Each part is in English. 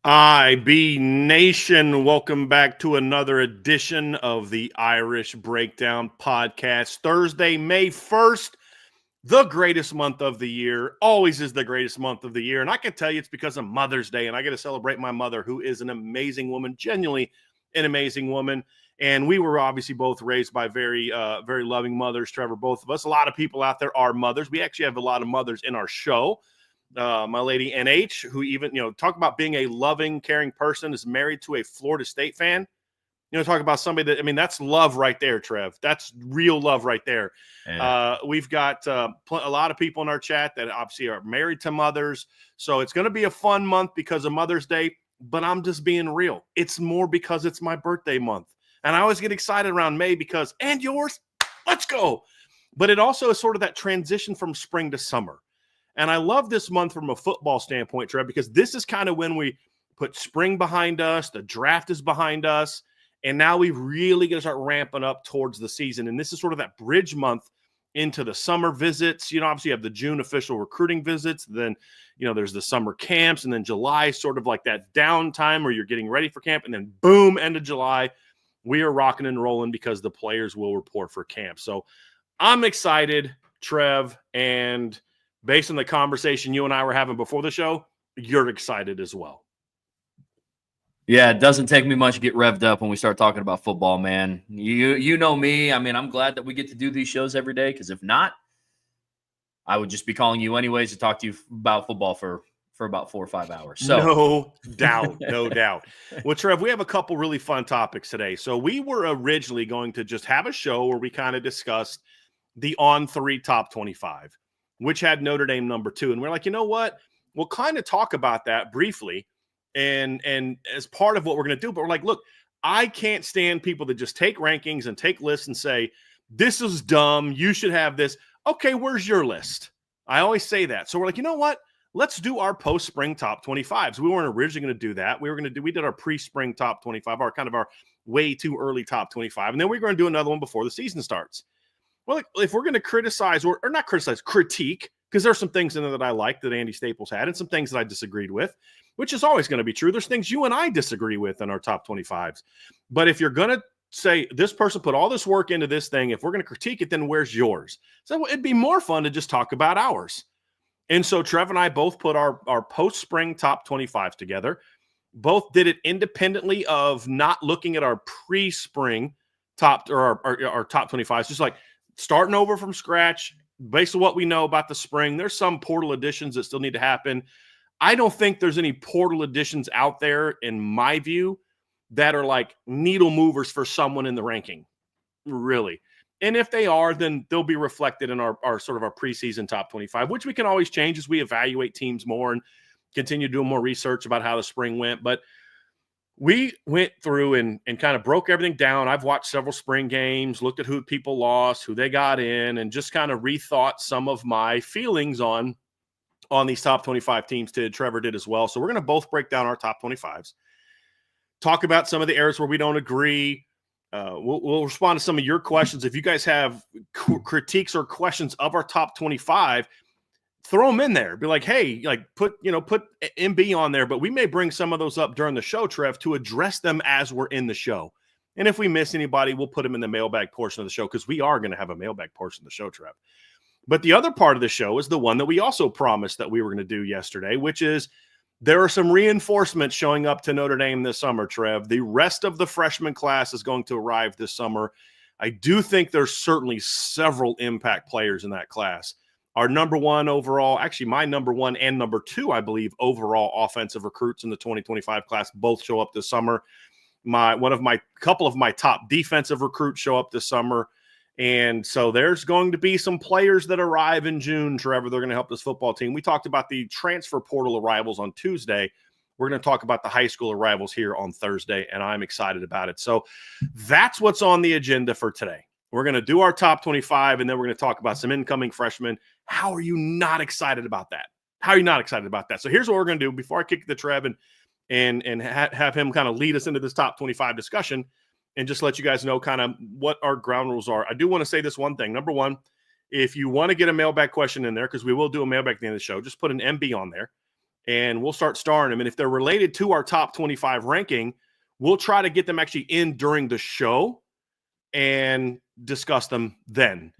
IB Nation, welcome back to another edition of the Irish Breakdown Podcast. Thursday, May 1st, the greatest month of the year, always is the greatest month of the year. And I can tell you it's because of Mother's Day, and I get to celebrate my mother, who is an amazing woman, genuinely an amazing woman. And we were obviously both raised by very loving mothers, Trevor, both of us. A lot of people out there are mothers. We actually have a lot of mothers in our show. My lady NH, who even, talk about being a loving, caring person, is married to a Florida State fan. Talk about somebody that, that's love right there, Trev. That's real love right there. Yeah. We've got a lot of people in our chat that obviously are married to mothers. So it's going to be a fun month because of Mother's Day, but I'm just being real. It's more because it's my birthday month. And I always get excited around May because, and yours, let's go. But it also is sort of that transition from spring to summer. And I love this month from a football standpoint, Trev, because this is kind of when we put spring behind us, the draft is behind us, and now we really got to start ramping up towards the season. And this is sort of that bridge month into the summer visits. Obviously you have the June official recruiting visits. Then, there's the summer camps. And then July, sort of like that downtime where you're getting ready for camp. And then boom, end of July, we are rocking and rolling because the players will report for camp. So I'm excited, Trev, and based on the conversation you and I were having before the show, you're excited as well. Yeah, it doesn't take me much to get revved up when we start talking about football, man. You know me. I'm glad that we get to do these shows every day, because if not, I would just be calling you anyways to talk to you about football for about 4 or 5 hours. So no doubt. Well, Trev, we have a couple really fun topics today. So we were originally going to just have a show where we kind of discussed the On3 top 25, which had Notre Dame number 2. And we're like, you know what? We'll kind of talk about that briefly and as part of what we're going to do. But we're like, look, I can't stand people that just take rankings and take lists and say, this is dumb, you should have this. Okay, where's your list? I always say that. So we're like, you know what? Let's do our post-spring top 25s. We weren't originally going to do that. We did our pre-spring top 25, our way too early top 25. And then we're going to do another one before the season starts. Well, if we're going to criticize or not criticize, critique, because there's some things in there that I like that Andy Staples had and some things that I disagreed with, which is always going to be true. There's things you and I disagree with in our top 25s. But if you're going to say this person put all this work into this thing, if we're going to critique it, then where's yours? So it'd be more fun to just talk about ours. And so Trevor and I both put our post-spring top 25s together. Both did it independently of not looking at our pre-spring top or our top 25s, just like starting over from scratch based on what we know about the spring. There's some portal additions that still need to happen. I don't think there's any portal additions out there, in my view, that are like needle movers for someone in the ranking, really. And if they are, then they'll be reflected in our preseason top 25, which we can always change as we evaluate teams more and continue doing more research about how the spring went. But we went through and kind of broke everything down. I've watched several spring games, looked at who people lost, who they got in, and just kind of rethought some of my feelings on these top 25 teams. Trevor did as well. So we're going to both break down our top 25s, talk about some of the areas where we don't agree. We'll respond to some of your questions. If you guys have critiques or questions of our top 25, throw them in there. Be like, hey, put MB on there, but we may bring some of those up during the show, Trev, to address them as we're in the show. And if we miss anybody, we'll put them in the mailbag portion of the show, because we are going to have a mailbag portion of the show, Trev. But the other part of the show is the one that we also promised that we were going to do yesterday, which is there are some reinforcements showing up to Notre Dame this summer, Trev. The rest of the freshman class is going to arrive this summer. I do think there's certainly several impact players in that class. Our number one overall, actually my number one and number two, I believe, overall offensive recruits in the 2025 class both show up this summer. Couple of my top defensive recruits show up this summer. And so there's going to be some players that arrive in June, Trevor. They're going to help this football team. We talked about the transfer portal arrivals on Tuesday. We're going to talk about the high school arrivals here on Thursday, and I'm excited about it. So that's what's on the agenda for today. We're going to do our top 25, and then we're going to talk about some incoming freshmen. How are you not excited about that? How are you not excited about that? So here's what we're going to do before I kick the Trev and have him kind of lead us into this top 25 discussion, and just let you guys know kind of what our ground rules are. I do want to say this one thing. Number one, if you want to get a mailbag question in there, because we will do a mailbag at the end of the show, just put an MB on there. and we'll start starring them. And if they're related to our top 25 ranking, we'll try to get them actually in during the show and discuss them then.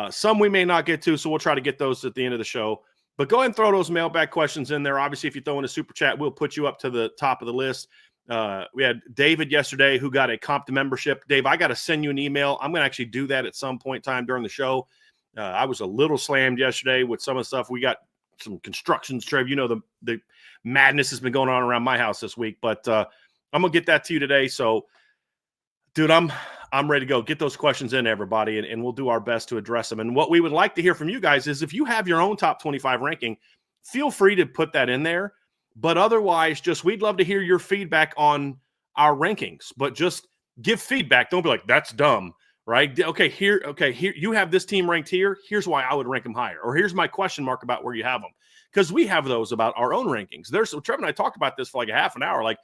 Some we may not get to, so we'll try to get those at the end of the show. But go ahead and throw those mailbag questions in there. Obviously, if you throw in a super chat, we'll put you up to the top of the list. We had David yesterday who got a comp to membership. Dave, I got to send you an email. I'm going to actually do that at some point in time during the show. I was a little slammed yesterday with some of the stuff. We got some constructions, Trev. You know, the madness has been going on around my house this week. But I'm going to get that to you today. So, dude, I'm ready to go. Get those questions in, everybody, and we'll do our best to address them. And what we would like to hear from you guys is if you have your own top 25 ranking, feel free to put that in there. But otherwise, we'd love to hear your feedback on our rankings. But just give feedback. Don't be like, that's dumb, right? Okay, here, you have this team ranked here. Here's why I would rank them higher. Or here's my question mark about where you have them. Because we have those about our own rankings. Trevor and I talked about this for like a half an hour. Like,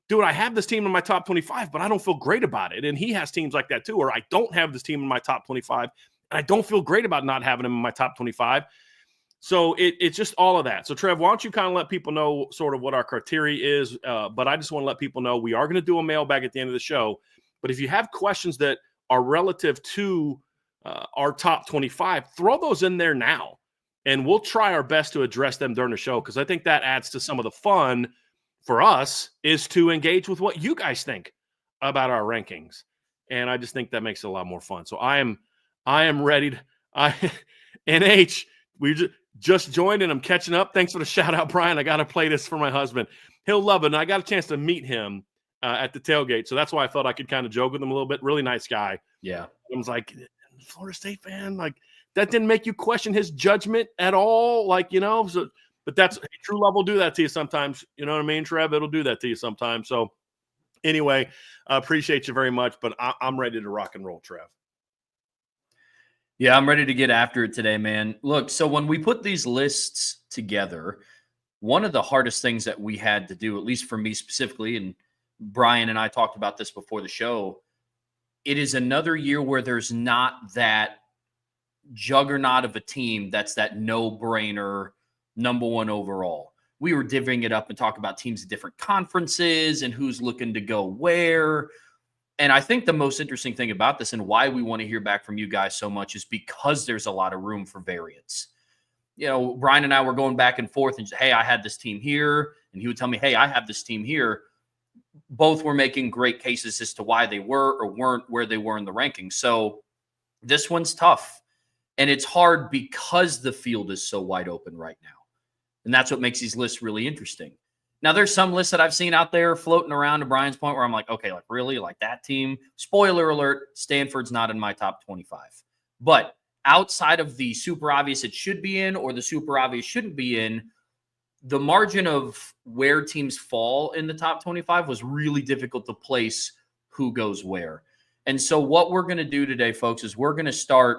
dude, I have this team in my top 25, but I don't feel great about it. And he has teams like that too, or I don't have this team in my top 25, and I don't feel great about not having him in my top 25. So it's just all of that. So, Trev, why don't you kind of let people know sort of what our criteria is? But I just want to let people know we are going to do a mailbag at the end of the show. But if you have questions that are relative to our top 25, throw those in there now. And we'll try our best to address them during the show, because I think that adds to some of the fun for us is to engage with what you guys think about our rankings. And I just think that makes it a lot more fun. So I am ready to, NH, we just joined and I'm catching up. Thanks for the shout out, Brian. I got to play this for my husband. He'll love it. And I got a chance to meet him at the tailgate. So that's why I thought I could kind of joke with him a little bit. Really nice guy. Yeah. I was like, Florida State fan, like that didn't make you question his judgment at all. Like, you know, so, but that's true love will do that to you sometimes. You know what I mean, Trev? It'll do that to you sometimes. So anyway, I appreciate you very much, but I'm ready to rock and roll, Trev. Yeah, I'm ready to get after it today, man. Look, so when we put these lists together, one of the hardest things that we had to do, at least for me specifically, and Brian and I talked about this before the show, it is another year where there's not that juggernaut of a team that's that no-brainer number one overall. We were divvying it up and talking about teams in different conferences and who's looking to go where. And I think the most interesting thing about this and why we want to hear back from you guys so much is because there's a lot of room for variance. You know, Brian and I were going back and forth and just, hey, I had this team here. And he would tell me, hey, I have this team here. Both were making great cases as to why they were or weren't where they were in the rankings. So this one's tough. And it's hard because the field is so wide open right now. And that's what makes these lists really interesting. Now, there's some lists that I've seen out there floating around to Brian's point where I'm like, okay, like really? Like that team? Spoiler alert, Stanford's not in my top 25. But outside of the super obvious it should be in or the super obvious shouldn't be in, the margin of where teams fall in the top 25 was really difficult to place who goes where. And so what we're going to do today, folks, is we're going to start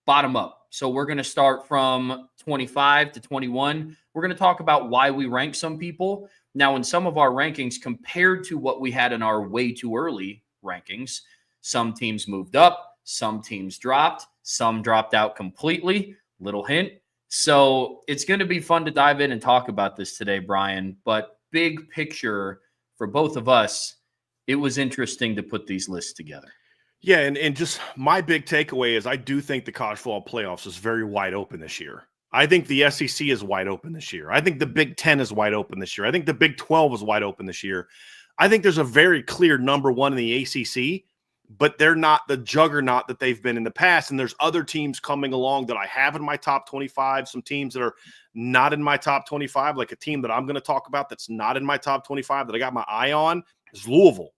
bottom up. So we're going to start from 25 to 21. We're going to talk about why we rank some people. Now, in some of our rankings, compared to what we had in our way too early rankings, some teams moved up, some teams dropped, some dropped out completely. Little hint. So it's going to be fun to dive in and talk about this today, Brian. But big picture for both of us, it was interesting to put these lists together. Yeah, and just my big takeaway is I do think the college football playoffs is very wide open this year. I think the SEC is wide open this year. I think the Big Ten is wide open this year. I think the Big 12 is wide open this year. I think there's a very clear number one in the ACC, but they're not the juggernaut that they've been in the past. And there's other teams coming along that I have in my top 25, some teams that are not in my top 25, like a team that I'm going to talk about that's not in my top 25 that I got my eye on is Louisville.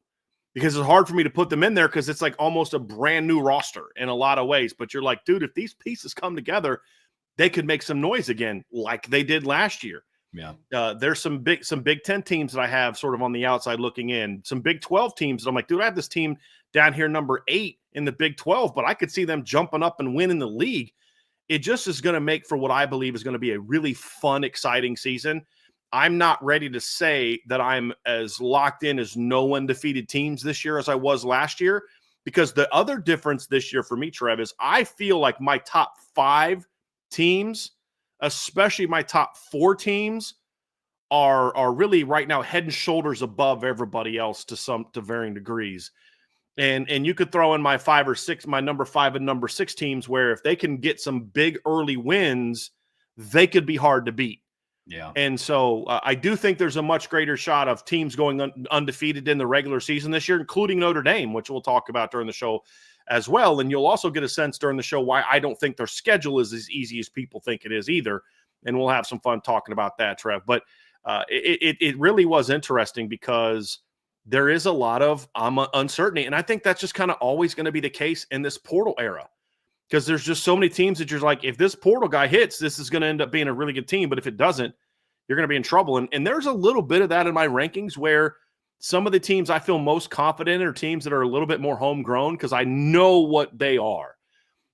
Because it's hard for me to put them in there because it's like almost a brand new roster in a lot of ways. But you're like, dude, if these pieces come together, they could make some noise again like they did last year. Yeah. There's some Big Ten teams that I have sort of on the outside looking in. Some Big 12 teams that I'm like, dude, I have this team down here number 8 in the Big 12, but I could see them jumping up and winning the league. It just is going to make for what I believe is going to be a really fun, exciting season. I'm not ready to say that I'm as locked in as no undefeated teams this year as I was last year, because the other difference this year for me, Trev, is I feel like my top 5 teams, especially my top 4 teams, are really right now head and shoulders above everybody else to varying degrees. And you could throw in my 5 or 6, my number 5 and number 6 teams, where if they can get some big early wins, they could be hard to beat. Yeah. And so I do think there's a much greater shot of teams going undefeated in the regular season this year, including Notre Dame, which we'll talk about during the show as well. And you'll also get a sense during the show why I don't think their schedule is as easy as people think it is either. And we'll have some fun talking about that, Trev. But it really was interesting because there is a lot of uncertainty. And I think that's just kind of always going to be the case in this portal era, because there's just so many teams that you're like, if this portal guy hits, this is going to end up being a really good team. But if it doesn't, you're going to be in trouble. And there's a little bit of that in my rankings where some of the teams I feel most confident in are teams that are a little bit more homegrown because I know what they are.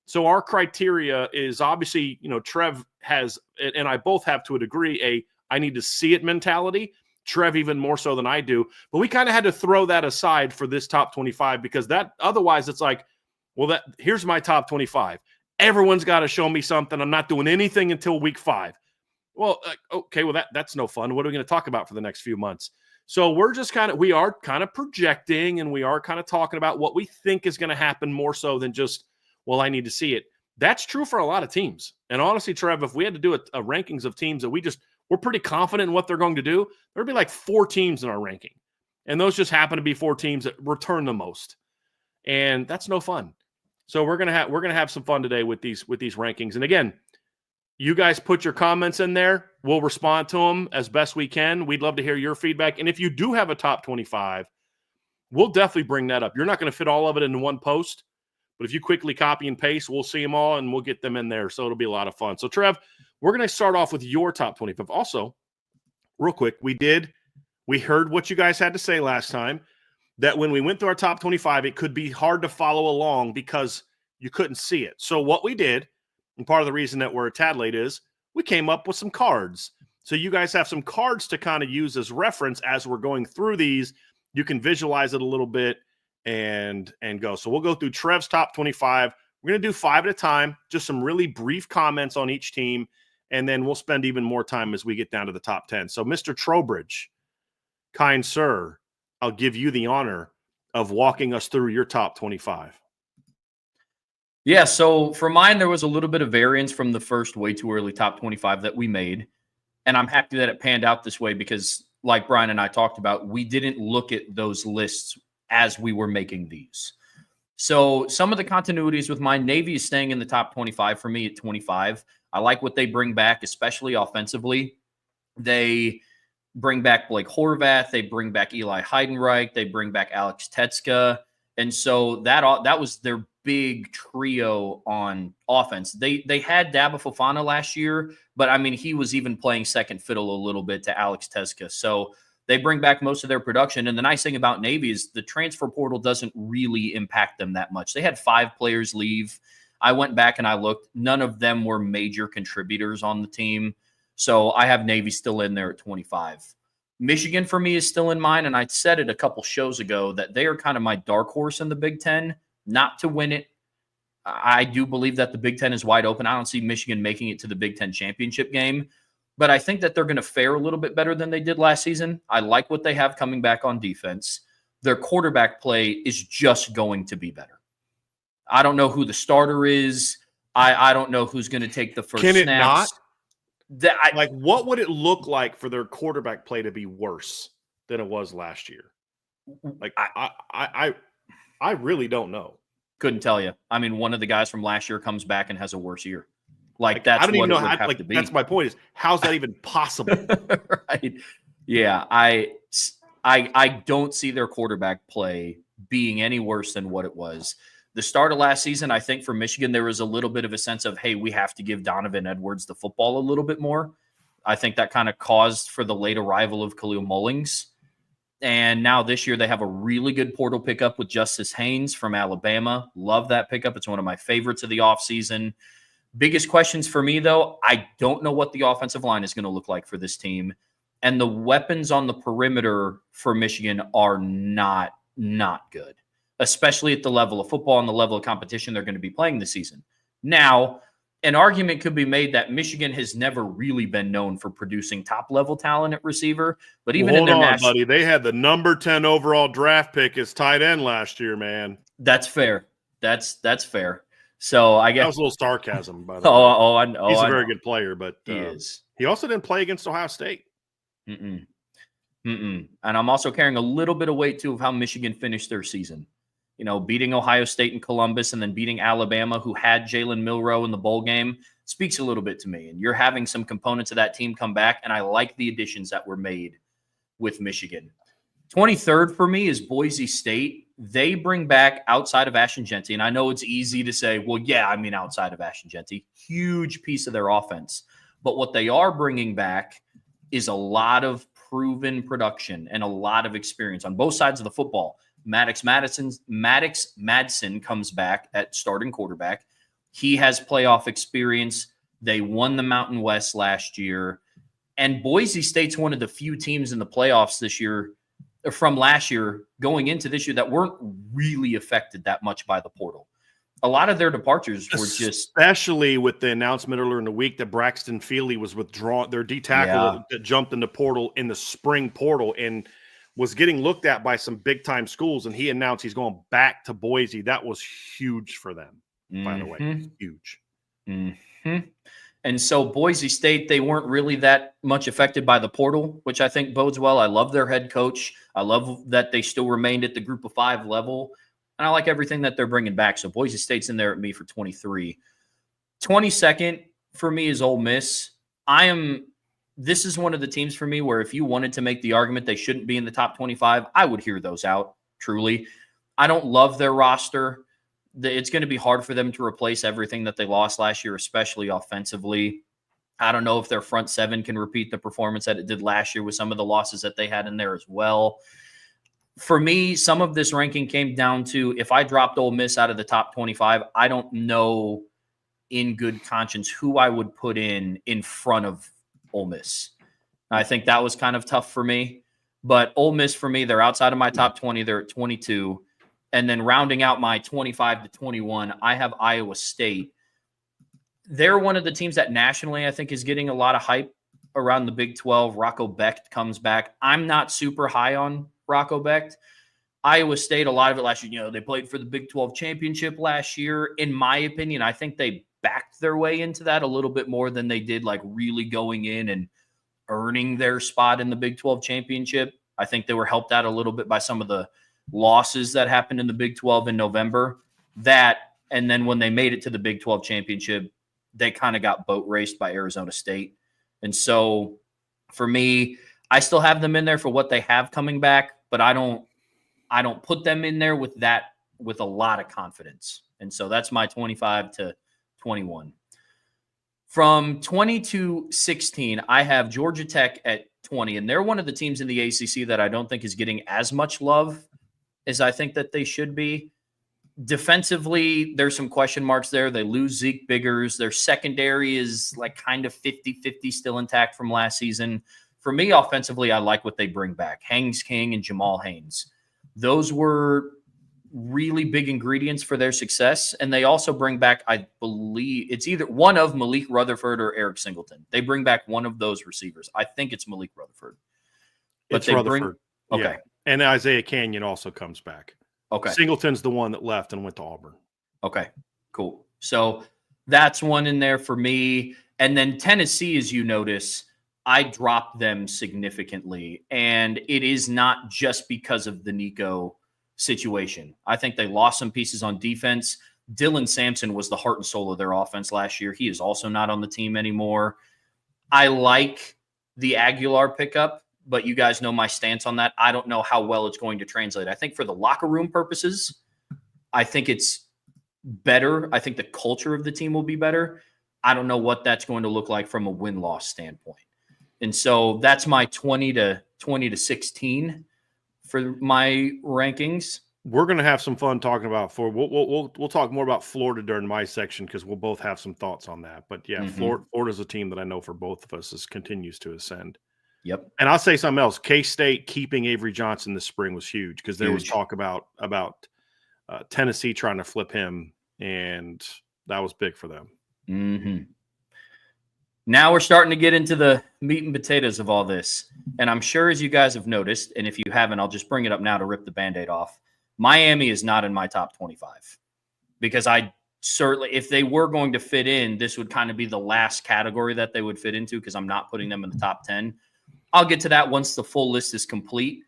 So our criteria is obviously, Trev has, and I both have to a degree, I need to see it mentality. Trev even more so than I do. But we kind of had to throw that aside for this top 25 because that otherwise it's like, well, here's my top 25. Everyone's got to show me something. I'm not doing anything until week 5. Well, okay, well, that's no fun. What are we going to talk about for the next few months? So we are kind of projecting, and we are kind of talking about what we think is going to happen more so than just, well, I need to see it. That's true for a lot of teams. And honestly, Trev, if we had to do a rankings of teams that we're pretty confident in what they're going to do, there'd be like 4 teams in our ranking. And those just happen to be 4 teams that return the most. And that's no fun. So we're gonna have some fun today with these rankings. And again, you guys put your comments in there. We'll respond to them as best we can. We'd love to hear your feedback. And if you do have a top 25, we'll definitely bring that up. You're not going to fit all of it into one post, but if you quickly copy and paste, we'll see them all and we'll get them in there. So it'll be a lot of fun. So Trev, we're going to start off with your top 25. Also, real quick, we heard what you guys had to say last time, that when we went through our top 25, it could be hard to follow along because you couldn't see it. So what we did, and part of the reason that we're a tad late, is we came up with some cards. So you guys have some cards to kind of use as reference as we're going through these. You can visualize it a little bit and go. So we'll go through Trev's top 25. We're going to do 5 at a time, just some really brief comments on each team, and then we'll spend even more time as we get down to the top 10. So Mr. Trowbridge, kind sir, I'll give you the honor of walking us through your top 25. Yeah, so for mine, there was a little bit of variance from the first way too early top 25 that we made. And I'm happy that it panned out this way because, like Brian and I talked about, we didn't look at those lists as we were making these. So some of the continuities with mine, Navy is staying in the top 25 for me at 25. I like what they bring back, especially offensively. They bring back Blake Horvath. They bring back Eli Heidenreich. They bring back Alex Tetska. And so that was their big trio on offense. They had Dabo Fofana last year, but I mean, he was even playing second fiddle a little bit to Alex Tetska. So they bring back most of their production. And the nice thing about Navy is the transfer portal doesn't really impact them that much. They had 5 players leave. I went back and I looked. None of them were major contributors on the team. So I have Navy still in there at 25. Michigan for me is still in mine, and I said it a couple shows ago that they are kind of my dark horse in the Big Ten, not to win it. I do believe that the Big Ten is wide open. I don't see Michigan making it to the Big Ten championship game, but I think that they're going to fare a little bit better than they did last season. I like what they have coming back on defense. Their quarterback play is just going to be better. I don't know who the starter is. I don't know who's going to take the first snaps. Can it not? What would it look like for their quarterback play to be worse than it was last year? Like, I really don't know. Couldn't tell you. I mean, one of the guys from last year comes back and has a worse year. That's I don't even know how. To be. That's my point. Is how's that even possible? Right? Yeah, I don't see their quarterback play being any worse than what it was. The start of last season, I think for Michigan, there was a little bit of a sense of, hey, we have to give Donovan Edwards the football a little bit more. I think that kind of caused for the late arrival of Khalil Mullings. And now this year they have a really good portal pickup with Justice Haynes from Alabama. Love that pickup. It's one of my favorites of the offseason. Biggest questions for me, though, I don't know what the offensive line is going to look like for this team. And the weapons on the perimeter for Michigan are not good, especially at the level of football and the level of competition they're going to be playing this season. Now, an argument could be made that Michigan has never really been known for producing top-level talent at receiver. But even in their national, buddy, they had the number 10 overall draft pick as tight end last year, man. That's fair. That's fair. So I guess that was a little sarcasm, by the way. I know. He's a very good player, but he is. He also didn't play against Ohio State. And I'm also carrying a little bit of weight too of how Michigan finished their season. You know, beating Ohio State and Columbus and then beating Alabama, who had Jalen Milroe in the bowl game, speaks a little bit to me. And you're having some components of that team come back, and I like the additions that were made with Michigan. 23rd for me is Boise State. They bring back, outside of Ashton Jeanty, and I know it's easy to say, well, yeah, I mean, outside of Ashton Jeanty, huge piece of their offense. But what they are bringing back is a lot of proven production and a lot of experience on both sides of the football. Maddox Madsen comes back at starting quarterback. He has playoff experience. They won the Mountain West last year. And Boise State's one of the few teams in the playoffs this year, from last year going into this year, that weren't really affected that much by the portal. A lot of their departures were especially with the announcement earlier in the week that Braxton Feely was withdrawn, their D tackle that jumped in the portal in the spring portal and was getting looked at by some big time schools. And he announced he's going back to Boise. That was huge for them, by the way, huge. And so Boise State, they weren't really that much affected by the portal, which I think bodes well. I love their head coach. I love that they still remained at the group of 5 level. And I like everything that they're bringing back. So Boise State's in there at me for 23. 22nd for me is Ole Miss. This is one of the teams for me where if you wanted to make the argument they shouldn't be in the top 25, I would hear those out, truly. I don't love their roster. It's going to be hard for them to replace everything that they lost last year, especially offensively. I don't know if their front 7 can repeat the performance that it did last year with some of the losses that they had in there as well. For me, some of this ranking came down to if I dropped Ole Miss out of the top 25, I don't know in good conscience who I would put in front of Ole Miss. I think that was kind of tough for me. But Ole Miss, for me, they're outside of my top 20. They're at 22. And then rounding out my 25 to 21, I have Iowa State. They're one of the teams that nationally I think is getting a lot of hype around the Big 12. Rocco Becht comes back. I'm not super high on Rocco Becht. Iowa State, a lot of it last year, they played for the Big 12 championship last year. In my opinion, I think they backed their way into that a little bit more than they did like really going in and earning their spot in the Big 12 championship. I think they were helped out a little bit by some of the losses that happened in the Big 12 in November. And then when they made it to the Big 12 championship, they kind of got boat raced by Arizona State. And so for me, I still have them in there for what they have coming back, but I don't put them in there with a lot of confidence. And so that's my 25 to 21. From 20 to 16, I have Georgia Tech at 20, and they're one of the teams in the ACC that I don't think is getting as much love as I think that they should be. Defensively, there's some question marks there. They lose Zeke Biggers. Their secondary is like kind of 50-50 still intact from last season. For me, offensively, I like what they bring back. Haynes King and Jamal Haynes. Those were really big ingredients for their success. And they also bring back, I believe, it's either one of Malik Rutherford or Eric Singleton. They bring back one of those receivers. I think it's Malik Rutherford. But it's Rutherford. Okay. Yeah. And Isaiah Canyon also comes back. Okay. Singleton's the one that left and went to Auburn. Okay, cool. So that's one in there for me. And then Tennessee, as you notice, I dropped them significantly. And it is not just because of the Nico situation. I think they lost some pieces on defense. Dylan Sampson was the heart and soul of their offense last year. He is also not on the team anymore. I like the Aguilar pickup, but you guys know my stance on that. I don't know how well it's going to translate. I think for the locker room purposes, I think it's better. I think the culture of the team will be better. I don't know what that's going to look like from a win-loss standpoint. And so that's my 20 to 16 for my rankings. We're going to have some fun talking about we'll talk more about Florida during my section because we'll both have some thoughts on that. But yeah, Florida's a team that I know for both of us continues to ascend. Yep. And I'll say something else. K-State keeping Avery Johnson this spring was huge because there was talk about Tennessee trying to flip him, and that was big for them. Mm-hmm. Now we're starting to get into the meat and potatoes of all this. And I'm sure as you guys have noticed, and if you haven't, I'll just bring it up now to rip the Band-Aid off. Miami is not in my top 25 because I certainly, if they were going to fit in, this would kind of be the last category that they would fit into because I'm not putting them in the top 10. I'll get to that once the full list is complete.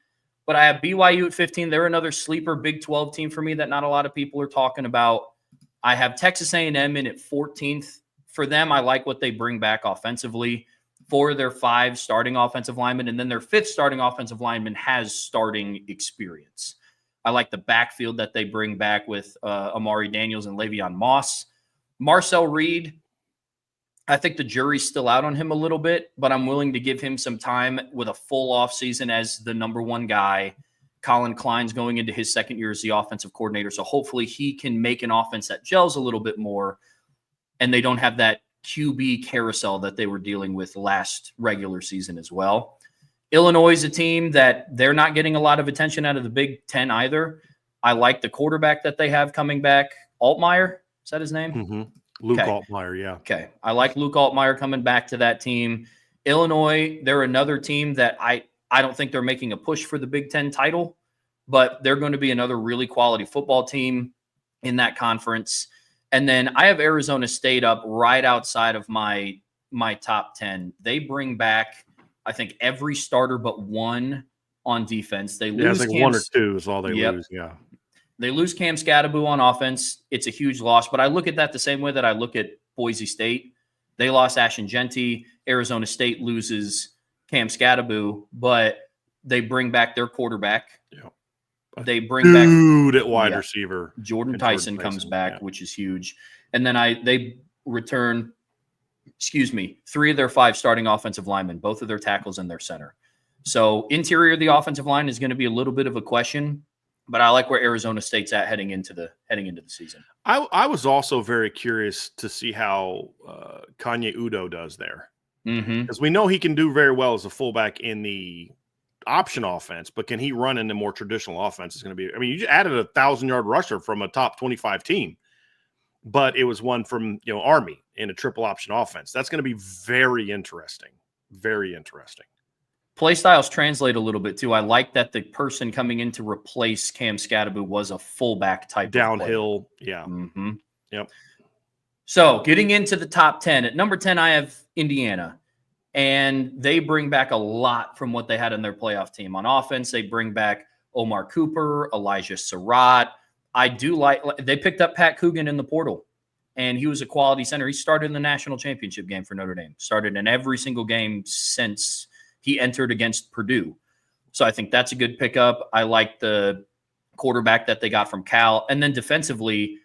But I have BYU at 15. They're another sleeper Big 12 team for me that not a lot of people are talking about. I have Texas A&M in at 14th. For them, I like what they bring back offensively. 4 of their 5 starting offensive linemen, and then their 5th starting offensive lineman has starting experience. I like the backfield that they bring back with Amari Daniels and Le'Veon Moss. Marcel Reed, I think the jury's still out on him a little bit, but I'm willing to give him some time with a full offseason as the number 1 guy. Colin Klein's going into his second year as the offensive coordinator, so hopefully he can make an offense that gels a little bit more, and they don't have that QB carousel that they were dealing with last regular season as well. Illinois is a team that they're not getting a lot of attention out of the Big Ten either. I like the quarterback that they have coming back. Altmaier, is that his name? Mm-hmm. Luke Altmaier, yeah. Okay. I like Luke Altmaier coming back to that team. Illinois, they're another team that I don't think they're making a push for the Big Ten title, but they're going to be another really quality football team in that conference. And then I have Arizona State up right outside of my top 10. They bring back, I think, every starter but one on defense. They lose like 1 or 2 is all they lose, yeah. They lose Cam Scatterbo on offense. It's a huge loss, but I look at that the same way that I look at Boise State. They lost Ashton Genty. Arizona State loses Cam Scatterbo, but they bring back their quarterback. Yeah. They bring back at wide receiver. Jordan Tyson comes back, which is huge. And then they return, 3 of their 5 starting offensive linemen, both of their tackles and their center. So interior of the offensive line is going to be a little bit of a question, but I like where Arizona State's at heading into the season. I was also very curious to see how Kanye Udo does there. Because we know he can do very well as a fullback in the option offense, but can he run in the more traditional offense? Is going to be, I mean, you just added a 1,000-yard rusher from a top 25 team, but it was one from, Army in a triple option offense. That's going to be very interesting. Very interesting. Play styles translate a little bit too. I like that the person coming in to replace Cam Scatterbo was a fullback type downhill. Yeah. Mm-hmm. Yep. So getting into the top 10, at number 10, I have Indiana. And they bring back a lot from what they had in their playoff team. On offense, they bring back Omar Cooper, Elijah Surratt. I do like – they picked up Pat Coogan in the portal, and he was a quality center. He started in the national championship game for Notre Dame, started in every single game since he entered against Purdue. So I think that's a good pickup. I like the quarterback that they got from Cal. And then defensively,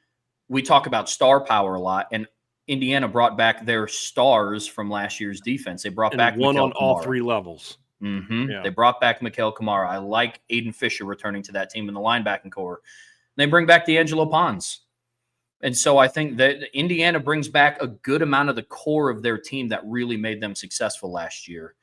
we talk about star power a lot, and Indiana brought back their stars from last year's defense. They brought back one on Kamara. all 3 levels. Mm-hmm. Yeah. They brought back Mikael Kamara. I like Aiden Fisher returning to that team in the linebacking core. They bring back D'Angelo Pons. And so I think that Indiana brings back a good amount of the core of their team that really made them successful last year.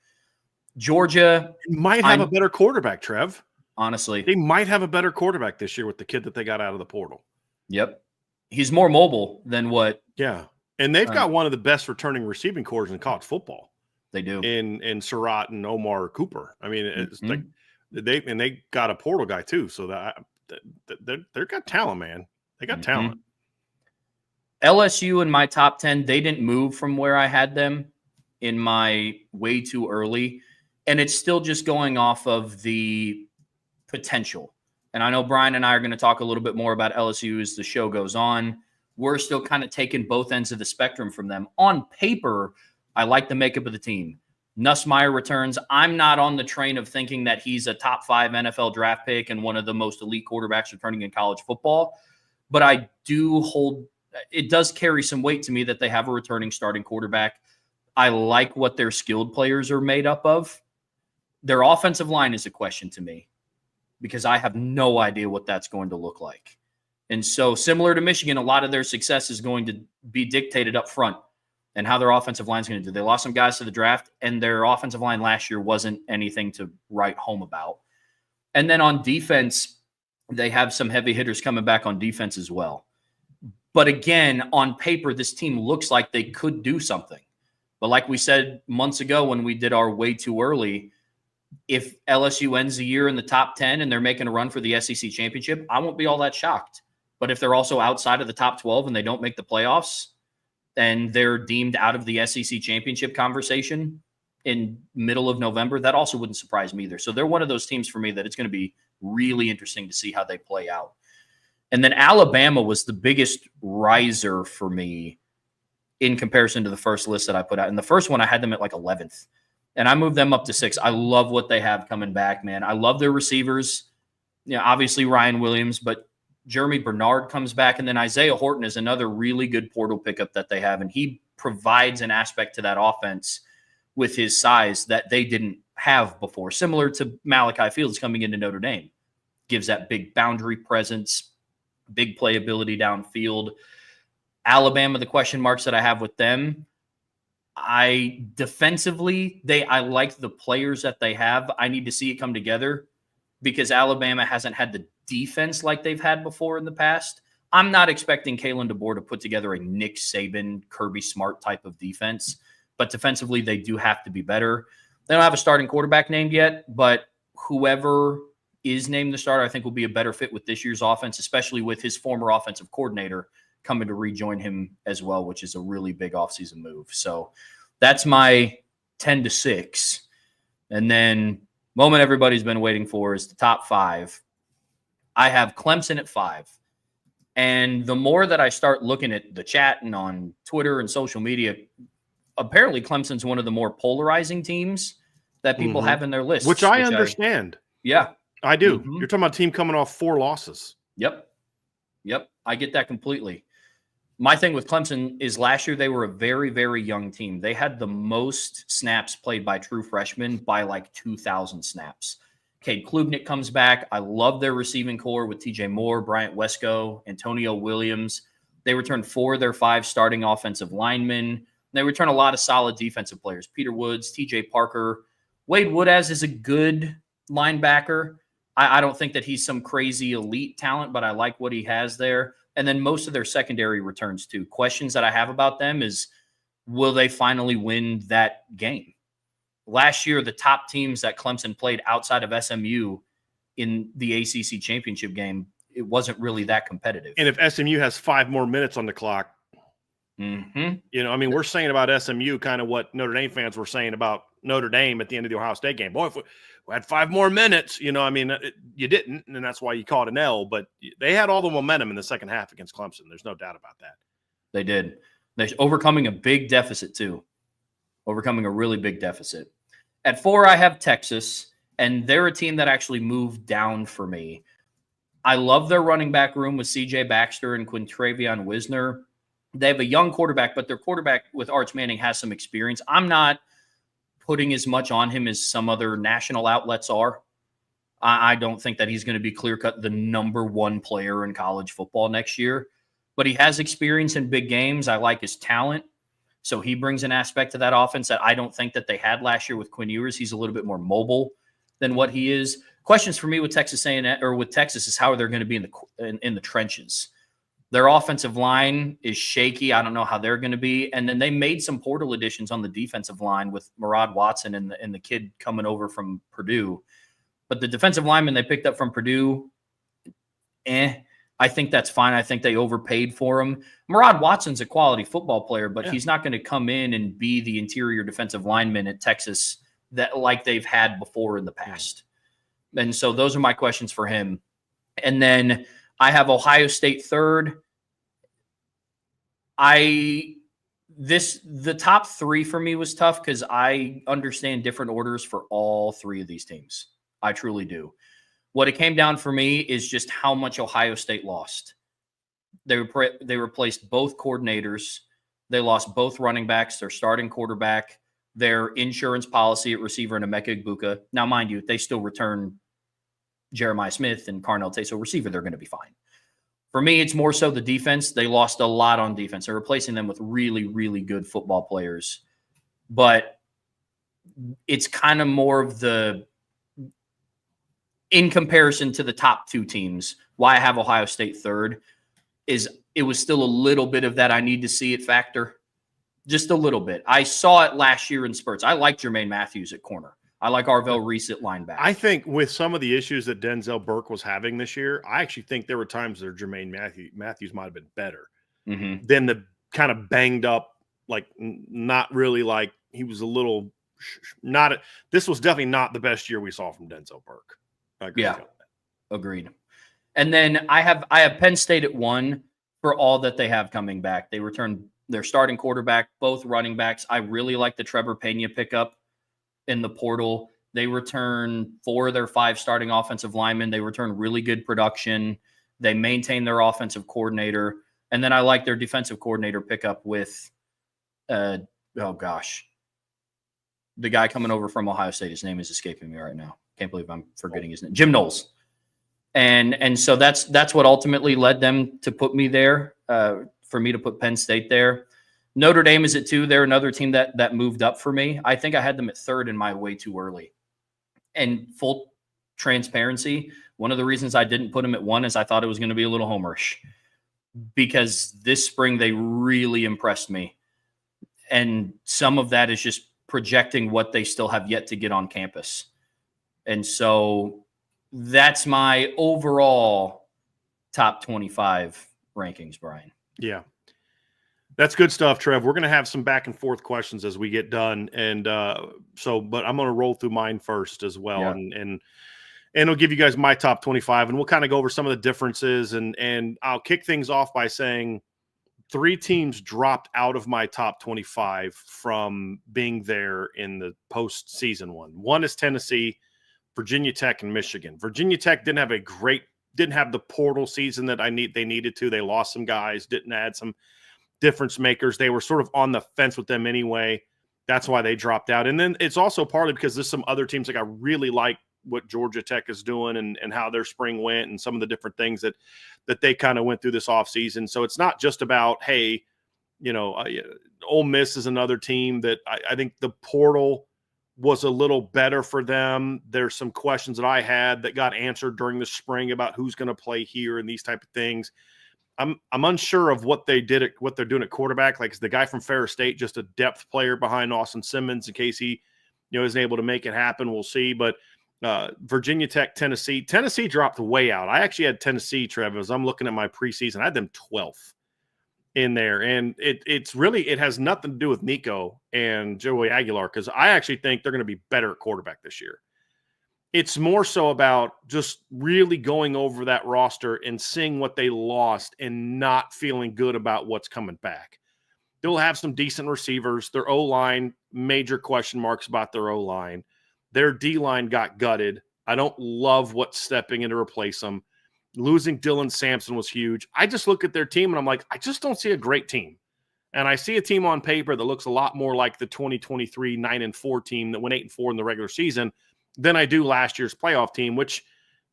Georgia might have a better quarterback, Trev. Honestly. They might have a better quarterback this year with the kid that they got out of the portal. Yep. He's more mobile than what. Yeah. And they've got one of the best returning receiving cores in college football. They do. In Surratt and Omar Cooper. I mean, it's like they got a portal guy too. So they've got talent, man. They got talent. LSU in my top 10, they didn't move from where I had them in my way too early. And it's still just going off of the potential. And I know Brian and I are going to talk a little bit more about LSU as the show goes on. We're still kind of taking both ends of the spectrum from them. On paper, I like the makeup of the team. Nussmeier returns. I'm not on the train of thinking that he's a top 5 NFL draft pick and one of the most elite quarterbacks returning in college football. But I do hold – it does carry some weight to me that they have a returning starting quarterback. I like what their skilled players are made up of. Their offensive line is a question to me because I have no idea what that's going to look like. And so similar to Michigan, a lot of their success is going to be dictated up front and how their offensive line is going to do. They lost some guys to the draft, and their offensive line last year wasn't anything to write home about. And then on defense, they have some heavy hitters coming back on defense as well. But again, on paper, this team looks like they could do something. But like we said months ago when we did our way too early, if LSU ends the year in the top 10 and they're making a run for the SEC championship, I won't be all that shocked. But if they're also outside of the top 12 and they don't make the playoffs and they're deemed out of the SEC championship conversation in middle of November, that also wouldn't surprise me either. So they're one of those teams for me that it's going to be really interesting to see how they play out. And then Alabama was the biggest riser for me in comparison to the first list that I put out. In the first one, I had them at like 11th, and I moved them up to 6. I love what they have coming back, man. I love their receivers. You know, obviously Ryan Williams, but Jeremy Bernard comes back, and then Isaiah Horton is another really good portal pickup that they have, and he provides an aspect to that offense with his size that they didn't have before, similar to Malachi Fields coming into Notre Dame. Gives that big boundary presence, big playability downfield. Alabama, the question marks that I have with them, I like the players that they have. I need to see it come together because Alabama hasn't had the defense like they've had before in the past. I'm not expecting Kalen DeBoer to put together a Nick Saban, Kirby Smart type of defense, but defensively they do have to be better. They don't have a starting quarterback named yet, but whoever is named the starter, I think will be a better fit with this year's offense, especially with his former offensive coordinator coming to rejoin him as well, which is a really big offseason move. So that's my 10-6. And then moment everybody's been waiting for is the top 5. I have Clemson at 5. And the more that I start looking at the chat and on Twitter and social media, apparently Clemson's one of the more polarizing teams that people have in their lists. Which I understand. I do. You're talking about a team coming off 4 losses. Yep. I get that completely. My thing with Clemson is last year they were a very, very young team. They had the most snaps played by true freshmen by like 2,000 snaps. Cade Klubnik comes back. I love their receiving core with TJ Moore, Bryant Wesco, Antonio Williams. They returned 4 of their 5 starting offensive linemen. They return a lot of solid defensive players. Peter Woods, TJ Parker. Wade Woodaz is a good linebacker. I don't think that he's some crazy elite talent, but I like what he has there. And then most of their secondary returns too. Questions that I have about them is, will they finally win that game? Last year, the top teams that Clemson played outside of SMU in the ACC championship game, it wasn't really that competitive. And if SMU has 5 more minutes on the clock, we're saying about SMU kind of what Notre Dame fans were saying about Notre Dame at the end of the Ohio State game. Boy, if we had 5 more minutes, you didn't, and that's why you caught an L. But they had all the momentum in the second half against Clemson. There's no doubt about that. They did. They're overcoming a big deficit too. Overcoming a really big deficit. At 4, I have Texas, and they're a team that actually moved down for me. I love their running back room with C.J. Baxter and Quintravion Wisner. They have a young quarterback, but their quarterback with Arch Manning has some experience. I'm not putting as much on him as some other national outlets are. I don't think that he's going to be clear-cut the number 1 player in college football next year, but he has experience in big games. I like his talent. So he brings an aspect to that offense that I don't think that they had last year with Quinn Ewers. He's a little bit more mobile than what he is. Questions for me with Texas A&M or with Texas is how they're going to be in the trenches. Their offensive line is shaky. I don't know how they're going to be. And then they made some portal additions on the defensive line with Murad Watson and the kid coming over from Purdue. But the defensive lineman they picked up from Purdue, I think that's fine. I think they overpaid for him. Murad Watson's a quality football player, but he's not going to come in and be the interior defensive lineman at Texas that like they've had before in the past. And so those are my questions for him. And then I have Ohio State 3rd. The top 3 for me was tough because I understand different orders for all 3 of these teams. I truly do. What it came down for me is just how much Ohio State lost. They replaced both coordinators. They lost both running backs, their starting quarterback, their insurance policy at receiver, and Emeka Egbuka. Now, mind you, they still return Jeremiah Smith and Carnell Tate, so receiver, they're going to be fine. For me, it's more so the defense. They lost a lot on defense. They're replacing them with really, really good football players. But it's kind of more of the, in comparison to the top 2 teams, why I have Ohio State 3rd is it was still a little bit of that I need to see it factor. Just a little bit. I saw it last year in spurts. I like Jermaine Matthews at corner. I like Arvell Reese at linebacker. I think with some of the issues that Denzel Burke was having this year, I actually think there were times that Jermaine Matthews might have been better than the kind of banged up, like not really like he was a little not. This was definitely not the best year we saw from Denzel Burke. I agree with you on that. Agreed. And then I have Penn State at 1 for all that they have coming back. They returned their starting quarterback, both running backs. I really like the Trevor Pena pickup in the portal. They return 4 of their 5 starting offensive linemen. They return really good production. They maintain their offensive coordinator. And then I like their defensive coordinator pickup with, the guy coming over from Ohio State. His name is escaping me right now. Can't believe I'm forgetting his name. Jim Knowles. And so that's what ultimately led them to put me there, for me to put Penn State there. Notre Dame is at 2. They're another team that moved up for me. I think I had them at 3rd in my way too early. And full transparency, one of the reasons I didn't put them at 1 is I thought it was going to be a little homerish, because this spring they really impressed me. And some of that is just projecting what they still have yet to get on campus. And so that's my overall top 25 rankings, Brian. Yeah. That's good stuff, Trev. We're going to have some back and forth questions as we get done. And but I'm going to roll through mine first as well. Yeah. And I'll give you guys my top 25, and we'll kind of go over some of the differences. And I'll kick things off by saying 3 teams dropped out of my top 25 from being there in the postseason one. One is Tennessee, Virginia Tech, and Michigan. Virginia Tech didn't have the portal season that they needed to. They lost some guys, didn't add some difference makers. They were sort of on the fence with them anyway. That's why they dropped out. And then it's also partly because there's some other teams, like I really like what Georgia Tech is doing and how their spring went and some of the different things that they kind of went through this offseason. So it's not just about, hey, Ole Miss is another team that I think the portal was a little better for them. There's some questions that I had that got answered during the spring about who's going to play here and these type of things. I'm unsure of what they're doing at quarterback. Like, is the guy from Ferris State just a depth player behind Austin Simmons in case he, isn't able to make it happen? We'll see. But Virginia Tech, Tennessee dropped way out. I actually had Tennessee, Trevor, as I'm looking at my preseason. I had them 12th in there. And it has nothing to do with Nico and Joey Aguilar, because I actually think they're going to be better at quarterback this year. It's more so about just really going over that roster and seeing what they lost and not feeling good about what's coming back. They'll have some decent receivers. Their O-line, major question marks about their O-line. Their D-line got gutted. I don't love what's stepping in to replace them. Losing Dylan Sampson was huge. I just look at their team and I'm like, I just don't see a great team. And I see a team on paper that looks a lot more like the 2023 9-4 team that went 8-4 in the regular season than I do last year's playoff team, which,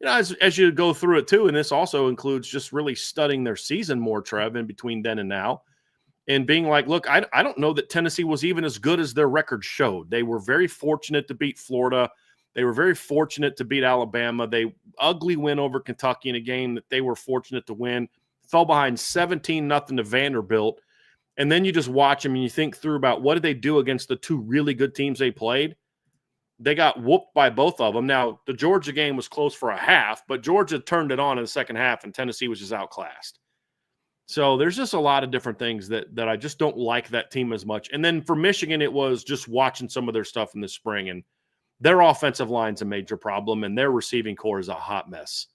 as you go through it too, and this also includes just really studying their season more, Trev, in between then and now, and being like, look, I don't know that Tennessee was even as good as their record showed. They were very fortunate to beat Florida. They were very fortunate to beat Alabama. They ugly win over Kentucky in a game that they were fortunate to win. Fell behind 17-0 to Vanderbilt. And then you just watch them and you think through about what did they do against the 2 really good teams they played. They got whooped by both of them. Now, the Georgia game was close for a half, but Georgia turned it on in the second half, and Tennessee was just outclassed. So there's just a lot of different things that I just don't like that team as much. And then for Michigan, it was just watching some of their stuff in the spring, and their offensive line's a major problem, and their receiving core is a hot mess.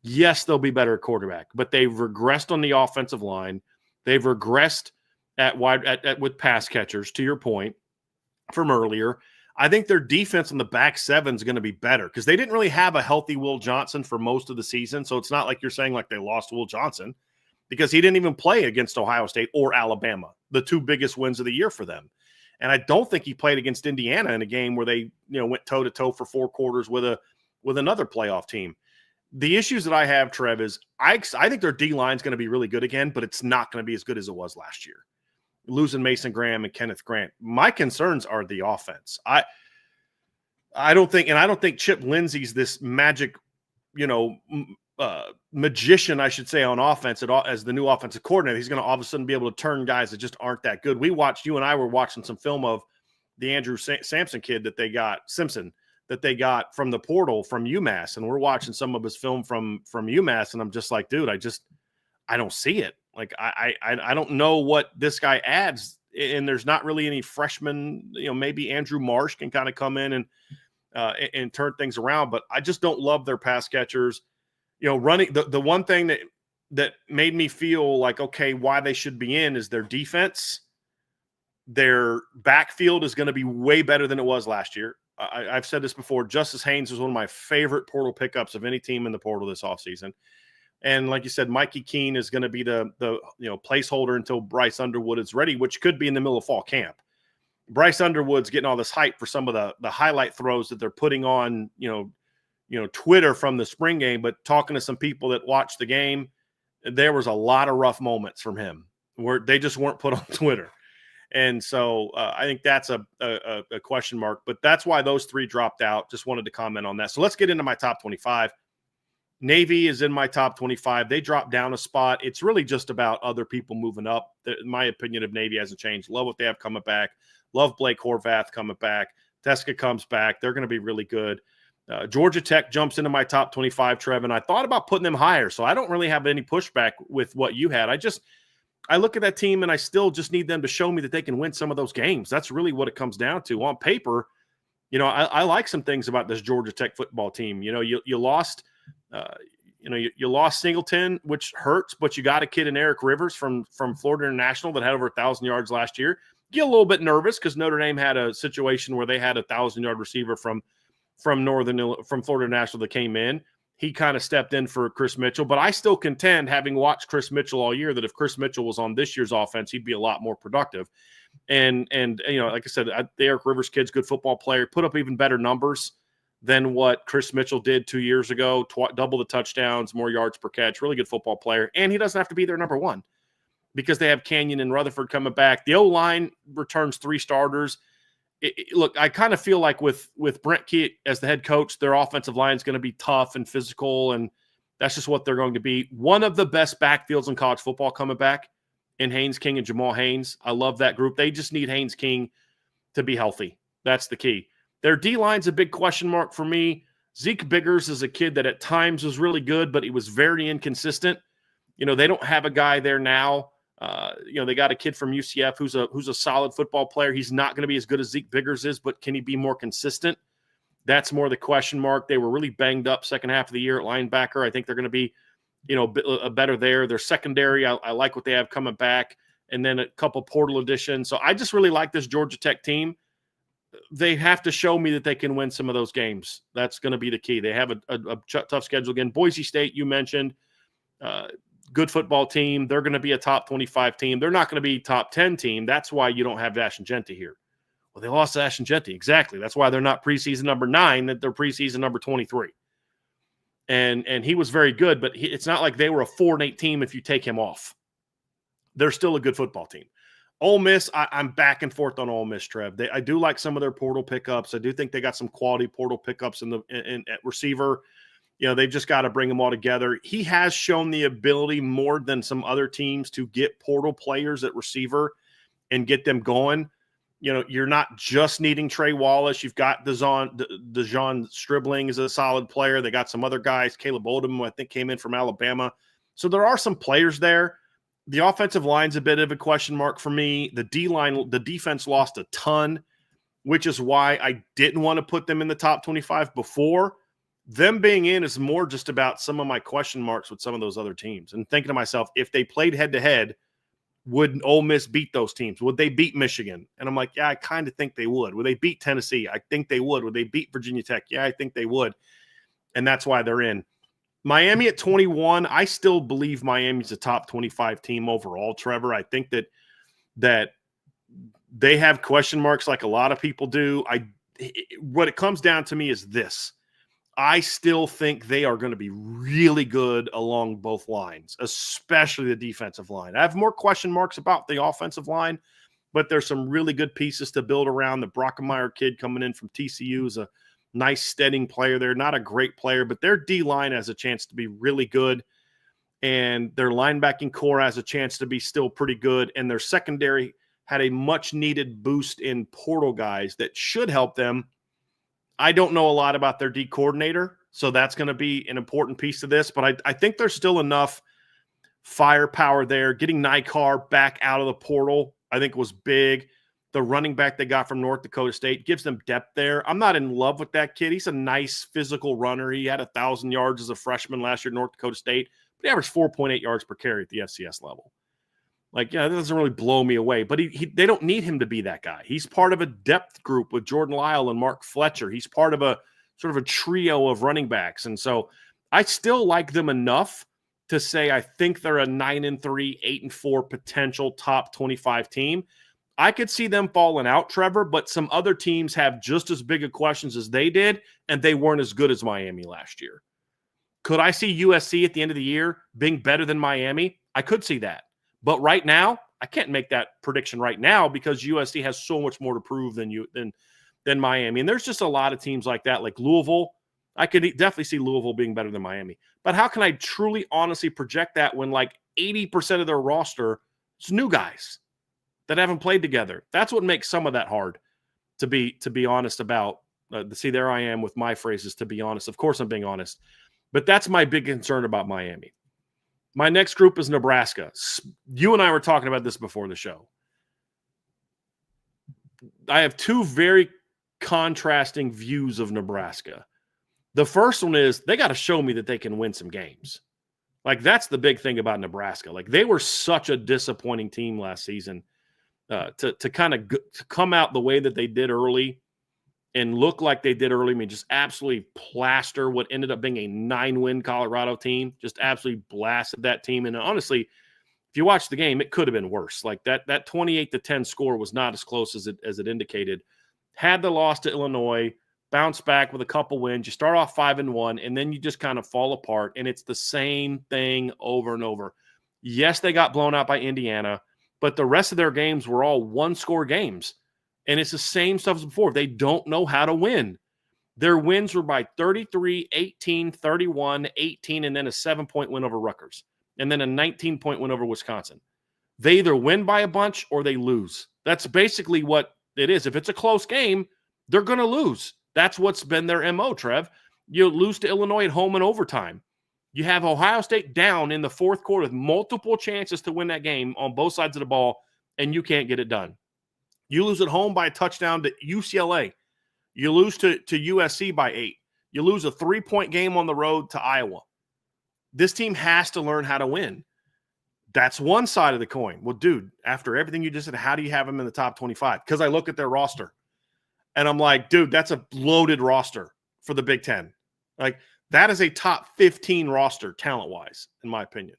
Yes, they'll be better at quarterback, but they've regressed on the offensive line. They've regressed with pass catchers, to your point from earlier. I think their defense on the back seven is going to be better because they didn't really have a healthy Will Johnson for most of the season. So it's not like you're saying like they lost Will Johnson, because he didn't even play against Ohio State or Alabama, the 2 biggest wins of the year for them. And I don't think he played against Indiana in a game where they, went toe-to-toe for 4 quarters with another playoff team. The issues that I have, Trev, is I think their D-line is going to be really good again, but it's not going to be as good as it was last year. Losing Mason Graham and Kenneth Grant. My concerns are the offense. I don't think Chip Lindsey's this magic, magician, I should say, on offense as the new offensive coordinator. He's going to all of a sudden be able to turn guys that just aren't that good. You and I were watching some film of the Andrew Sampson kid Simpson that they got from the portal from UMass. And we're watching some of his film from UMass. And I'm just like, dude, I don't see it. Like, I don't know what this guy adds. And there's not really any freshmen, maybe Andrew Marsh can kind of come in and turn things around, but I just don't love their pass catchers. Running the one thing that made me feel like, okay, why they should be in is their defense. Their backfield is going to be way better than it was last year. I've said this before. Justice Haynes was one of my favorite portal pickups of any team in the portal this offseason. And like you said, Mikey Keene is going to be the placeholder until Bryce Underwood is ready, which could be in the middle of fall camp. Bryce Underwood's getting all this hype for some of the highlight throws that they're putting on, Twitter from the spring game, but talking to some people that watched the game, there was a lot of rough moments from him where they just weren't put on Twitter. And so I think that's a question mark, but that's why those three dropped out. Just wanted to comment on that. So let's get into my top 25. Navy is in my top 25. They dropped down a spot. It's really just about other people moving up. My opinion of Navy hasn't changed. Love what they have coming back. Love Blake Horvath coming back. Teska comes back. They're going to be really good. Georgia Tech jumps into my top 25, Trev, and I thought about putting them higher, so I don't really have any pushback with what you had. I look at that team, and I still just need them to show me that they can win some of those games. That's really what it comes down to. On paper, I like some things about this Georgia Tech football team. You lost you lost Singleton, which hurts, but you got a kid in Eric Rivers from Florida International that had over 1,000 yards last year. Get a little bit nervous because Notre Dame had a situation where they had a 1,000-yard receiver from Florida International that came in. He kind of stepped in for Chris Mitchell, but I still contend, having watched Chris Mitchell all year, that if Chris Mitchell was on this year's offense, he'd be a lot more productive. And like I said, the Eric Rivers kid's a good football player, put up even better numbers than what Chris Mitchell did 2 years ago, double the touchdowns, more yards per catch, really good football player. And he doesn't have to be their number one because they have Canyon and Rutherford coming back. The O-line returns 3 starters. Look, I kind of feel like with Brent Key as the head coach, their offensive line is going to be tough and physical, and that's just what they're going to be. One of the best backfields in college football coming back in Haynes King and Jamal Haynes. I love that group. They just need Haynes King to be healthy. That's the key. Their D-line's a big question mark for me. Zeke Biggers is a kid that at times was really good, but he was very inconsistent. They don't have a guy there now. They got a kid from UCF who's a solid football player. He's not going to be as good as Zeke Biggers is, but can he be more consistent? That's more the question mark. They were really banged up second half of the year at linebacker. I think they're going to be, better there. Their secondary, I like what they have coming back, and then a couple portal additions. So I just really like this Georgia Tech team. They have to show me that they can win some of those games. That's going to be the key. They have a tough schedule again. Boise State, you mentioned, good football team. They're going to be a top 25 team. They're not going to be top 10 team. That's why you don't have Ash and Genti here. Well, they lost Ash and Genti. Exactly. That's why they're not preseason number 9, that they're preseason number 23. And he was very good, but it's not like they were a 4-8 team if you take him off. They're still a good football team. Ole Miss, I'm back and forth on Ole Miss, Trev. I do like some of their portal pickups. I do think they got some quality portal pickups at receiver. They've just got to bring them all together. He has shown the ability more than some other teams to get portal players at receiver and get them going. You're not just needing Trey Wallace. You've got DeJon Stribling is a solid player. They got some other guys. Caleb Odom, I think, came in from Alabama. So there are some players there. The offensive line's a bit of a question mark for me. The D-line, the defense lost a ton, which is why I didn't want to put them in the top 25 before. Them being in is more just about some of my question marks with some of those other teams. And thinking to myself, if they played head-to-head, would Ole Miss beat those teams? Would they beat Michigan? And I'm like, yeah, I kind of think they would. Would they beat Tennessee? I think they would. Would they beat Virginia Tech? Yeah, I think they would. And that's why they're in. Miami at 21, I still believe Miami's a top 25 team overall, Trevor. I think that they have question marks like a lot of people do. What it comes down to me is this. I still think they are going to be really good along both lines, especially the defensive line. I have more question marks about the offensive line, but there's some really good pieces to build around. The Brockemeyer kid coming in from TCU is a nice steadying player there. Not a great player, but their D-line has a chance to be really good. And their linebacking core has a chance to be still pretty good. And their secondary had a much-needed boost in portal guys that should help them. I don't know a lot about their D coordinator, so that's going to be an important piece of this. But I think there's still enough firepower there. Getting Nikar back out of the portal, I think, was big. The running back they got from North Dakota State gives them depth there. I'm not in love with that kid. He's a nice physical runner. He had 1,000 yards as a freshman last year at North Dakota State, but he averaged 4.8 yards per carry at the FCS level. Like, yeah, that doesn't really blow me away, but they don't need him to be that guy. He's part of a depth group with Jordan Lyle and Mark Fletcher. He's part of a sort of a trio of running backs. And so I still like them enough to say I think they're a 9-3, 8-4 potential top 25 team. I could see them falling out, Trevor, but some other teams have just as big of questions as they did, and they weren't as good as Miami last year. Could I see USC at the end of the year being better than Miami? I could see that. But right now, I can't make that prediction right now because USC has so much more to prove than Miami. And there's just a lot of teams like that, like Louisville. I could definitely see Louisville being better than Miami. But how can I truly, honestly project that when like 80% of their roster is new guys that haven't played together? That's what makes some of that hard to be honest about. See, there I am with my phrases, to be honest. Of course I'm being honest. But that's my big concern about Miami. My next group is Nebraska. You and I were talking about this before the show. I have two very contrasting views of Nebraska. The first one is they got to show me that they can win some games. Like, that's the big thing about Nebraska. Like, they were such a disappointing team last season. To kind of come out the way that they did early and look like they did early, I mean, just absolutely plaster what ended up being a 9-win Colorado team, just absolutely blasted that team. And honestly, if you watch the game, it could have been worse. Like that 28-10 score was not as close as it indicated. Had the loss to Illinois, bounce back with a couple wins. You start off 5-1, and then you just kind of fall apart, and it's the same thing over and over. Yes, they got blown out by Indiana, but the rest of their games were all one-score games. And it's the same stuff as before. They don't know how to win. Their wins were by 33, 18, 31, 18, and then a 7-point win over Rutgers. And then a 19-point win over Wisconsin. They either win by a bunch or they lose. That's basically what it is. If it's a close game, they're going to lose. That's what's been their MO, Trev. You lose to Illinois at home in overtime. You have Ohio State down in the fourth quarter with multiple chances to win that game on both sides of the ball, and you can't get it done. You lose at home by a touchdown to UCLA. You lose to USC by 8. You lose a 3-point game on the road to Iowa. This team has to learn how to win. That's one side of the coin. Well, dude, after everything you just said, how do you have them in the top 25? Because I look at their roster, and I'm like, dude, that's a loaded roster for the Big Ten. Like, that is a top 15 roster talent-wise, in my opinion.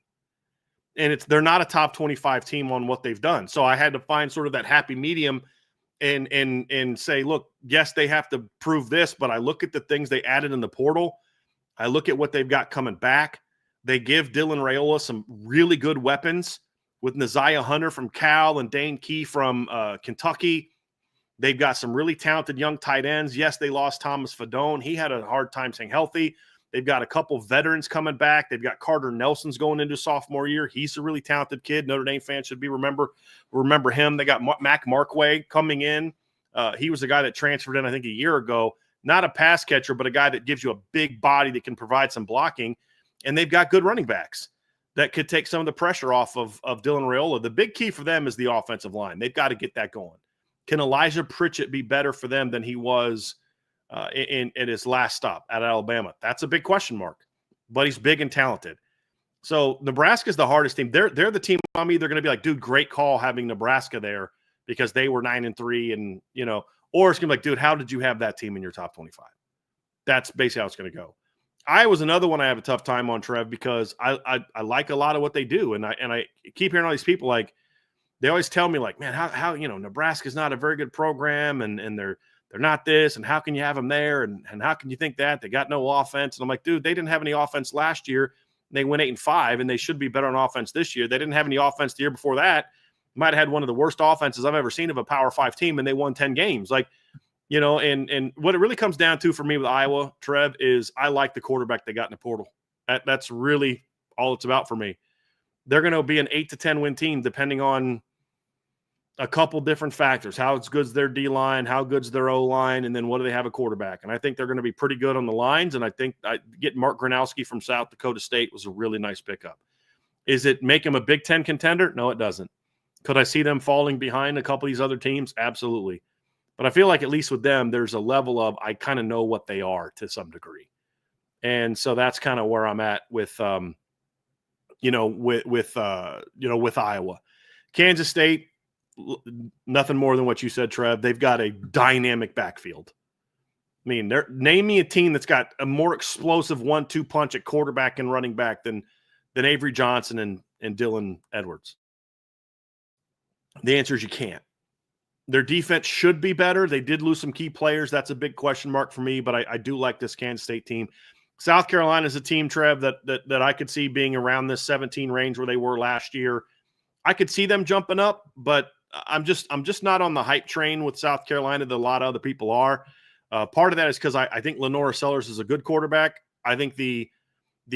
And they're not a top 25 team on what they've done. So I had to find sort of that happy medium and say, look, yes, they have to prove this, but I look at the things they added in the portal. I look at what they've got coming back. They give Dylan Raiola some really good weapons with Naziah Hunter from Cal and Dane Key from Kentucky. They've got some really talented young tight ends. Yes, they lost Thomas Fadone. He had a hard time staying healthy. They've got a couple veterans coming back. They've got Carter Nelson's going into sophomore year. He's a really talented kid. Notre Dame fans should remember him. They got Mac Markway coming in. He was a guy that transferred in, I think, a year ago. Not a pass catcher, but a guy that gives you a big body that can provide some blocking. And they've got good running backs that could take some of the pressure off of Dylan Raiola. The big key for them is the offensive line. They've got to get that going. Can Elijah Pritchett be better for them than he was in his last stop at Alabama? That's a big question mark, but he's big and talented. So Nebraska's the hardest team. They're the team I'm either going to be like, dude, great call having Nebraska there because they were 9-3 and, or it's going to be like, dude, how did you have that team in your top 25? That's basically how it's going to go. Iowa's another one I have a tough time on, Trev, because I like a lot of what they do. And I keep hearing all these people like, they always tell me like, man, how Nebraska's not a very good program and they're not this, and how can you have them there, and how can you think that? They got no offense. And I'm like, dude, they didn't have any offense last year. They went 8-5, and they should be better on offense this year. They didn't have any offense the year before that. Might have had one of the worst offenses I've ever seen of a Power 5 team, and they won 10 games. Like, And what it really comes down to for me with Iowa, Trev, is I like the quarterback they got in the portal. That's really all it's about for me. They're going to be an 8 to 10 win team depending on a couple different factors. How good's their D-line, how good's their O-line, and then what do they have a quarterback? And I think they're going to be pretty good on the lines, and I think getting Mark Gronowski from South Dakota State was a really nice pickup. Is it make him a Big Ten contender? No, it doesn't. Could I see them falling behind a couple of these other teams? Absolutely. But I feel like at least with them, there's a level of I kind of know what they are to some degree. And so that's kind of where I'm at with with Iowa. Kansas State, nothing more than what you said, Trev. They've got a dynamic backfield. I mean, name me a team that's got a more explosive 1-2 punch at quarterback and running back than Avery Johnson and Dylan Edwards. The answer is you can't. Their defense should be better. They did lose some key players. That's a big question mark for me, but I do like this Kansas State team. South Carolina is a team, Trev, that I could see being around this 17 range where they were last year. I could see them jumping up, but I'm just not on the hype train with South Carolina that a lot of other people are. Part of that is because I think Lenora Sellers is a good quarterback. I think the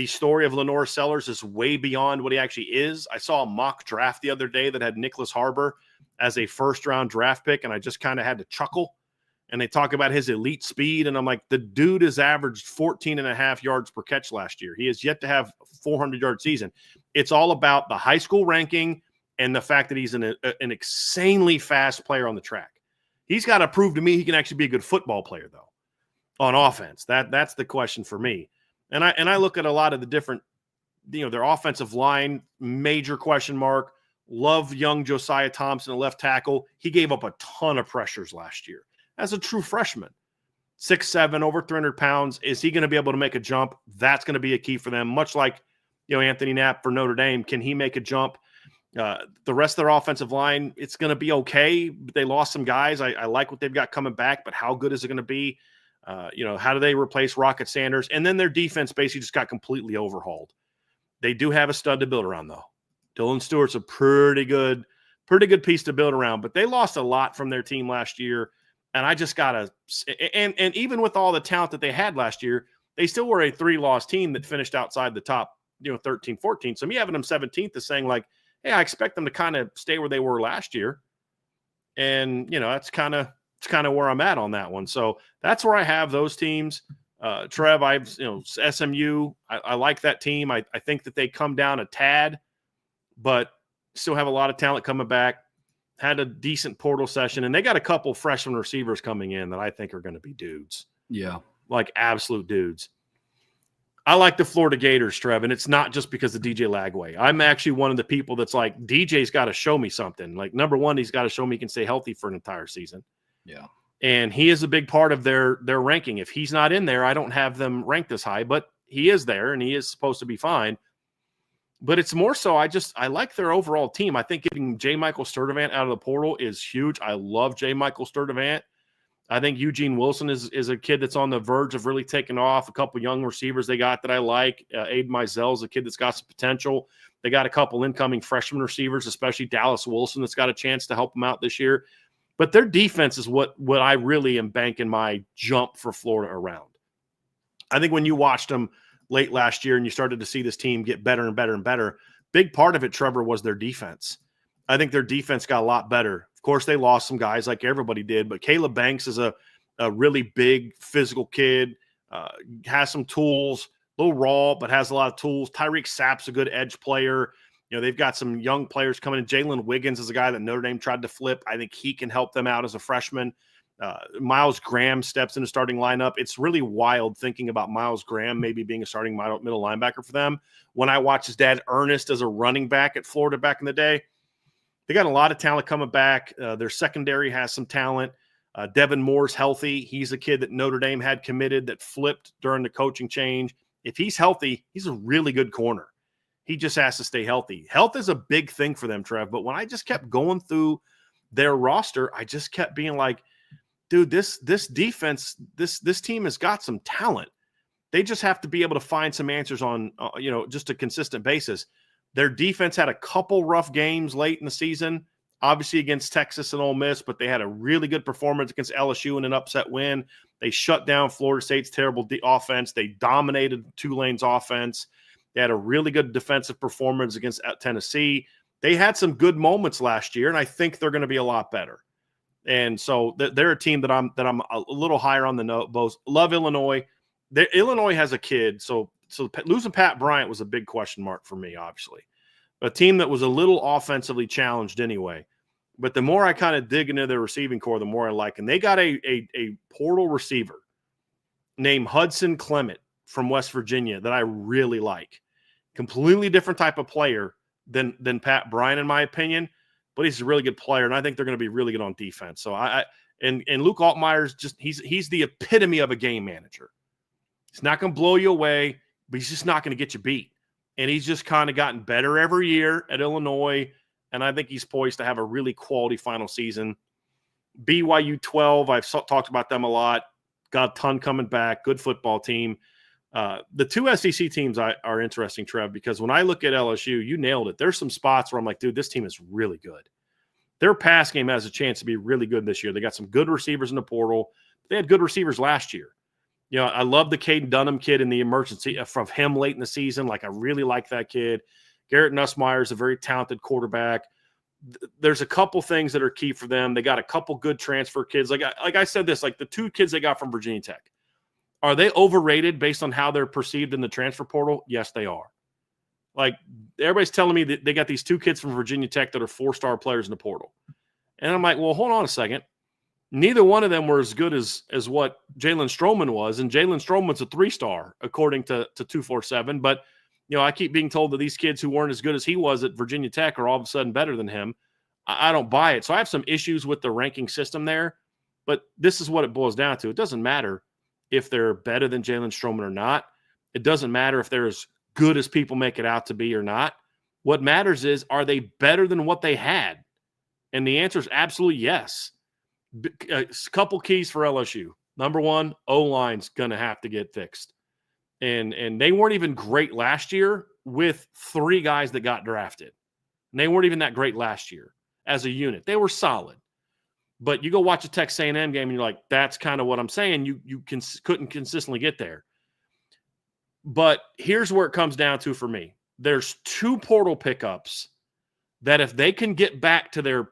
story of Lenora Sellers is way beyond what he actually is. I saw a mock draft the other day that had Nicholas Harbor as a first-round draft pick, and I just kind of had to chuckle. And they talk about his elite speed, and I'm like, the dude has averaged 14.5 yards per catch last year. He has yet to have a 400-yard season. It's all about the high school ranking and the fact that he's an insanely fast player on the track. He's got to prove to me he can actually be a good football player, though, on offense. That's the question for me. And I look at a lot of the different, their offensive line, major question mark. Love young Josiah Thompson, a left tackle. He gave up a ton of pressures last year as a true freshman. 6'7", over 300 pounds. Is he going to be able to make a jump? That's going to be a key for them. Much like Anthony Knapp for Notre Dame. Can he make a jump? The rest of their offensive line, it's going to be okay. They lost some guys. I like what they've got coming back, but how good is it going to be? How do they replace Rocket Sanders? And then their defense basically just got completely overhauled. They do have a stud to build around, though. Dylan Stewart's a pretty good piece to build around, but they lost a lot from their team last year. And I just got to – and even with all the talent that they had last year, they still were a 3-loss team that finished outside the top, 13, 14. So me having them 17th is saying, like, hey, I expect them to kind of stay where they were last year. And, that's kind of where I'm at on that one. So that's where I have those teams. Trev, SMU, I like that team. I think that they come down a tad, but still have a lot of talent coming back. Had a decent portal session, and they got a couple freshman receivers coming in that I think are going to be dudes. Yeah. Like absolute dudes. I like the Florida Gators, Trev, and it's not just because of DJ Lagway. I'm actually one of the people that's like, DJ's got to show me something. Like, number one, he's got to show me he can stay healthy for an entire season. Yeah. And he is a big part of their ranking. If he's not in there, I don't have them ranked this high, but he is there, and he is supposed to be fine. But it's more so I like their overall team. I think getting J. Michael Sturdivant out of the portal is huge. I love J. Michael Sturdivant. I think Eugene Wilson is a kid that's on the verge of really taking off. A couple young receivers they got that I like. Aiden Mizell is a kid that's got some potential. They got a couple incoming freshman receivers, especially Dallas Wilson, that's got a chance to help them out this year. But their defense is what I really am banking my jump for Florida around. I think when you watched them late last year and you started to see this team get better and better and better, big part of it, Trevor, was their defense. I think their defense got a lot better. Of course, they lost some guys like everybody did, but Caleb Banks is a really big physical kid, has some tools, a little raw, but has a lot of tools. Tyreek Sapp's a good edge player. They've got some young players coming in. Jalen Wiggins is a guy that Notre Dame tried to flip. I think he can help them out as a freshman. Miles Graham steps in the starting lineup. It's really wild thinking about Miles Graham maybe being a starting middle linebacker for them. When I watched his dad Ernest as a running back at Florida back in the day, they got a lot of talent coming back. Their secondary has some talent. Devin Moore's healthy. He's a kid that Notre Dame had committed that flipped during the coaching change. If he's healthy, he's a really good corner. He just has to stay healthy. Health is a big thing for them, Trev. But when I just kept going through their roster, I just kept being like, dude, this defense, this team has got some talent. They just have to be able to find some answers on, just a consistent basis. Their defense had a couple rough games late in the season. obviously against Texas and Ole Miss, but they had a really good performance against LSU in an upset win. They shut down Florida State's terrible offense. They dominated Tulane's offense. They had a really good defensive performance against Tennessee. They had some good moments last year, and I think they're going to be a lot better. And so they're a team that I'm a little higher on the note. Both love Illinois. Illinois has a kid, so losing Pat Bryant was a big question mark for me, obviously. A team that was a little offensively challenged anyway. But the more I kind of dig into their receiving core, the more I like. And they got a portal receiver named Hudson Clement from West Virginia that I really like. Completely different type of player than Pat Bryant, in my opinion. But he's a really good player, and I think they're going to be really good on defense. So and Luke Altmaier's just he's the epitome of a game manager. He's not going to blow you away, but he's just not going to get you beat. And he's just kind of gotten better every year at Illinois, and I think he's poised to have a really quality final season. BYU 12, I've talked about them a lot. Got a ton coming back. Good football team. The two SEC teams are interesting, Trev, because when I look at LSU, you nailed it. There's some spots where I'm like, dude, this team is really good. Their pass game has a chance to be really good this year. They got some good receivers in the portal. They had good receivers last year. You know, I love the Caden Dunham kid in the emergency from him late in the season. Like, I really like that kid. Garrett Nussmeier is a very talented quarterback. There's a couple things that are key for them. They got a couple good transfer kids. Like I said this, like the two kids they got from Virginia Tech. Are they overrated based on how they're perceived in the transfer portal? Yes, they are. Like, everybody's telling me that they got these two kids from Virginia Tech that are 4-star players in the portal. And I'm like, well, hold on a second. Neither one of them were as good as what Jalen Stroman was, and Jalen Stroman's a 3-star, according to 247. But, you know, I keep being told that these kids who weren't as good as he was at Virginia Tech are all of a sudden better than him. I don't buy it. So I have some issues with the ranking system there, but this is what it boils down to. It doesn't matter if they're better than Jalen Stroman or not. It doesn't matter if they're as good as people make it out to be or not. What matters is, are they better than what they had? And the answer is absolutely yes. A couple keys for LSU. Number one, O-line's going to have to get fixed. And they weren't even great last year with 3 guys that got drafted. And they weren't even that great last year as a unit. They were solid. But you go watch a Texas A&M game and you're like, that's kind of what I'm saying. You couldn't consistently get there. But here's where it comes down to for me. There's 2 portal pickups that if they can get back to their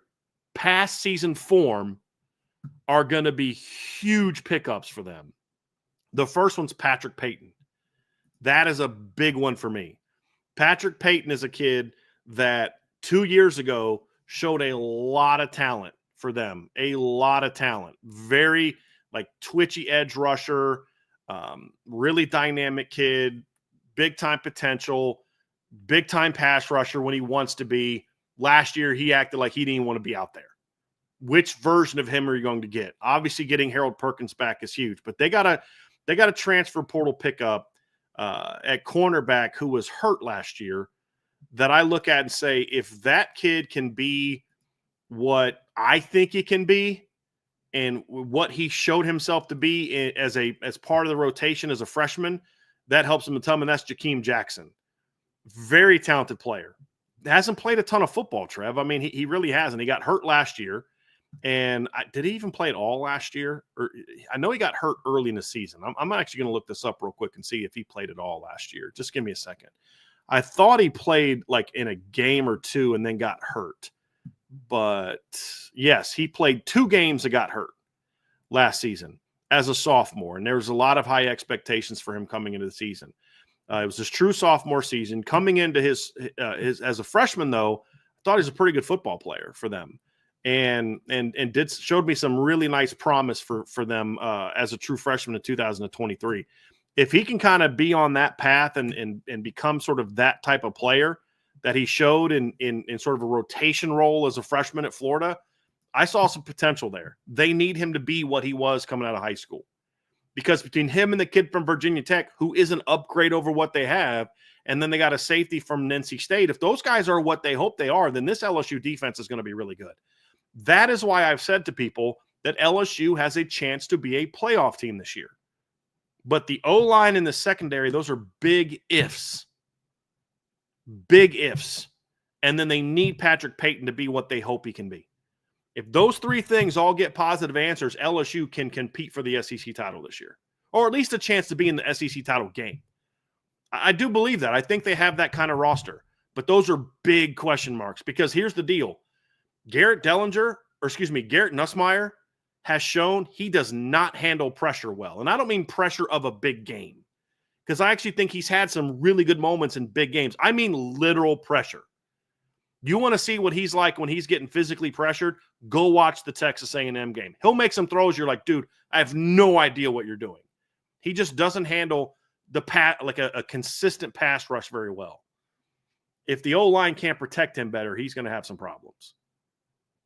past season form are going to be huge pickups for them. The first one's Patrick Payton. That is a big one for me. Patrick Payton is a kid that 2 years ago showed a lot of talent for them. A lot of talent. Very twitchy edge rusher, really dynamic kid, big-time potential, big-time pass rusher when he wants to be. Last year, he acted like he didn't even want to be out there. Which version of him are you going to get? Obviously, getting Harold Perkins back is huge, but they got a transfer portal pickup at cornerback who was hurt last year that I look at and say, if that kid can be what I think he can be and what he showed himself to be as part of the rotation as a freshman, that helps him a ton, and that's Jakeem Jackson. Very talented player. Hasn't played a ton of football, Trev. I mean, he really hasn't. He got hurt last year. And did he even play at all last year? Or I know he got hurt early in the season. I'm actually going to look this up real quick and see if he played at all last year. Just give me a second. I thought he played in a game or 2 and then got hurt. But yes, he played 2 games and got hurt last season as a sophomore. And there was a lot of high expectations for him coming into the season. It was his true sophomore season. Coming into his as a freshman, though, I thought he was a pretty good football player for them. And showed me some really nice promise for them as a true freshman in 2023. If he can kind of be on that path and become sort of that type of player that he showed in sort of a rotation role as a freshman at Florida, I saw some potential there. They need him to be what he was coming out of high school. Because between him and the kid from Virginia Tech, who is an upgrade over what they have, and then they got a safety from NC State, if those guys are what they hope they are, then this LSU defense is going to be really good. That is why I've said to people that LSU has a chance to be a playoff team this year. But the O-line and the secondary, those are big ifs. Big ifs. and then they need Patrick Payton to be what they hope he can be. If those three things all get positive answers, LSU can compete for the SEC title this year, or at least a chance to be in the SEC title game. I do believe that. I think they have that kind of roster, but those are big question marks because here's the deal. Garrett Nussmeier has shown he does not handle pressure well. And I don't mean pressure of a big game because I actually think he's had some really good moments in big games. I mean literal pressure. You want to see what he's like when he's getting physically pressured? Go watch the Texas A&M game. He'll make some throws. You're like, dude, I have no idea what you're doing. He just doesn't handle the a consistent pass rush very well. If the O-line can't protect him better, he's going to have some problems.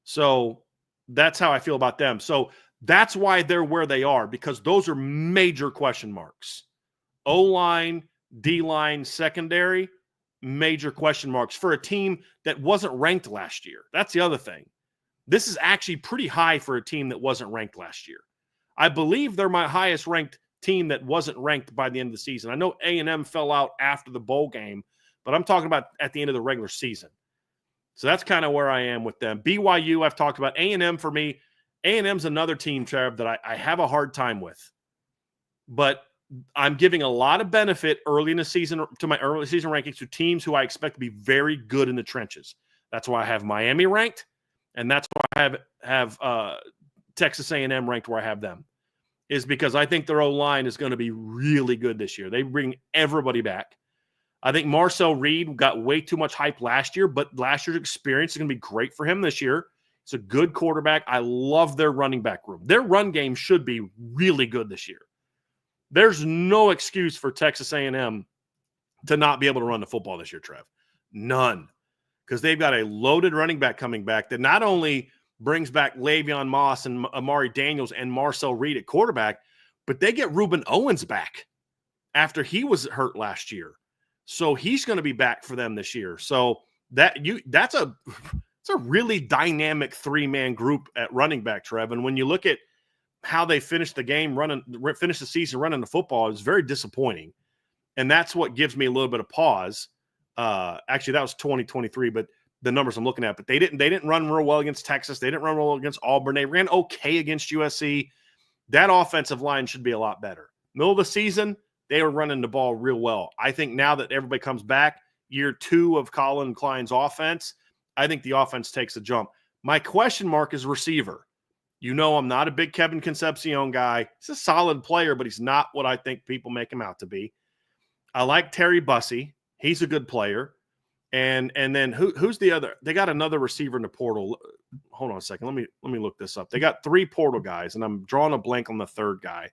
So that's how I feel about them. So that's why they're where they are, because those are major question marks. O-line, D-line, secondary, major question marks for a team that wasn't ranked last year. That's the other thing. This is actually pretty high for a team that wasn't ranked last year. I believe they're my highest ranked team that wasn't ranked by the end of the season. I know A&M fell out after the bowl game, but I'm talking about at the end of the regular season. So that's kind of where I am with them. BYU, I've talked about. A&M for me, A&M's another team, Trevor, that I have a hard time with. But I'm giving a lot of benefit early in the season to my early season rankings to teams who I expect to be very good in the trenches. That's why I have Miami ranked, and that's why I have Texas A&M ranked where I have them, is because I think their O-line is going to be really good this year. They bring everybody back. I think Marcel Reed got way too much hype last year, but last year's experience is going to be great for him this year. It's a good quarterback. I love their running back room. Their run game should be really good this year. There's no excuse for Texas A&M to not be able to run the football this year, Trev. None. Because they've got a loaded running back coming back that not only brings back Le'Veon Moss and Amari Daniels and Marcel Reed at quarterback, but they get Reuben Owens back after he was hurt last year. So he's going to be back for them this year. So that's a really dynamic three-man group at running back, Trev. And when you look at how they finished the season running the football, it's very disappointing. And that's what gives me a little bit of pause. Actually, that was 2023, but the numbers I'm looking at, but they didn't run real well against Texas. They didn't run well against Auburn. They ran okay against USC. That offensive line should be a lot better. Middle of the season, they were running the ball real well. I think now that everybody comes back, year 2 of Colin Klein's offense, I think the offense takes a jump. My question mark is receiver. You know, I'm not a big Kevin Concepcion guy. He's a solid player, but he's not what I think people make him out to be. I like Terry Bussey. He's a good player. And then who's the other? They got another receiver in the portal. Hold on a second. Let me look this up. They got 3 portal guys, and I'm drawing a blank on the third guy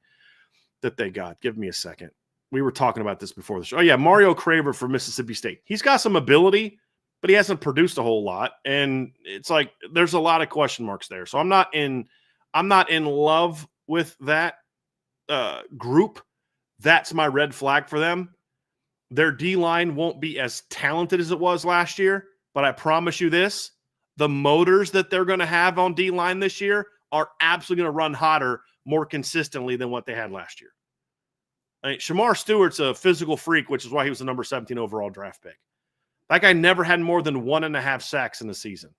that they got. Give me a second. We were talking about this before the show. Oh, yeah, Mario Craver from Mississippi State. He's got some ability, but he hasn't produced a whole lot. And it's like there's a lot of question marks there. So I'm not in love with that group. That's my red flag for them. Their D-line won't be as talented as it was last year, but I promise you this, the motors that they're going to have on D-line this year are absolutely going to run hotter more consistently than what they had last year. I mean, Shamar Stewart's a physical freak, which is why he was the number 17 overall draft pick. That guy never had more than 1.5 sacks in the season.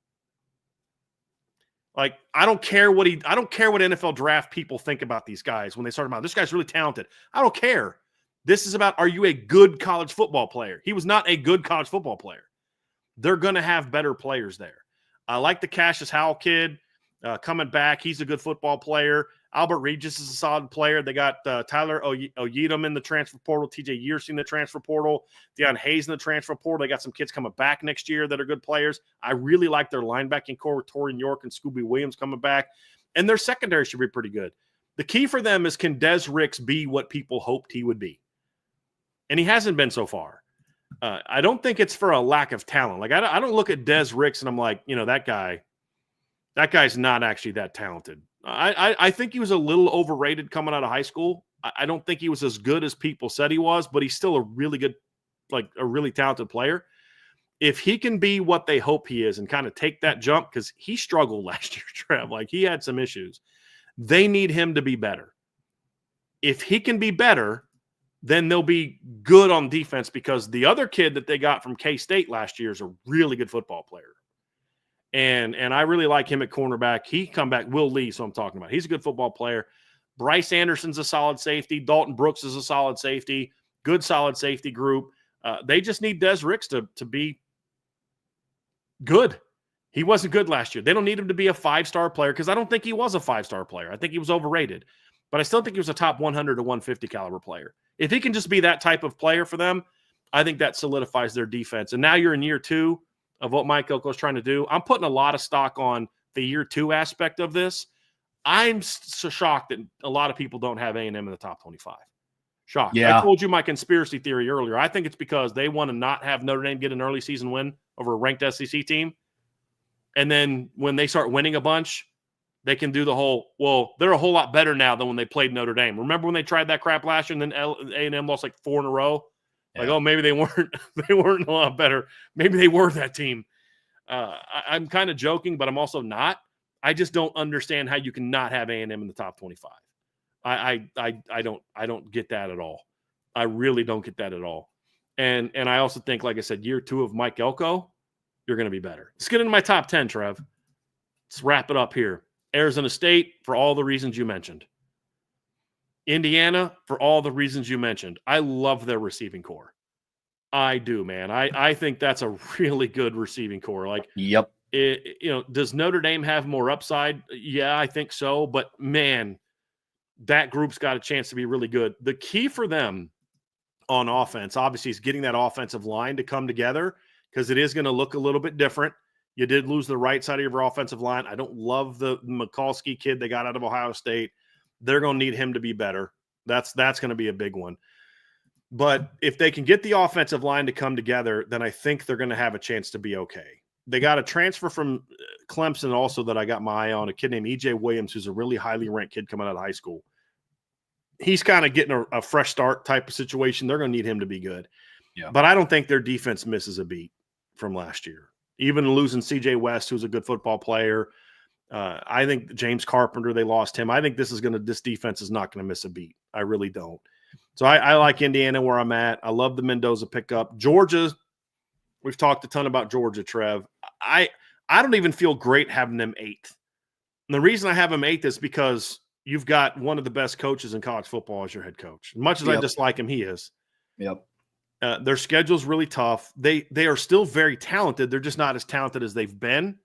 Like, I don't care what NFL draft people think about these guys when they start about, this guy's really talented. I don't care. This is about, are you a good college football player? He was not a good college football player. They're going to have better players there. I like the Cassius Howell kid coming back. He's a good football player. Albert Regis is a solid player. They got Tyler Oyedem in the transfer portal, TJ Yearcy in the transfer portal, Deion Hayes in the transfer portal. They got some kids coming back next year that are good players. I really like their linebacking core with Torian York and Scooby Williams coming back. And their secondary should be pretty good. The key for them is, can Des Ricks be what people hoped he would be? And he hasn't been so far. I don't think it's for a lack of talent. Like, I don't look at Des Ricks and I'm like, you know, that guy's not actually that talented. I think he was a little overrated coming out of high school. I don't think he was as good as people said he was, but he's still a really good, like a really talented player. If he can be what they hope he is and kind of take that jump, because he struggled last year, Trev, like he had some issues. They need him to be better. If he can be better, then they'll be good on defense because the other kid that they got from K-State last year is a really good football player. And I really like him at cornerback. He come back, Will Lee, so I'm talking about. He's a good football player. Bryce Anderson's a solid safety. Dalton Brooks is a solid safety. Good solid safety group. They just need Des Ricks to be good. He wasn't good last year. They don't need him to be a 5-star player because I don't think he was a 5-star player. I think he was overrated. But I still think he was a top 100 to 150 caliber player. If he can just be that type of player for them, I think that solidifies their defense. And now you're in year 2 of what Mike Elko is trying to do. I'm putting a lot of stock on the year 2 aspect of this. I'm so shocked that a lot of people don't have A&M in the top 25. Shocked. Yeah. I told you my conspiracy theory earlier. I think it's because they want to not have Notre Dame get an early season win over a ranked SEC team. And then when they start winning a bunch, they can do the whole, well, they're a whole lot better now than when they played Notre Dame. Remember when they tried that crap last year and then A&M lost like 4 in a row? Yeah. Like, oh, maybe they weren't a lot better. Maybe they were that team. I'm kind of joking, but I'm also not. I just don't understand how you can not have A&M in the top 25. I don't get that at all. I really don't get that at all. And I also think, like I said, year 2 of Mike Elko, you're going to be better. Let's get into my top 10, Trev. Let's wrap it up here. Arizona State, for all the reasons you mentioned. Indiana, for all the reasons you mentioned. I love their receiving core. I do, man. I think that's a really good receiving core. Like, yep. Does Notre Dame have more upside? Yeah, I think so. But, man, that group's got a chance to be really good. The key for them on offense, obviously, is getting that offensive line to come together because it is going to look a little bit different. You did lose the right side of your offensive line. I don't love the Mikulski kid they got out of Ohio State. They're going to need him to be better. That's going to be a big one. But if they can get the offensive line to come together, then I think they're going to have a chance to be okay. They got a transfer from Clemson also that I got my eye on, a kid named E.J. Williams, who's a really highly ranked kid coming out of high school. He's kind of getting a fresh start type of situation. They're going to need him to be good. Yeah. But I don't think their defense misses a beat from last year. Even losing C.J. West, who's a good football player. I think James Carpenter, they lost him. I think this defense is not going to miss a beat. I really don't. So I like Indiana where I'm at. I love the Mendoza pickup. Georgia, we've talked a ton about Georgia, Trev. I don't even feel great having them 8th. And the reason I have them 8th is because you've got one of the best coaches in college football as your head coach. As much as I dislike him, he is. Yep. Their schedule's really tough. They are still very talented. They're just not as talented as they've been.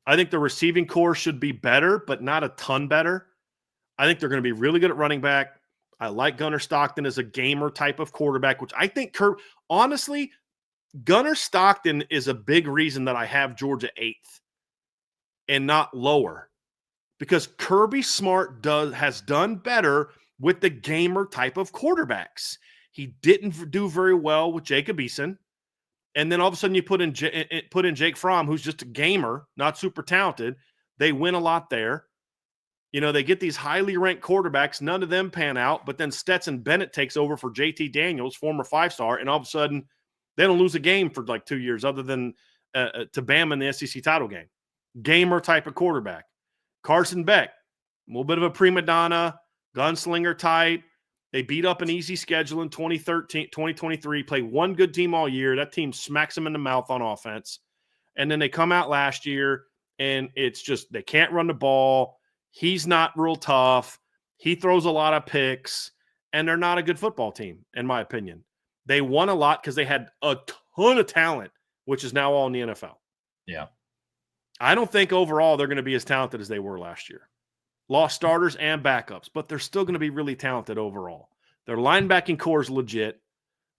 I think the receiving core should be better, but not a ton better. I think they're going to be really good at running back. I like Gunnar Stockton as a gamer type of quarterback, which I think honestly, Gunnar Stockton is a big reason that I have Georgia 8th and not lower, because Kirby Smart has done better with the gamer type of quarterbacks. He didn't do very well with Jacob Eason. And then all of a sudden you put in Jake Fromm, who's just a gamer, not super talented. They win a lot there. They get these highly ranked quarterbacks. None of them pan out. But then Stetson Bennett takes over for JT Daniels, former 5-star. And all of a sudden they don't lose a game for like 2 years other than to Bama in the SEC title game. Gamer type of quarterback. Carson Beck, a little bit of a prima donna, gunslinger type. They beat up an easy schedule in 2023, played one good team all year. That team smacks them in the mouth on offense. And then they come out last year, and it's just they can't run the ball. He's not real tough. He throws a lot of picks, and they're not a good football team, in my opinion. They won a lot because they had a ton of talent, which is now all in the NFL. Yeah. I don't think overall they're going to be as talented as they were last year. Lost starters and backups, but they're still going to be really talented overall. Their linebacking core is legit.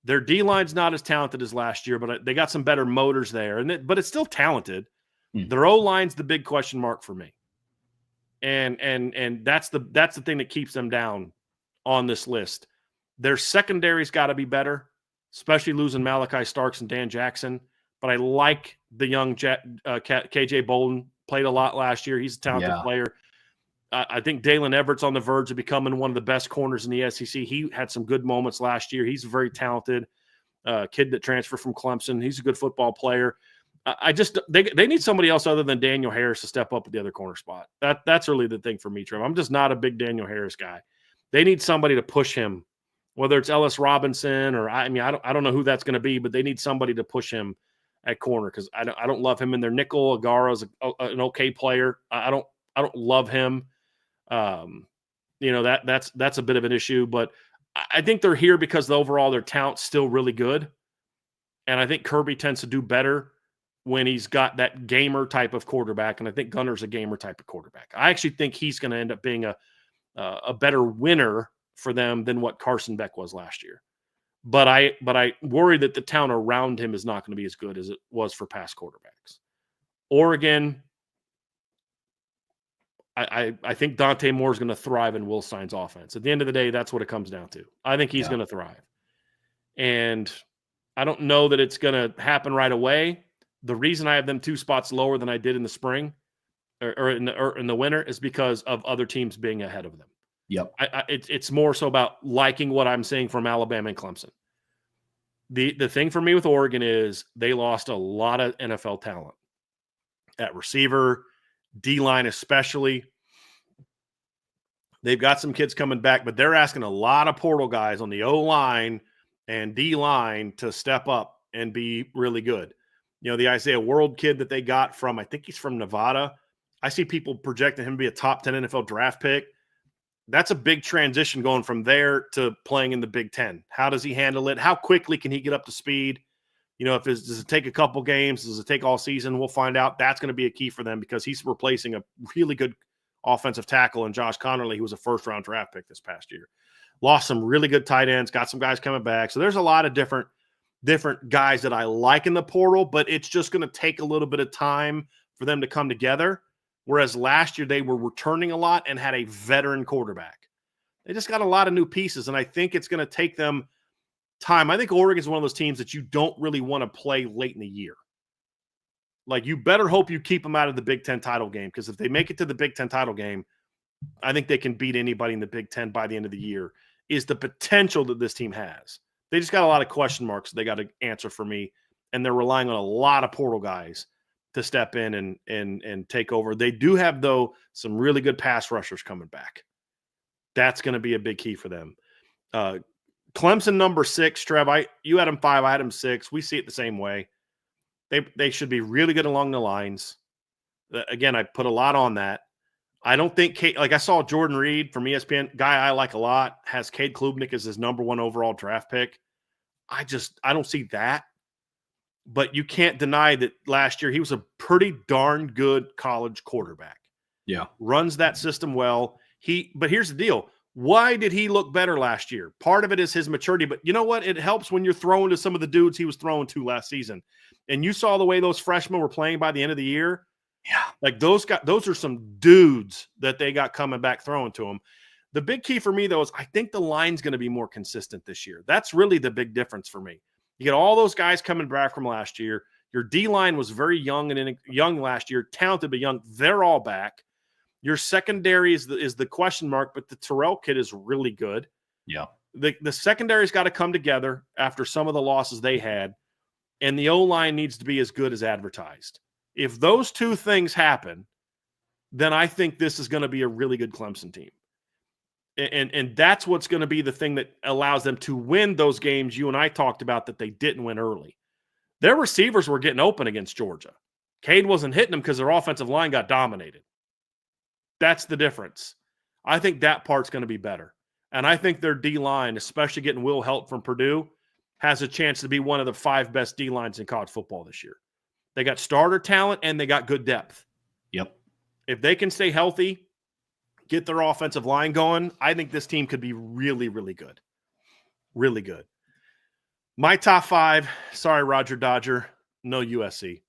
Their D-line's not as talented as last year, but they got some better motors there. But it's still talented. Their O-line's the big question mark for me. And that's the thing that keeps them down on this list. Their secondary's got to be better, especially losing Malachi Starks and Dan Jackson. But I like the young KJ Bolden. Played a lot last year. He's a talented player. I think Dalen Everett's on the verge of becoming one of the best corners in the SEC. He had some good moments last year. He's a very talented kid that transferred from Clemson. He's a good football player. They need somebody else other than Daniel Harris to step up at the other corner spot. That's really the thing for me, Trevor. I'm just not a big Daniel Harris guy. They need somebody to push him whether it's Ellis Robinson or I don't know who that's going to be, but they need somebody to push him at corner because I don't love him in their nickel. Agara's an okay player. I don't love him. That's a bit of an issue, but I think they're here because overall their talent's still really good. And I think Kirby tends to do better when he's got that gamer type of quarterback. And I think Gunner's a gamer type of quarterback. I actually think he's going to end up being a better winner for them than what Carson Beck was last year. But I worry that the talent around him is not going to be as good as it was for past quarterbacks. Oregon, I think Dante Moore is going to thrive in Will Stein's offense. At the end of the day, that's what it comes down to. I think he's going to thrive. And I don't know that it's going to happen right away. The reason I have them 2 spots lower than I did in the spring or in the winter is because of other teams being ahead of them. Yep. It's more so about liking what I'm seeing from Alabama and Clemson. The thing for me with Oregon is they lost a lot of NFL talent at receiver, D-line especially. They've got some kids coming back, but they're asking a lot of portal guys on the O-line and D-line to step up and be really good. The Isaiah World kid that they got from, I think he's from Nevada. I see people projecting him to be a top 10 NFL draft pick. That's a big transition going from there to playing in the Big Ten. How does he handle it? How quickly can he get up to speed? Does it take a couple games? Does it take all season? We'll find out. That's going to be a key for them because he's replacing a really good offensive tackle in Josh Connerly, who was a first-round draft pick this past year. Lost some really good tight ends, got some guys coming back. So there's a lot of different guys that I like in the portal, but it's just going to take a little bit of time for them to come together. Whereas last year they were returning a lot and had a veteran quarterback. They just got a lot of new pieces, and I think it's going to take them time. I think Oregon is one of those teams that you don't really want to play late in the year. Like, you better hope you keep them out of the Big Ten title game, because if they make it to the Big Ten title game, I think they can beat anybody in the Big Ten by the end of the year, is the potential that this team has. They just got a lot of question marks they got to answer for me, and they're relying on a lot of portal guys to step in and take over. They do have, though, some really good pass rushers coming back. That's going to be a big key for them. Clemson number 6, Trev, you had them 5, I had them 6. We see it the same way. They should be really good along the lines. Again, I put a lot on that. I don't think I saw Jordan Reed from ESPN, guy I like a lot, has Cade Klubnik as his number 1 overall draft pick. I don't see that. But you can't deny that last year he was a pretty darn good college quarterback. Yeah. Runs that system well. But here's the deal. Why did he look better last year? Part of it is his maturity, but you know what? It helps when you're throwing to some of the dudes he was throwing to last season. And you saw the way those freshmen were playing by the end of the year. Yeah. Like, those are some dudes that they got coming back throwing to them. The big key for me, though, is I think the line's going to be more consistent this year. That's really the big difference for me. You get all those guys coming back from last year. Your D-line was very young last year, talented but young. They're all back. Your secondary is the question mark, but the Terrell kid is really good. Yeah. The secondary's got to come together after some of the losses they had, and the O-line needs to be as good as advertised. If those two things happen, then I think this is going to be a really good Clemson team. And that's what's going to be the thing that allows them to win those games you and I talked about that they didn't win early. Their receivers were getting open against Georgia. Cade wasn't hitting them because their offensive line got dominated. That's the difference. I think that part's going to be better. And I think their D-line, especially getting Will Helt from Purdue, has a chance to be one of the 5 best D-lines in college football this year. They got starter talent, and they got good depth. Yep. If they can stay healthy, get their offensive line going, I think this team could be really, really good. Really good. My top 5, sorry, Roger Dodger, no USC.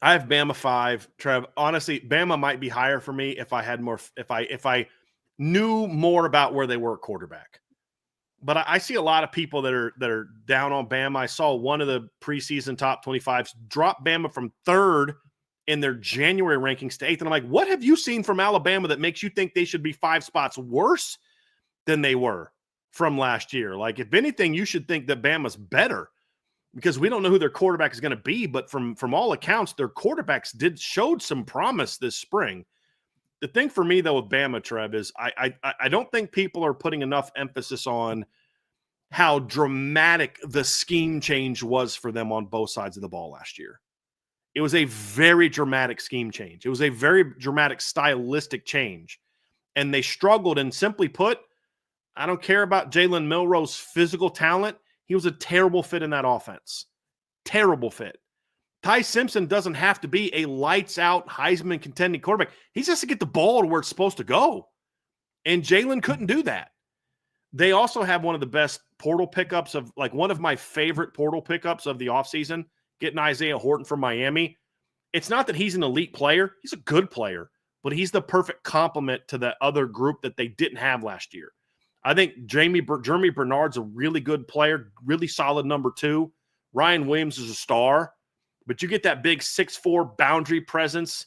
I have Bama 5. Trev, honestly, Bama might be higher for me if I had more, if I knew more about where they were at quarterback. But I see a lot of people that are down on Bama. I saw one of the preseason top 25s drop Bama from 3rd in their January rankings to 8th. And I'm like, what have you seen from Alabama that makes you think they should be 5 spots worse than they were from last year? Like, if anything, you should think that Bama's better, because we don't know who their quarterback is going to be. But from all accounts, their quarterbacks showed some promise this spring. the thing for me, though, with Bama, Trev, is I don't think people are putting enough emphasis on how dramatic the scheme change was for them on both sides of the ball last year. It was a very dramatic scheme change. It was a very dramatic stylistic change. And they struggled, and simply put, I don't care about Jalen Milroe's physical talent. He was a terrible fit in that offense. Terrible fit. Ty Simpson doesn't have to be a lights-out Heisman contending quarterback. He just has to get the ball to where it's supposed to go. And Jalen couldn't do that. They also have one of the best portal pickups of, like, one of my favorite portal pickups of the offseason, getting Isaiah Horton from Miami. It's not that he's an elite player. He's a good player, but he's the perfect complement to the other group that they didn't have last year. I think Jeremy Bernard's a really good player, really solid number 2. Ryan Williams is a star, but you get that big 6'4" boundary presence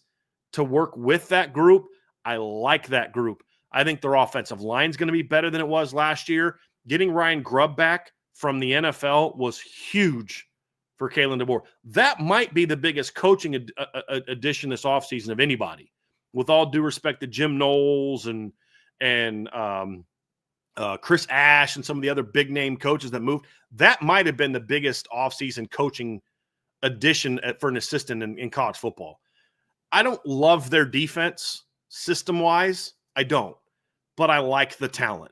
to work with that group. I like that group. I think their offensive line is going to be better than it was last year. Getting Ryan Grubb back from the NFL was huge for Kalen DeBoer. That might be the biggest coaching addition this offseason of anybody. With all due respect to Jim Knowles and Chris Ash and some of the other big-name coaches that moved, that might have been the biggest offseason coaching addition for an assistant in college football. I don't love their defense system-wise. I don't. But I like the talent.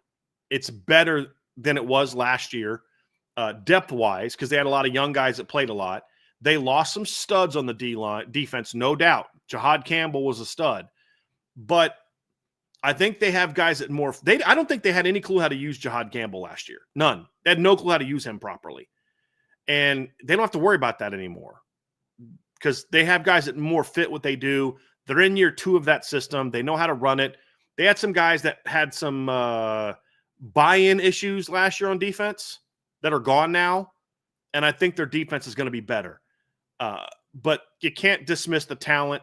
It's better than it was last year, depth-wise, because they had a lot of young guys that played a lot. They lost some studs on the D-line defense, no doubt. Jahad Campbell was a stud. But I think they have guys that more – I don't think they had any clue how to use Jahad Campbell last year. None. They had no clue how to use him properly. And they don't have to worry about that anymore because they have guys that more fit what they do. They're in year 2 of that system. They know how to run it. They had some guys that had some buy-in issues last year on defense that are gone now, and I think their defense is going to be better. But you can't dismiss the talent,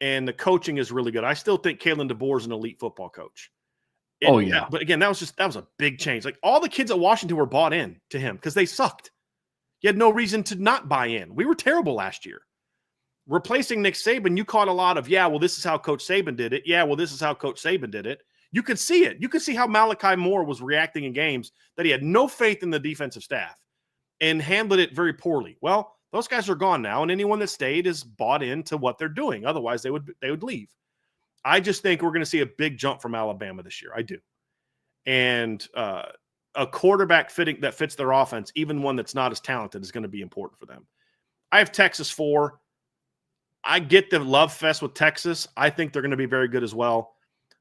and the coaching is really good. I still think Kalen DeBoer is an elite football coach. But again, that was a big change. Like, all the kids at Washington were bought in to him because they sucked. You had no reason to not buy in. We were terrible last year. Replacing Nick Saban, you caught a lot of, this is how Coach Saban did it. This is how Coach Saban did it. You could see it. You could see how Malachi Moore was reacting in games that he had no faith in the defensive staff and handled it very poorly. Well, those guys are gone now, and anyone that stayed is bought into what they're doing. Otherwise, they would leave. I just think we're going to see a big jump from Alabama this year. I do. And a quarterback that fits their offense, even one that's not as talented, is going to be important for them. I have Texas 4. I get the love fest with Texas. I think they're going to be very good as well.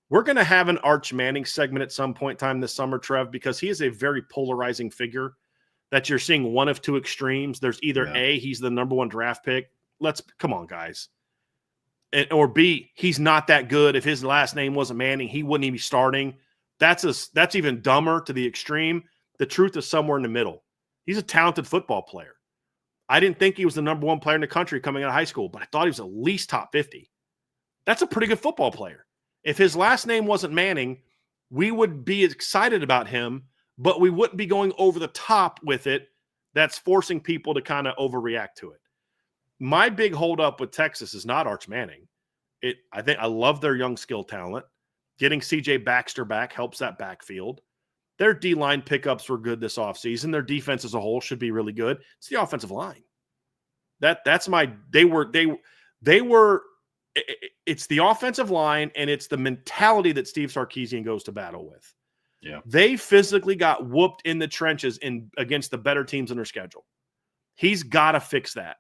We're going to have an Arch Manning segment at some point in time this summer, Trev, because he is a very polarizing figure that you're seeing one of two extremes. There's either A, he's the number 1 draft pick. Come on, guys. Or B, he's not that good. If his last name wasn't Manning, he wouldn't even be starting. That's even dumber to the extreme. The truth is somewhere in the middle. He's a talented football player. I didn't think he was the number 1 player in the country coming out of high school, but I thought he was at least top 50. That's a pretty good football player. If his last name wasn't Manning, we would be excited about him, but we wouldn't be going over the top with it. That's forcing people to kind of overreact to it. My big holdup with Texas is not Arch Manning. I love their young skill talent. Getting C.J. Baxter back helps that backfield. Their D-line pickups were good this offseason. Their defense as a whole should be really good. It's the offensive line. It's the offensive line, and it's the mentality that Steve Sarkisian goes to battle with. Yeah. They physically got whooped in the trenches against the better teams in their schedule. He's got to fix that.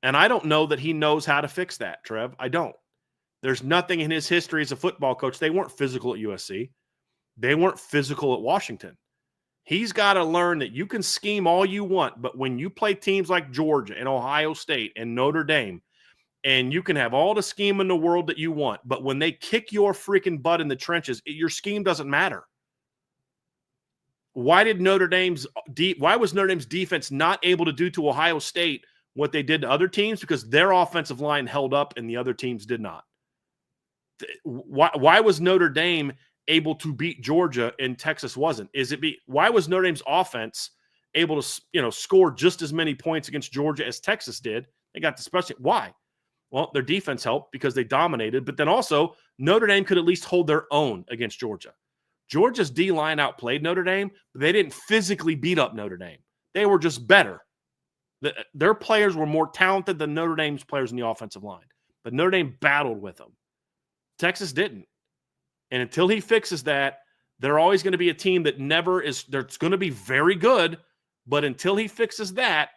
And I don't know that he knows how to fix that, Trev. I don't. There's nothing in his history as a football coach. They weren't physical at USC. They weren't physical at Washington. He's got to learn that you can scheme all you want, but when you play teams like Georgia and Ohio State and Notre Dame, and you can have all the scheme in the world that you want, but when they kick your freaking butt in the trenches, your scheme doesn't matter. Why was Notre Dame's defense not able to do to Ohio State what they did to other teams? Because their offensive line held up and the other teams did not. Why was Notre Dame able to beat Georgia and Texas wasn't? Why was Notre Dame's offense able to score just as many points against Georgia as Texas did? They got the special. Why? Well, their defense helped because they dominated, but then also Notre Dame could at least hold their own against Georgia. Georgia's D-line outplayed Notre Dame, but they didn't physically beat up Notre Dame. They were just better. Their players were more talented than Notre Dame's players in the offensive line, but Notre Dame battled with them. Texas didn't. And until he fixes that, they're always going to be a team that never is – that's going to be very good, but until he fixes that,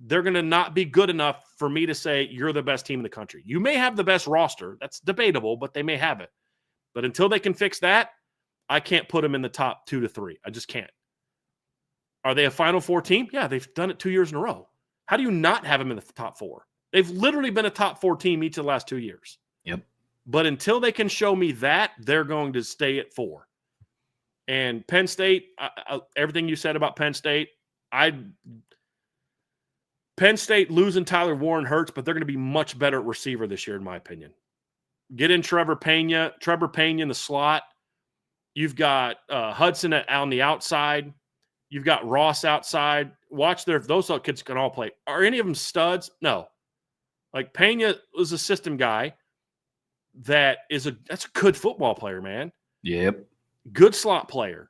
they're going to not be good enough for me to say you're the best team in the country. You may have the best roster. That's debatable, but they may have it. But until they can fix that, I can't put them in the top 2 to 3. I just can't. Are they a Final Four team? Yeah, they've done it 2 years in a row. How do you not have them in the top 4? They've literally been a top 4 team each of the last 2 years. Yep. But until they can show me that, they're going to stay at 4. And Penn State, everything you said about Penn State, Penn State losing Tyler Warren hurts, but they're going to be much better at receiver this year, in my opinion. Get in Trevor Pena in the slot. You've got Hudson on the outside. You've got Ross outside. Watch those kids can all play. Are any of them studs? No. Like Pena was a system guy that's a good football player, man. Yep. Good slot player.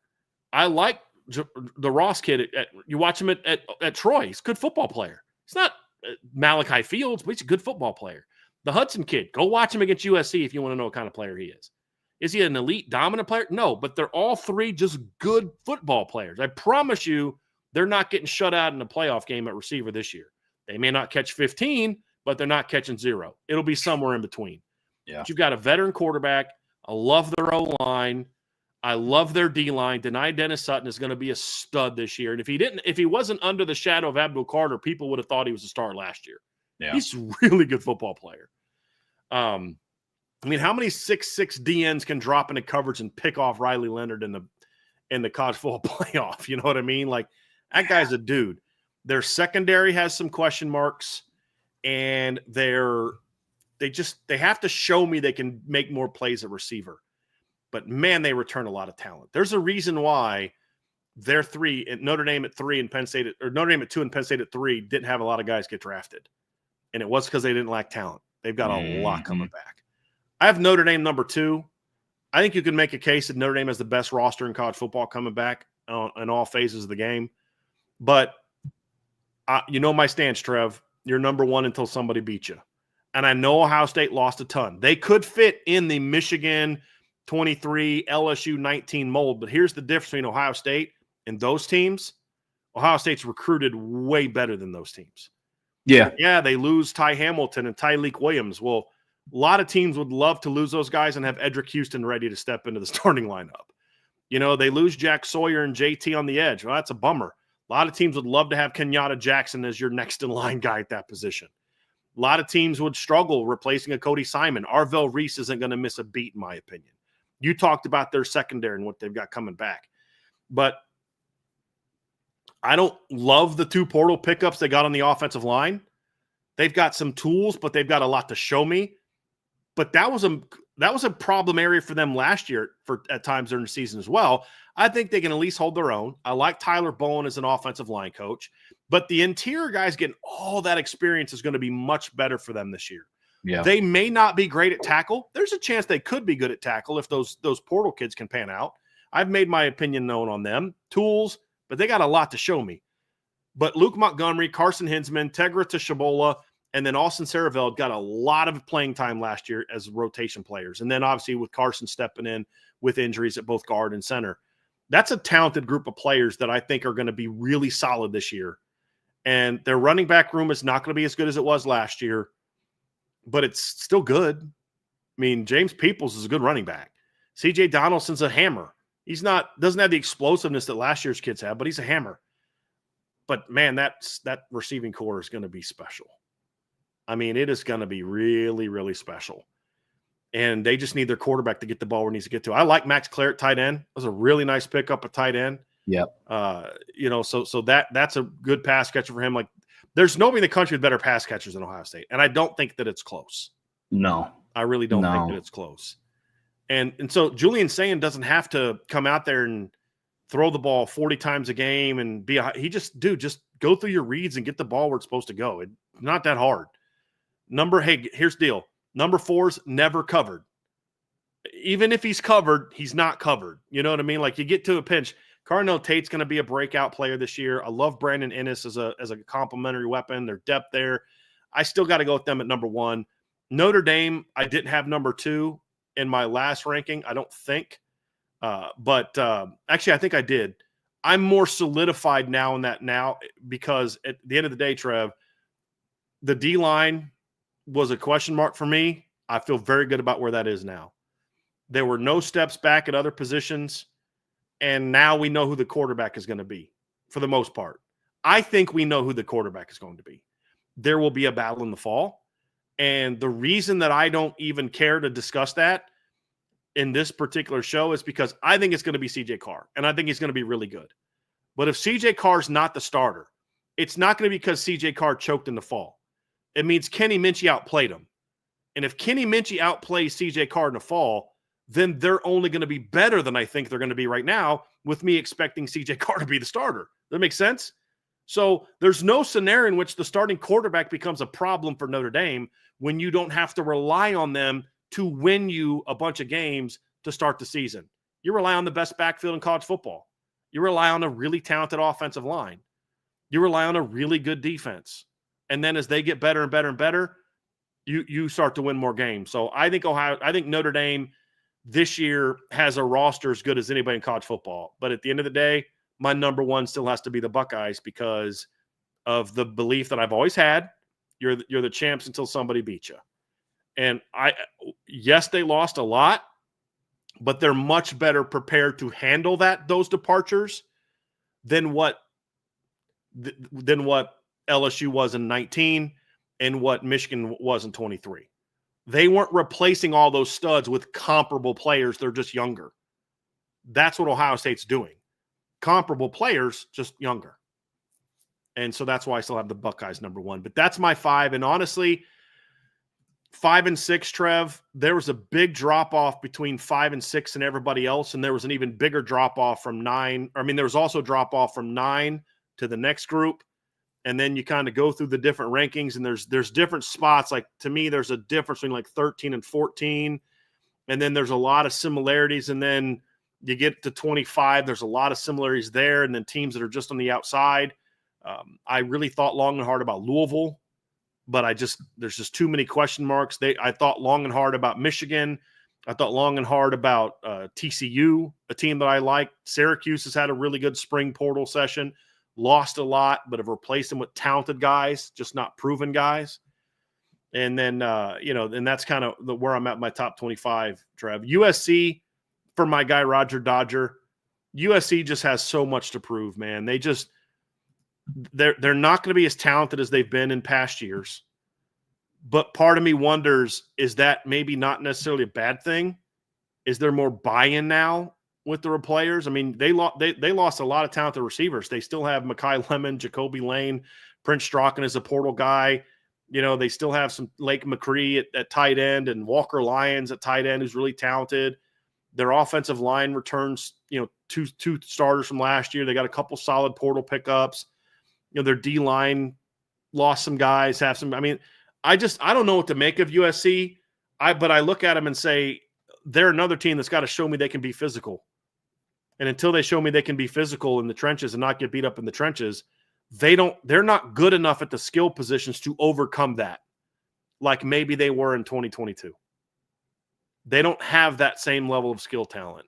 I like the Ross kid. You watch him at Troy. He's a good football player. He's not Malachi Fields, but he's a good football player. The Hudson kid, go watch him against USC if you want to know what kind of player he is. Is he an elite dominant player? No, but they're all three just good football players. I promise you they're not getting shut out in a playoff game at receiver this year. They may not catch 15, but they're not catching 0. It'll be somewhere in between. Yeah. But you've got a veteran quarterback. I love their O-line. I love their D-line. Denai Dennis Sutton is going to be a stud this year. And if he wasn't under the shadow of Abdul Carter, people would have thought he was a star last year. Yeah. He's a really good football player. I mean, how many 6'6" DNs can drop into coverage and pick off Riley Leonard in the college football playoff? You know what I mean? Like, that guy's a dude. Their secondary has some question marks, and they have to show me they can make more plays at receiver. But, man, they return a lot of talent. There's a reason why they're 3 – Notre Dame at 3 and Penn State – or Notre Dame at 2 and Penn State at 3 didn't have a lot of guys get drafted. And it was because they didn't lack talent. They've got a lot coming back. I have Notre Dame number 2. I think you can make a case that Notre Dame has the best roster in college football coming back in all phases of the game. But you know my stance, Trev. You're number 1 until somebody beats you. And I know Ohio State lost a ton. They could fit in the Michigan 23, LSU 19 mold. But here's the difference between Ohio State and those teams. Ohio State's recruited way better than those teams. Yeah, they lose Ty Hamilton and Tyleek Williams. Well, a lot of teams would love to lose those guys and have Edric Houston ready to step into the starting lineup. You know, they lose Jack Sawyer and JT on the edge. Well, that's a bummer. A lot of teams would love to have Kenyatta Jackson as your next in line guy at that position. A lot of teams would struggle replacing a Cody Simon. Arvell Reese isn't going to miss a beat, in my opinion. You talked about their secondary and what they've got coming back. But I don't love the 2 portal pickups they got on the offensive line. They've got some tools, but they've got a lot to show me. But that was a problem area for them last year at times during the season as well. I think they can at least hold their own. I like Tyler Bowen as an offensive line coach, but the interior guys getting all that experience is going to be much better for them this year. Yeah. They may not be great at tackle. There's a chance they could be good at tackle if those portal kids can pan out. I've made my opinion known on them. Tools, but they got a lot to show me. But Luke Montgomery, Carson Hinsman, Tegra Tishabola, and then Austin Saraveld got a lot of playing time last year as rotation players. And then obviously with Carson stepping in with injuries at both guard and center. That's a talented group of players that I think are going to be really solid this year. And their running back room is not going to be as good as it was last year, but it's still good. I mean, James Peoples is a good running back. CJ Donaldson's a hammer. Doesn't have the explosiveness that last year's kids have, but he's a hammer. But man, that receiving core is going to be special. I mean, it is going to be really, really special. And they just need their quarterback to get the ball where it needs to get to. I like Max Claret, tight end. That was a really nice pickup at tight end. Yep. So that's a good pass catcher for him. Like, there's nobody in the country with better pass catchers than Ohio State. And I don't think that it's close. No. I really don't think that it's close. And so Julian Sayin doesn't have to come out there and throw the ball 40 times a game and just go through your reads and get the ball where it's supposed to go. It's not that hard. Hey, here's the deal. Number 4's never covered. Even if he's covered, he's not covered. You know what I mean? Like, you get to a pinch. Cardinal Tate's going to be a breakout player this year. I love Brandon Ennis as a complimentary weapon. Their depth there. I still got to go with them at number 1. Notre Dame, I didn't have number 2 in my last ranking, I don't think. But actually, I think I did. I'm more solidified now in that because at the end of the day, Trev, the D-line was a question mark for me. I feel very good about where that is now. There were no steps back at other positions, and now we know who the quarterback is going to be for the most part. I think we know who the quarterback is going to be. There will be a battle in the fall, and the reason that I don't even care to discuss that in this particular show is because I think it's going to be CJ Carr, and I think he's going to be really good. But if CJ Carr's not the starter, it's not going to be because CJ Carr choked in the fall. It means Kenny Minchey outplayed him. And if Kenny Minchey outplays CJ Carr in the fall, then they're only going to be better than I think they're going to be right now, with me expecting CJ Carr to be the starter. Does that make sense? So there's no scenario in which the starting quarterback becomes a problem for Notre Dame when you don't have to rely on them to win you a bunch of games to start the season. You rely on the best backfield in college football. You rely on a really talented offensive line. You rely on a really good defense. And then as they get better and better and better, you start to win more games. So I think Notre Dame this year has a roster as good as anybody in college football. But at the end of the day, my number 1 still has to be the Buckeyes because of the belief that I've always had. You're the champs until somebody beats you. And yes, they lost a lot, but they're much better prepared to handle those departures than what LSU was in 19 and what Michigan was in 23. They weren't replacing all those studs with comparable players. They're just younger. That's what Ohio State's doing. Comparable players, just younger. And so that's why I still have the Buckeyes number 1. But that's my 5. And honestly, 5 and 6, Trev, there was a big drop-off between 5 and 6 and everybody else, and there was an even bigger drop-off from 9. I mean, there was also a drop-off from 9 to the next group, and then you kind of go through the different rankings, and there's different spots. Like, to me, there's a difference between like 13 and 14, and then there's a lot of similarities, and then you get to 25, there's a lot of similarities there, and then teams that are just on the outside. I really thought long and hard about Louisville, but there's just too many question marks. I thought long and hard about Michigan. I thought long and hard about TCU, a team that I like. Syracuse has had a really good spring portal session, lost a lot, but have replaced them with talented guys, just not proven guys. And then, and that's kind of where I'm at my top 25, Trev. USC, for my guy Roger Dodger, USC just has so much to prove, man. They're not going to be as talented as they've been in past years. But part of me wonders, is that maybe not necessarily a bad thing? Is there more buy-in now with the players? I mean, they lost a lot of talented receivers. They still have Mekhi Lemon, Jacoby Lane, Prince Strachan as a portal guy. They still have some Lake McCree at tight end and Walker Lyons at tight end, who's really talented. Their offensive line returns, two starters from last year. They got a couple solid portal pickups. Their D-line lost some guys, have some. I mean, I don't know what to make of USC. But I look at them and say, they're another team that's got to show me they can be physical. And until they show me they can be physical in the trenches and not get beat up in the trenches, they're not good enough at the skill positions to overcome that, like maybe they were in 2022. They don't have that same level of skill talent.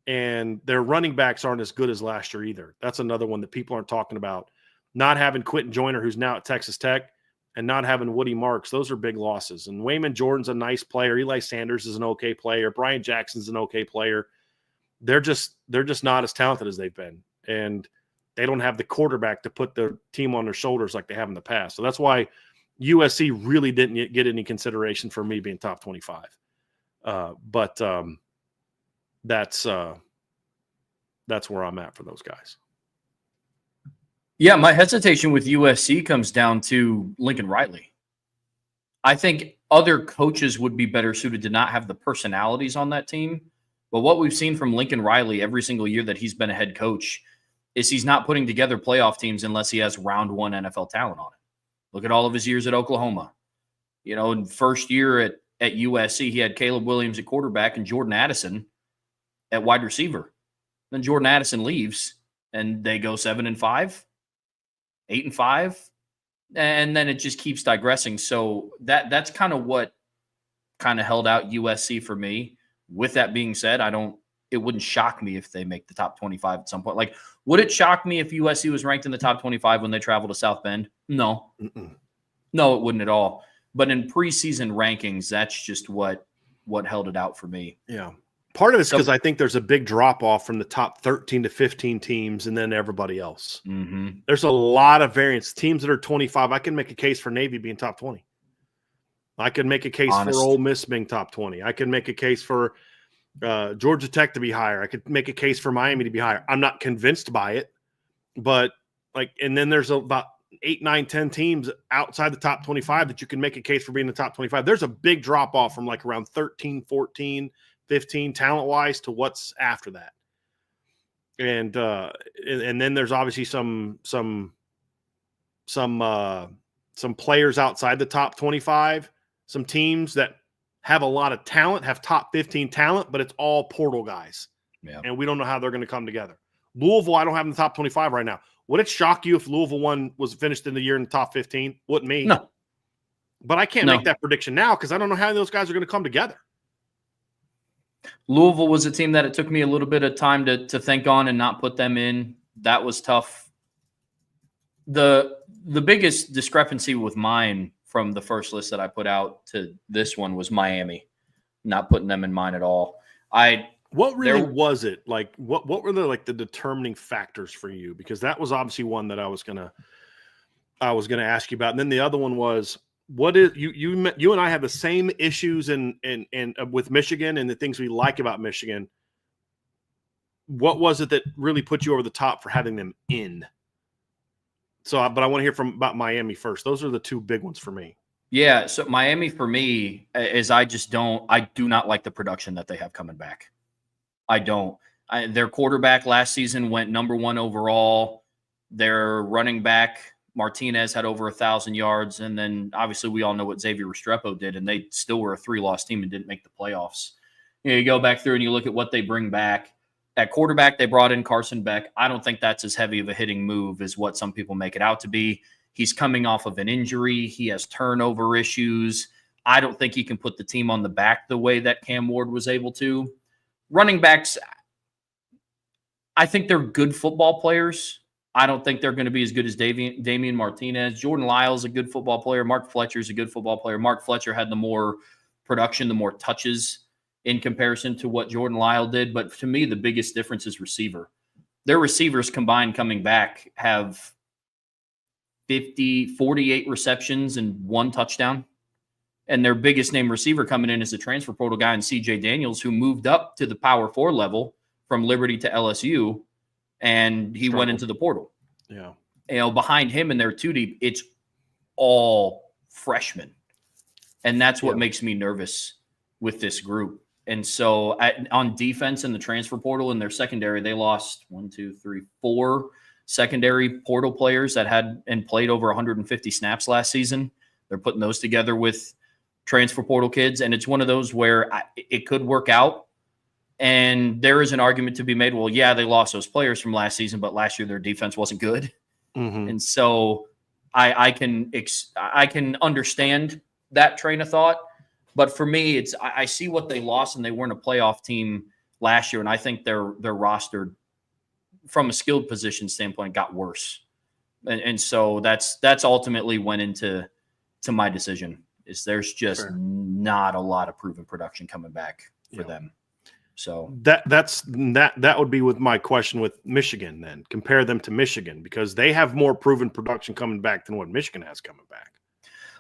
And their running backs aren't as good as last year either. That's another one that people aren't talking about. Not having Quentin Joyner, who's now at Texas Tech, and not having Woody Marks, those are big losses. And Wayman Jordan's a nice player. Eli Sanders is an okay player. Brian Jackson's an okay player. They're just not as talented as they've been. And they don't have the quarterback to put the team on their shoulders like they have in the past. So that's why USC really didn't get any consideration for me being top 25. But that's where I'm at for those guys. Yeah, my hesitation with USC comes down to Lincoln Riley. I think other coaches would be better suited to not have the personalities on that team. But what we've seen from Lincoln Riley every single year that he's been a head coach is he's not putting together playoff teams unless he has round one NFL talent on it. Look at all of his years at Oklahoma. In first year at USC, he had Caleb Williams at quarterback and Jordan Addison at wide receiver. Then Jordan Addison leaves, and they go 7-5, 8-5, and then it just keeps digressing. So that's kind of what kind of held out USC for me. With that being said, it wouldn't shock me if they make the top 25 at some point. Like, would it shock me if USC was ranked in the top 25 when they travel to South Bend? No. No, it wouldn't at all. But in preseason rankings, that's just what held it out for me. Yeah. Part of it's because I think there's a big drop-off from the top 13 to 15 teams and then everybody else. Mm-hmm. There's a lot of variance. Teams that are 25, I can make a case for Navy being top 20. I can make a case for Ole Miss being top 20. I can make a case for Georgia Tech to be higher. I could make a case for Miami to be higher. I'm not convinced by it, but and then there's about 8, 9, 10 teams outside the top 25 that you can make a case for being in the top 25. There's a big drop off from like around 13, 14, 15 talent wise to what's after that. And then there's obviously some players outside the top 25, some teams that have a lot of talent, have top 15 talent, but it's all portal guys. Yeah. And we don't know how they're going to come together. Louisville, I don't have in the top 25 right now. Would it shock you if Louisville was finished in the year in the top 15? Wouldn't me. No. But I can't make that prediction now because I don't know how those guys are going to come together. Louisville was a team that it took me a little bit of time to think on and not put them in. That was tough. The biggest discrepancy with mine from the first list that I put out to this one was Miami, not putting them in mine at all. What really was it? Like, what were the determining factors for you? Because that was obviously one that I was gonna ask you about. And then the other one was, what is you and I have the same issues and with Michigan and the things we like about Michigan. What was it that really put you over the top for having them in? So, but I want to hear about Miami first. Those are the two big ones for me. Yeah. So Miami for me is I do not like the production that they have coming back. I don't. Their quarterback last season went number 1 overall. Their running back, Martinez, had over 1,000 yards. And then obviously we all know what Xavier Restrepo did, and they still were a 3-loss team and didn't make the playoffs. You go back through and you look at what they bring back. At quarterback, they brought in Carson Beck. I don't think that's as heavy of a hitting move as what some people make it out to be. He's coming off of an injury. He has turnover issues. I don't think he can put the team on the back the way that Cam Ward was able to. Running backs, I think they're good football players. I don't think they're going to be as good as Damian Martinez. Jordan Lyle's a good football player. Mark Fletcher's a good football player. Mark Fletcher had the more production, the more touches in comparison to what Jordan Lyle did. But to me, the biggest difference is receiver. Their receivers combined coming back have 48 receptions and 1 touchdown. And their biggest name receiver coming in is a transfer portal guy in C.J. Daniels, who moved up to the Power 4 level from Liberty to LSU, and he went into the portal. Yeah. Behind him in their 2 deep, it's all freshmen. And that's what makes me nervous with this group. And so on defense in the transfer portal in their secondary, they lost 4 secondary portal players that had and played over 150 snaps last season. They're putting those together with transfer portal kids. And it's one of those where it could work out. And there is an argument to be made. Well, yeah, they lost those players from last season, but last year their defense wasn't good. Mm-hmm. And so I can understand that train of thought. But for me, I see what they lost, and they weren't a playoff team last year. And I think their roster, from a skilled position standpoint, got worse. And so that's ultimately went into my decision. Is there's just not a lot of proven production coming back for them. So that would be with my question with Michigan. Then compare them to Michigan, because they have more proven production coming back than what Michigan has coming back.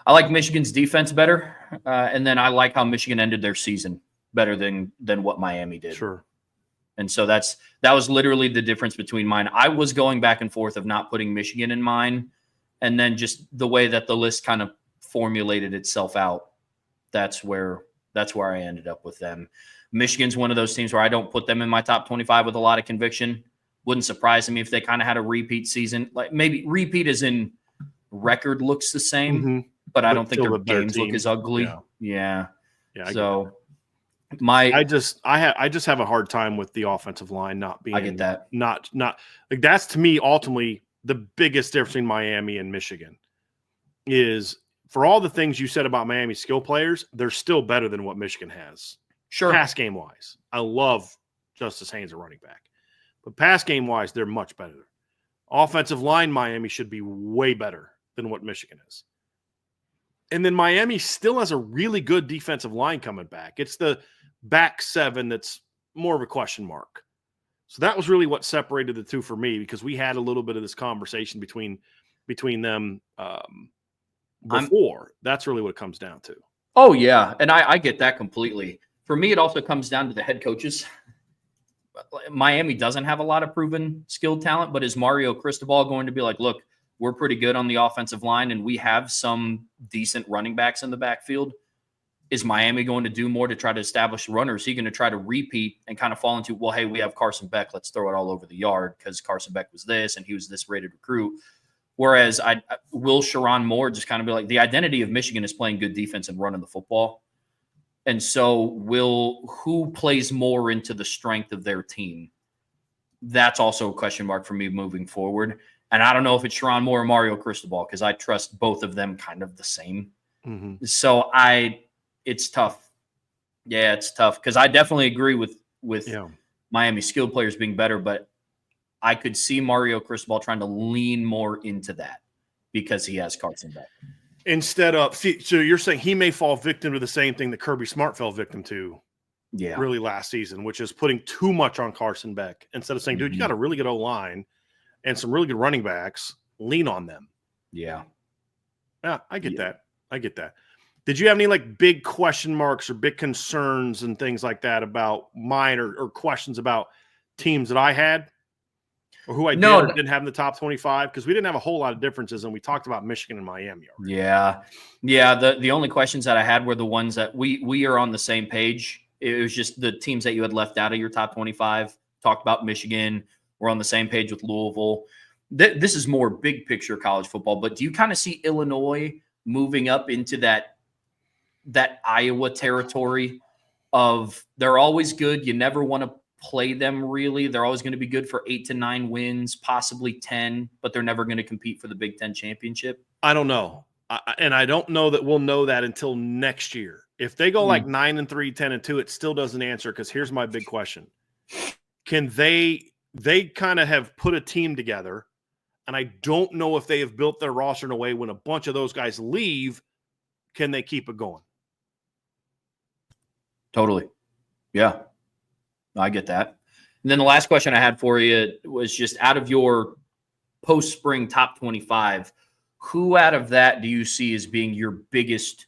I like Michigan's defense better, and then I like how Michigan ended their season better than what Miami did. Sure. And so that was literally the difference between mine. I was going back and forth of not putting Michigan in mine, and then just the way that the list kind of formulated itself out. That's where I ended up with them. Michigan's one of those teams where I don't put them in my top 25 with a lot of conviction. Wouldn't surprise me if they kind of had a repeat season. Like maybe repeat as in record looks the same, but I don't think still their a better games look team. as ugly. Yeah. Yeah. Yeah. So I just have a hard time with the offensive line not being. I get that. Not like that's to me ultimately the biggest difference between Miami and Michigan is for all the things you said about Miami skill players, they're still better than what Michigan has. Sure. Pass game wise, I love Justice Haynes at running back, but pass game wise, they're much better. Offensive line, Miami should be way better than what Michigan is. And then Miami still has a really good defensive line coming back. It's the back seven that's more of a question mark. So that was really what separated the two for me because we had a little bit of this conversation between them before. That's really what it comes down to. Oh, yeah. And I get that completely. For me, it also comes down to the head coaches. Miami doesn't have a lot of proven skilled talent, but is Mario Cristobal going to be like, look, we're pretty good on the offensive line and we have some decent running backs in the backfield? Is Miami going to do more to try to establish runners? Is he going to try to repeat and kind of fall into, well, hey, we have Carson Beck. Let's throw it all over the yard because Carson Beck was this and he was this rated recruit. Whereas will Sharon Moore just kind of be like, the identity of Michigan is playing good defense and running the football. And so who plays more into the strength of their team? That's also a question mark for me moving forward. And I don't know if it's Sharon Moore or Mario Cristobal because I trust both of them kind of the same. Mm-hmm. So it's tough. Yeah, it's tough because I definitely agree with Miami skilled players being better, but I could see Mario Cristobal trying to lean more into that because he has Carson Beck. Instead of so you're saying he may fall victim to the same thing that Kirby Smart fell victim to really last season, which is putting too much on Carson Beck instead of saying, dude, you got a really good O-line and some really good running backs, lean on them. Yeah. Yeah, I get that. I get that. Did you have any like big question marks or big concerns and things like that about mine or questions about teams that I had? Or who I did or didn't have in the top 25? Because we didn't have a whole lot of differences, and we talked about Michigan and Miami already. Yeah. Yeah, the only questions that I had were the ones that we are on the same page. It was just the teams that you had left out of your top 25. Talked about Michigan. We're on the same page with Louisville. This is more big picture college football, but do you kind of see Illinois moving up into that Iowa territory of they're always good. You never want to play them really. They're always going to be good for 8 to 9 wins, possibly 10, but they're never going to compete for the Big Ten championship. I don't know. And I don't know that we'll know that until next year. If they go like 9-3, 10-2, it still doesn't answer because here's my big question. Can they kind of have put a team together, and I don't know if they have built their roster in a way when a bunch of those guys leave, can they keep it going? Totally. Yeah. I get that. And then the last question I had for you was just out of your post-spring top 25, who out of that do you see as being your biggest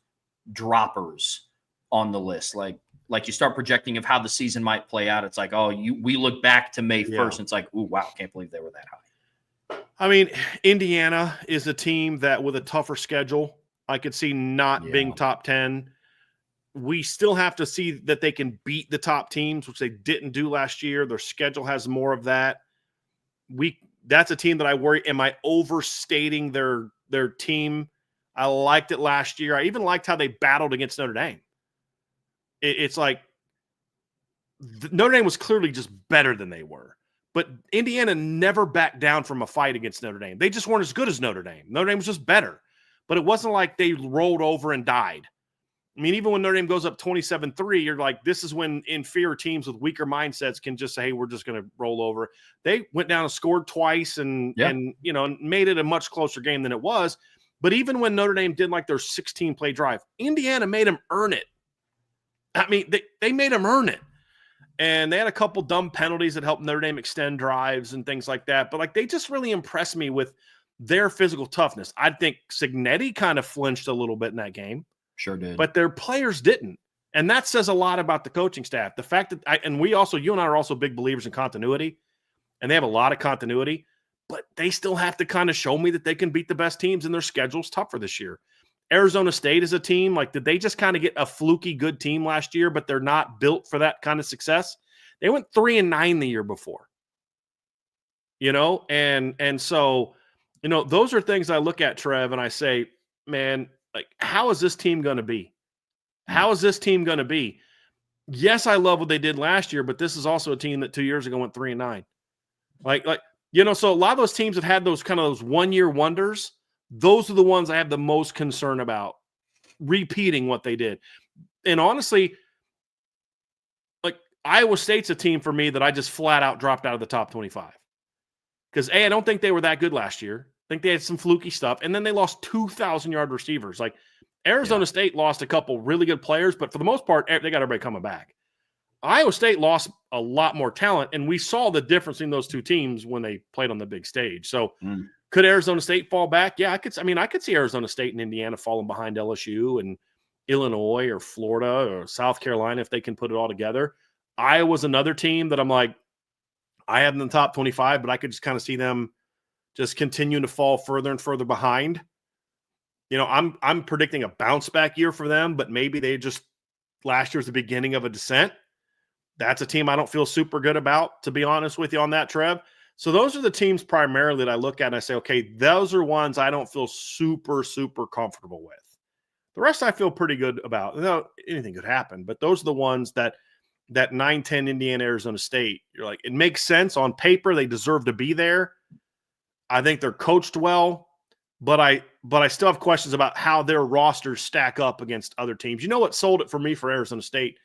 droppers on the list? Like you start projecting of how the season might play out. It's like, we look back to May 1st. And it's like, ooh, wow, can't believe they were that high. I mean, Indiana is a team that with a tougher schedule, I could see not being top 10. We still have to see that they can beat the top teams, which they didn't do last year. Their schedule has more of that. That's a team that I worry. Am I overstating their team? I liked it last year. I even liked how they battled against Notre Dame. It's like Notre Dame was clearly just better than they were. But Indiana never backed down from a fight against Notre Dame. They just weren't as good as Notre Dame. Notre Dame was just better. But it wasn't like they rolled over and died. I mean, even when Notre Dame goes up 27-3, you're like, this is when inferior teams with weaker mindsets can just say, hey, we're just going to roll over. They went down and scored twice and made it a much closer game than it was. But even when Notre Dame did like their 16-play drive, Indiana made them earn it. I mean, they made them earn it. And they had a couple dumb penalties that helped Notre Dame extend drives and things like that. But like they just really impressed me with their physical toughness. I think Signetti kind of flinched a little bit in that game. Sure did. But their players didn't. And that says a lot about the coaching staff. The fact that you and I are also big believers in continuity, and they have a lot of continuity, but they still have to kind of show me that they can beat the best teams, and their schedule's tougher this year. Arizona State is a team, like, did they just kind of get a fluky good team last year, but they're not built for that kind of success? They went 3-9 the year before. And so, those are things I look at, Trev, and I say, man, like, how is this team going to be? How is this team going to be? Yes, I love what they did last year, but this is also a team that 2 years ago went 3-9. So a lot of those teams that had those kind of those 1-year wonders, those are the ones I have the most concern about repeating what they did. And honestly, like, Iowa State's a team for me that I just flat out dropped out of the top 25. Because I don't think they were that good last year. I think they had some fluky stuff. And then they lost 2,000-yard receivers. Like, Arizona State lost a couple really good players, but for the most part, they got everybody coming back. Iowa State lost a lot more talent, and we saw the difference in those two teams when they played on the big stage. So could Arizona State fall back? Yeah, I could see Arizona State and Indiana falling behind LSU and Illinois or Florida or South Carolina if they can put it all together. Iowa's another team that I'm like, I have in the top 25, but I could just kind of see them just continuing to fall further and further behind. I'm predicting a bounce back year for them, but maybe they just last year's the beginning of a descent. That's a team I don't feel super good about, to be honest with you on that, Trev. So those are the teams primarily that I look at and I say, okay, those are ones I don't feel super, super comfortable with. The rest I feel pretty good about. Anything could happen, but those are the ones that 9-10 Indiana, Arizona State, you're like, it makes sense on paper. They deserve to be there. I think they're coached well, but I still have questions about how their rosters stack up against other teams. You know what sold it for me for Arizona State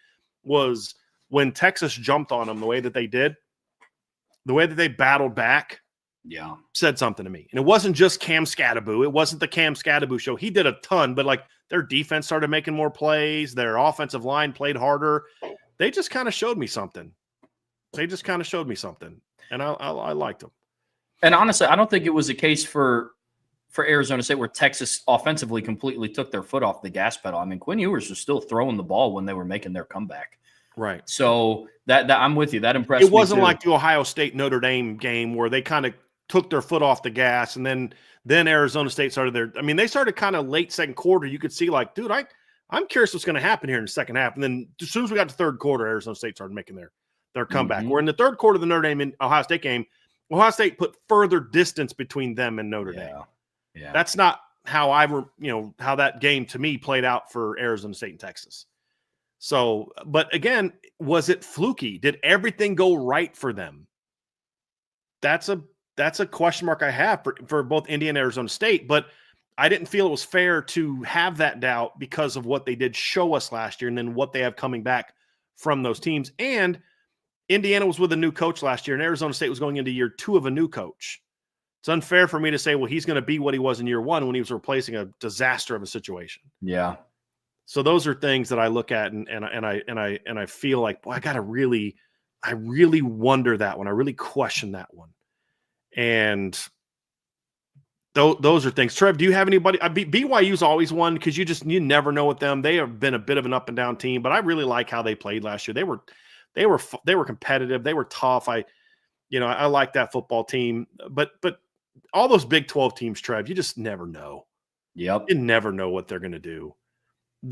was when Texas jumped on them the way that they did, the way that they battled back, said something to me. And it wasn't just Cam Scattaboo. It wasn't the Cam Scattaboo show. He did a ton, but like their defense started making more plays. Their offensive line played harder. They just kind of showed me something. And I liked them. And honestly, I don't think it was a case for Arizona State where Texas offensively completely took their foot off the gas pedal. I mean, Quinn Ewers was still throwing the ball when they were making their comeback. Right. So that I'm with you. That impressed me. It wasn't like the Ohio State Notre Dame game where they kind of took their foot off the gas and then Arizona State started they started kind of late second quarter. You could see like, dude, I'm curious what's going to happen here in the second half. And then as soon as we got to third quarter, Arizona State started making their comeback. Where in the third quarter of the Notre Dame and Ohio State game, Ohio State put further distance between them and Notre Dame. Yeah. That's not how how that game to me played out for Arizona State and Texas. So, but again, was it fluky? Did everything go right for them? That's a question mark I have for both Indiana and Arizona State, but I didn't feel it was fair to have that doubt because of what they did show us last year and then what they have coming back from those teams. And Indiana was with a new coach last year, and Arizona State was going into year 2 of a new coach. It's unfair for me to say, well, he's going to be what he was in year 1 when he was replacing a disaster of a situation. Yeah. So those are things that I look at and I feel like, boy, I really wonder that one. I really question that one. And those are things. Trev, do you have anybody? BYU's always one because you never know with them. They have been a bit of an up and down team, but I really like how they played last year. They were competitive. They were tough. I like that football team, but all those Big 12 teams, Trev, you just never know. Yep. You never know what they're going to do.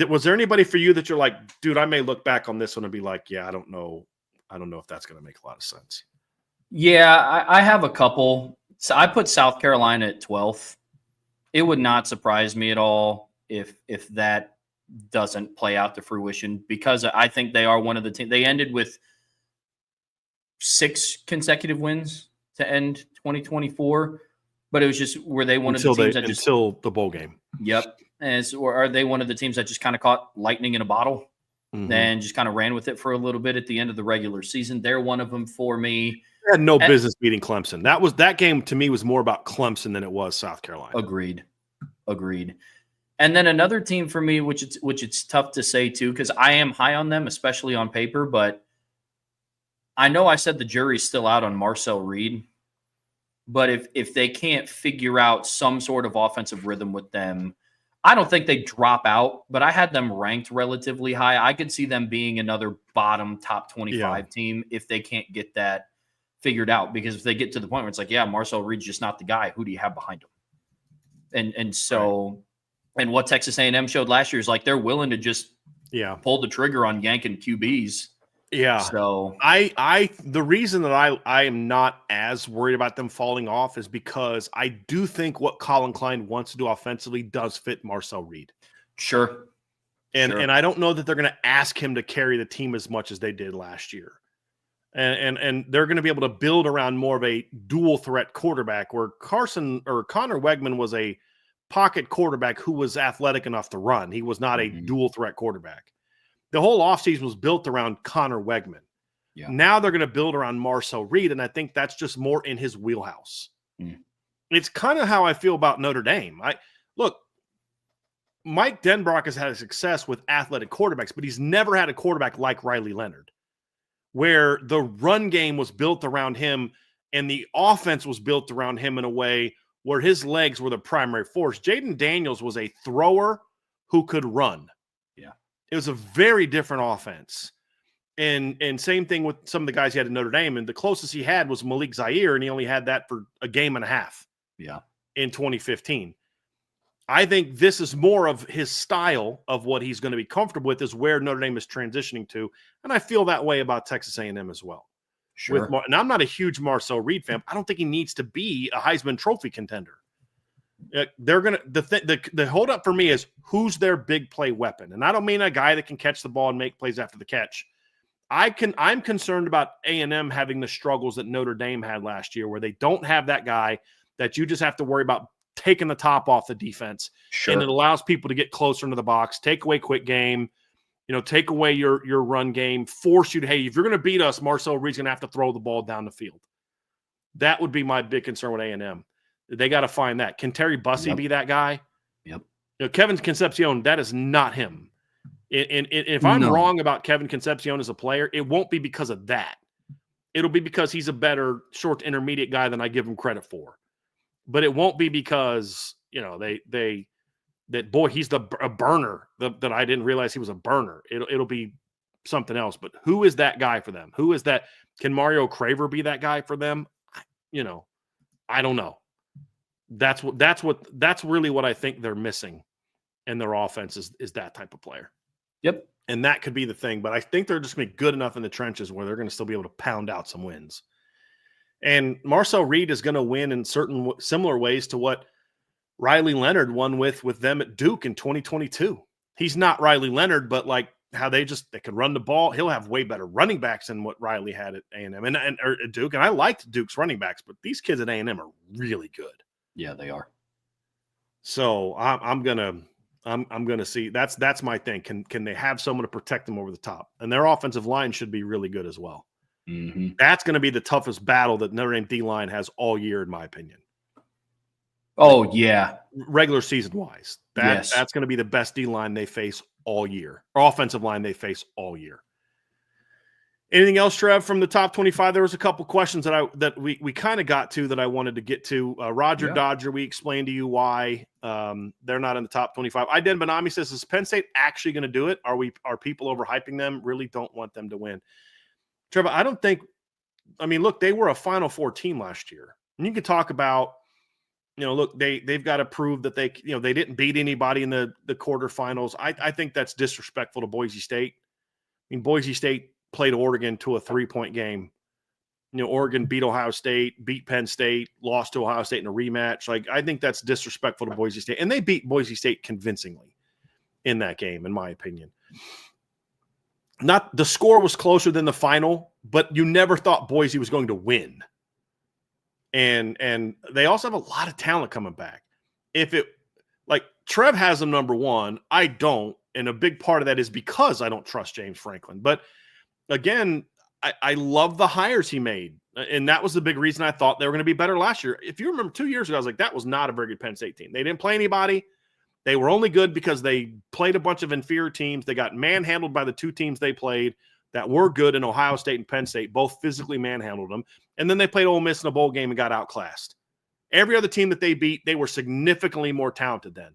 Was there anybody for you that you're like, dude, I may look back on this one and be like, yeah, I don't know if that's going to make a lot of sense. Yeah, I have a couple. So I put South Carolina at 12th. It would not surprise me at all if that doesn't play out to fruition because I think they are one of the teams. They ended with 6 consecutive wins to end 2024, but it was just were they one of the teams until the bowl game? Yep. Or are they one of the teams that just kind of caught lightning in a bottle and just kind of ran with it for a little bit at the end of the regular season? They're one of them for me. They had no business beating Clemson. That game to me was more about Clemson than it was South Carolina. Agreed. And then another team for me, which it's tough to say too, because I am high on them, especially on paper, but I know I said the jury's still out on Marcel Reed. But if they can't figure out some sort of offensive rhythm with them, I don't think they drop out, but I had them ranked relatively high. I could see them being another bottom top 25 team if they can't get that figured out. Because if they get to the point where it's like, yeah, Marcel Reed's just not the guy, who do you have behind him? And so, and what Texas A&M showed last year is like they're willing to just pull the trigger on yanking QBs. Yeah. So the reason that I am not as worried about them falling off is because I do think what Colin Klein wants to do offensively does fit Marcel Reed. Sure. And I don't know that they're going to ask him to carry the team as much as they did last year. And they're going to be able to build around more of a dual threat quarterback, where Connor Wegman was a pocket quarterback who was athletic enough to run. He was not a dual threat quarterback. The whole offseason was built around Connor Wegman. Yeah. Now they're going to build around Marcel Reed, and I think that's just more in his wheelhouse. It's kind of how I feel about Notre Dame. Look, Mike Denbrock has had success with athletic quarterbacks, but he's never had a quarterback like Riley Leonard, where the run game was built around him and the offense was built around him in a way where his legs were the primary force. Jaden Daniels was a thrower who could run. Yeah. It was a very different offense. And same thing with some of the guys he had at Notre Dame. And the closest he had was Malik Zaire, and he only had that for a game and a half. Yeah. In 2015. I think this is more of his style of what he's going to be comfortable with, is where Notre Dame is transitioning to. And I feel that way about Texas A&M as well. Sure. And I'm not a huge Marcel Reed fan. I don't think he needs to be a Heisman Trophy contender. They're going to the hold up for me is who's their big play weapon. And I don't mean a guy that can catch the ball and make plays after the catch. I'm concerned about A&M having the struggles that Notre Dame had last year, where they don't have that guy that you just have to worry about taking the top off the defense. Sure. And it allows people to get closer into the box, take away quick game, take away your run game, force you to, hey, if you're going to beat us, Marcel Reed's going to have to throw the ball down the field. That would be my big concern with A&M. They got to find that. Can Terry Bussey be that guy? Yep. Kevin Concepcion, that is not him. And if I'm wrong about Kevin Concepcion as a player, it won't be because of that. It'll be because he's a better short to intermediate guy than I give him credit for. But it won't be because, he's a burner that I didn't realize he was a burner. It'll be something else. But who is that guy for them? Who is that? Can Mario Craver be that guy for them? I don't know. That's really what I think they're missing in their offense is that type of player. Yep. And that could be the thing. But I think they're just going to be good enough in the trenches where they're going to still be able to pound out some wins. And Marcel Reed is going to win in certain similar ways to what Riley Leonard won with them at Duke in 2022. He's not Riley Leonard, but like how they could run the ball. He'll have way better running backs than what Riley had at A&M and at Duke. And I liked Duke's running backs, but these kids at A&M are really good. Yeah, they are. So I'm gonna see. That's my thing. Can they have someone to protect them over the top? And their offensive line should be really good as well. Mm-hmm. That's going to be the toughest battle that Notre Dame D-line has all year, in my opinion. Oh, yeah. Regular season wise. That's going to be the best D-line they face all year, or offensive line they face all year. Anything else, Trev, from the top 25? There was a couple questions that we kind of got to that I wanted to get to. Roger Dodger, we explained to you why they're not in the top 25. Iden Benami says, is Penn State actually going to do it? Are people overhyping them? Really don't want them to win. Trevor, I don't think – I mean, look, they were a Final Four team last year. And you can talk about, look, they've got to prove that they didn't beat anybody in the quarterfinals. I think that's disrespectful to Boise State. I mean, Boise State played Oregon to a 3-point game. Oregon beat Ohio State, beat Penn State, lost to Ohio State in a rematch. Like, I think that's disrespectful to Boise State. And they beat Boise State convincingly in that game, in my opinion. Not the score was closer than the final, but you never thought Boise was going to win. And they also have a lot of talent coming back. Trev has them number one, I don't, and a big part of that is because I don't trust James Franklin. But again, I love the hires he made, and that was the big reason I thought they were going to be better last year. If you remember 2 years ago, I was like, that was not a very good Penn State team. They didn't play anybody. They were only good because they played a bunch of inferior teams. They got manhandled by the two teams they played that were good in Ohio State and Penn State, both physically manhandled them. And then they played Ole Miss in a bowl game and got outclassed. Every other team that they beat, they were significantly more talented then.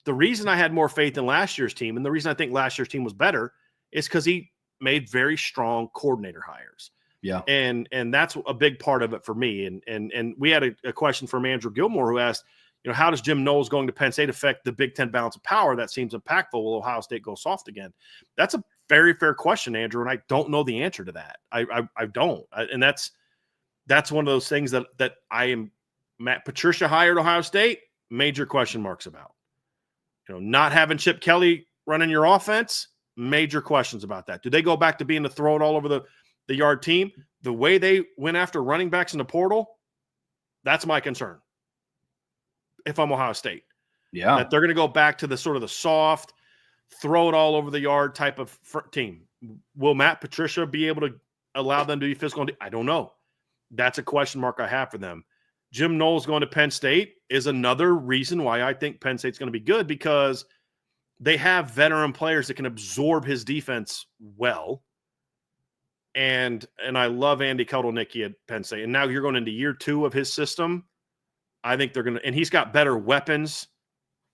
The reason I had more faith in last year's team, and the reason I think last year's team was better, is because he made very strong coordinator hires. Yeah. And that's a big part of it for me. And we had a question from Andrew Gilmore who asked, how does Jim Knowles going to Penn State affect the Big Ten balance of power? That seems impactful. Will Ohio State go soft again? That's a very fair question, Andrew, and I don't know the answer to that. I don't. And that's one of those things that I am – Matt Patricia hired Ohio State, major question marks about. not having Chip Kelly running your offense, major questions about that. Do they go back to being the throw it all over the yard team? The way they went after running backs in the portal, that's my concern. If I'm Ohio State. Yeah. That they're going to go back to the sort of the soft, throw it all over the yard type of team. Will Matt Patricia be able to allow them to be physical? I don't know. That's a question mark I have for them. Jim Knowles going to Penn State is another reason why I think Penn State's going to be good, because they have veteran players that can absorb his defense well. And I love Andy Kotelnicki at Penn State. And now you're going into year 2 of his system. I think they're going to – and he's got better weapons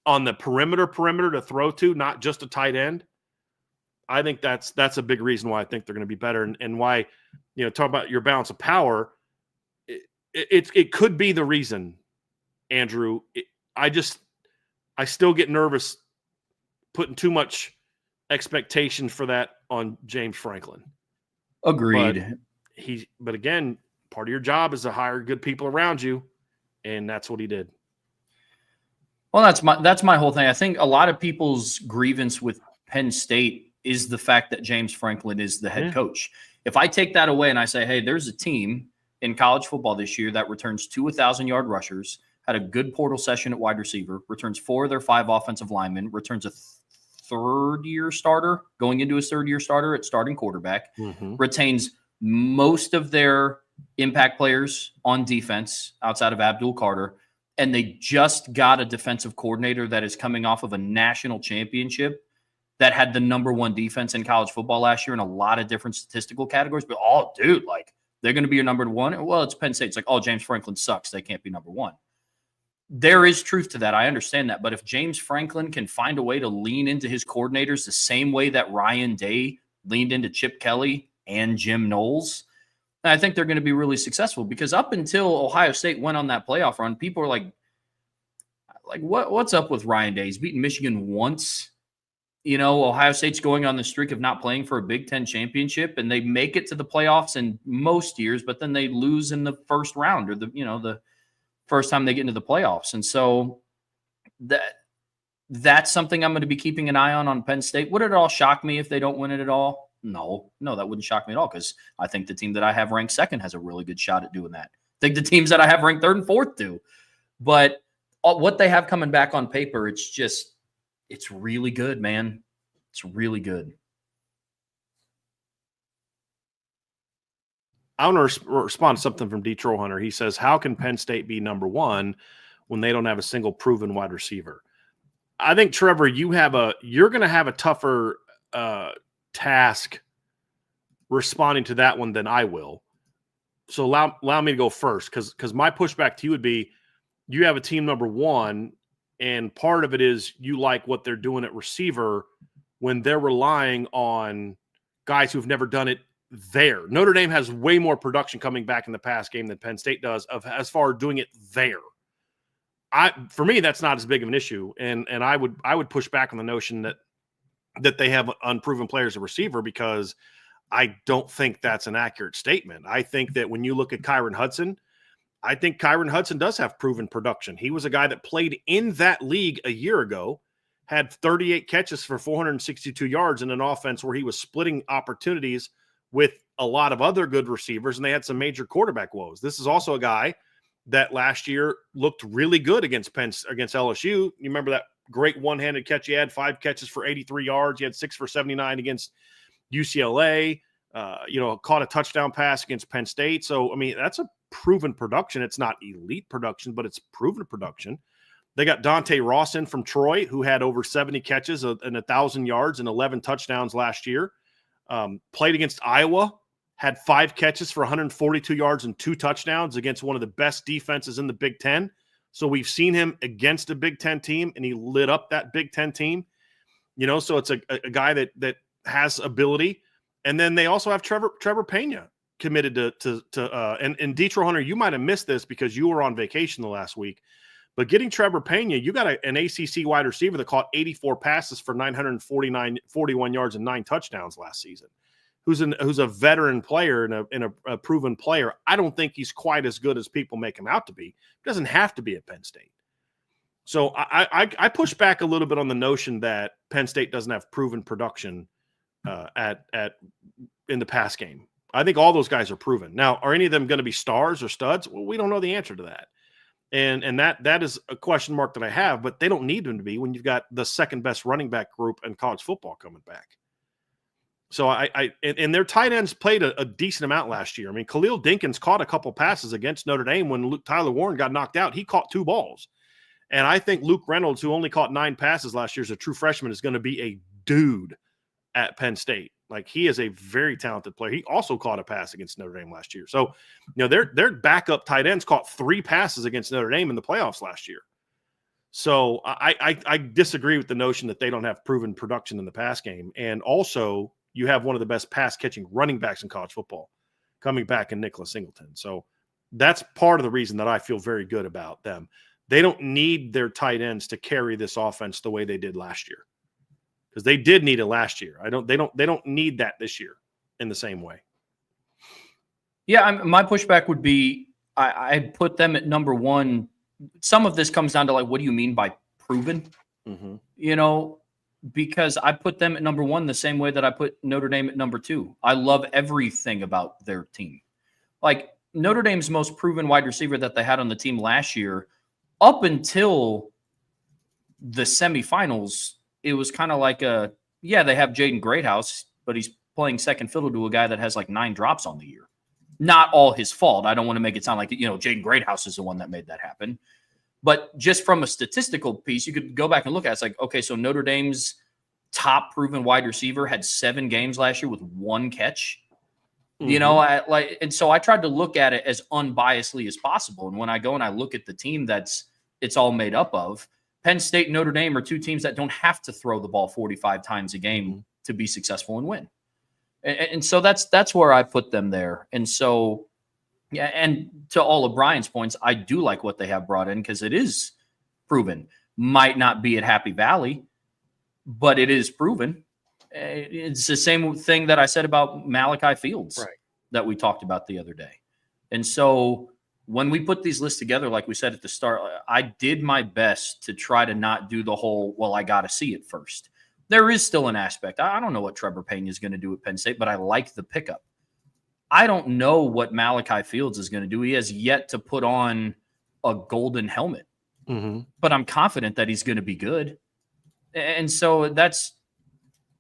on the perimeter to throw to, not just a tight end. I think that's a big reason why I think they're going to be better, and why, talk about your balance of power. It could be the reason, Andrew. I still get nervous putting too much expectation for that on James Franklin. Agreed. But again, part of your job is to hire good people around you, and that's what he did. Well, that's my whole thing. I think a lot of people's grievance with Penn State is the fact that James Franklin is the head coach. If I take that away and I say, hey, there's a team in college football this year that returns 2 1,000-yard rushers, had a good portal session at wide receiver, returns 4 of their 5 offensive linemen, returns a third-year starter, going into his third-year starter at starting quarterback, retains most of their impact players on defense outside of Abdul Carter, and they just got a defensive coordinator that is coming off of a national championship that had the #1 defense in college football last year in a lot of different statistical categories. But, dude, they're going to be your #1. Well, it's Penn State. It's like, James Franklin sucks. They can't be #1. There is truth to that. I understand that. But if James Franklin can find a way to lean into his coordinators the same way that Ryan Day leaned into Chip Kelly and Jim Knowles, I think they're going to be really successful, because up until Ohio State went on that playoff run, people were like what's up with Ryan Day? He's beaten Michigan once. Ohio State's going on the streak of not playing for a Big Ten championship, and they make it to the playoffs in most years, but then they lose in the first round, or the first time they get into the playoffs. And so that's something I'm going to be keeping an eye on Penn State. Would it all shock me if they don't win it at all? No, that wouldn't shock me at all, because I think the team that I have ranked second has a really good shot at doing that. I think the teams that I have ranked third and fourth do. But what they have coming back on paper, it's really good, man. It's really good. I want to respond to something from D. Trollhunter. He says, how can Penn State be #1 when they don't have a single proven wide receiver? I think, Trevor, you're going to have a tougher task responding to that one than I will. So allow me to go first, because my pushback to you would be, you have a team #1, and part of it is you like what they're doing at receiver when they're relying on guys who've never done it there. Notre Dame has way more production coming back in the pass game than Penn State does as far as doing it there. For me, that's not as big of an issue, and I would push back on the notion that they have unproven players at receiver, because I don't think that's an accurate statement. I think that when you look at Kyron Hudson, I think Kyron Hudson does have proven production. He was a guy that played in that league a year ago, had 38 catches for 462 yards in an offense where he was splitting opportunities with a lot of other good receivers, and they had some major quarterback woes. This is also a guy that last year looked really good against LSU. You remember that great one-handed catch he had, 5 catches for 83 yards. He had 6 for 79 against UCLA. Caught a touchdown pass against Penn State. So, that's a proven production. It's not elite production, but it's proven production. They got Dante Rawson from Troy, who had over 70 catches and 1,000 yards and 11 touchdowns last year. Played against Iowa, had 5 catches for 142 yards and 2 touchdowns against one of the best defenses in the Big Ten. So we've seen him against a Big Ten team, and he lit up that Big Ten team. So it's a guy that has ability. And then they also have Trevor Pena committed and Detroit Hunter, you might have missed this because you were on vacation the last week, but getting Trevor Pena, you got an ACC wide receiver that caught 84 passes for 41 yards and 9 touchdowns last season, who's a veteran player and a proven player. I don't think he's quite as good as people make him out to be. He doesn't have to be at Penn State. So I push back a little bit on the notion that Penn State doesn't have proven production in the pass game. I think all those guys are proven. Now, are any of them going to be stars or studs? Well, we don't know the answer to that. And that is a question mark that I have, but they don't need them to be when you've got the second best running back group in college football coming back. So and their tight ends played a decent amount last year. I mean, Khalil Dinkins caught a couple passes against Notre Dame when Tyler Warren got knocked out. He caught 2 balls. And I think Luke Reynolds, who only caught 9 passes last year as a true freshman, is going to be a dude at Penn State. Like, he is a very talented player. He also caught a pass against Notre Dame last year. So, their backup tight ends caught 3 passes against Notre Dame in the playoffs last year. So I disagree with the notion that they don't have proven production in the pass game. And also, you have one of the best pass-catching running backs in college football coming back in Nicholas Singleton. So that's part of the reason that I feel very good about them. They don't need their tight ends to carry this offense the way they did last year, because they did need it last year. They don't need that this year in the same way. Yeah, my pushback would be I put them at number 1. Some of this comes down to, like, what do you mean by proven? Mm-hmm. Because I put them at number 1 the same way that I put Notre Dame at number 2. I love everything about their team. Like, Notre Dame's most proven wide receiver that they had on the team last year, up until the semifinals, it was kind of like they have Jaden Greathouse, but he's playing second fiddle to a guy that has like 9 drops on the year. Not all his fault. I don't want to make it sound like, Jaden Greathouse is the one that made that happen. But just from a statistical piece, you could go back and look at it. It's like, okay, so Notre Dame's top proven wide receiver had 7 games last year with 1 catch. Mm-hmm. And so I tried to look at it as unbiasedly as possible. And when I go and I look at the team it's all made up of, Penn State and Notre Dame are 2 teams that don't have to throw the ball 45 times a game to be successful and win. And so that's where I put them there. And so, yeah, and to all of Brian's points, I do like what they have brought in because it is proven. Might not be at Happy Valley, but it is proven. It's the same thing that I said about Malachi Fields that we talked about the other day. And so when we put these lists together, like we said at the start, I did my best to try to not do the whole, well, I got to see it first. There is still an aspect. I don't know what Trevor Payne is going to do at Penn State, but I like the pickup. I don't know what Malachi Fields is going to do. He has yet to put on a golden helmet, but I'm confident that he's going to be good. And so that's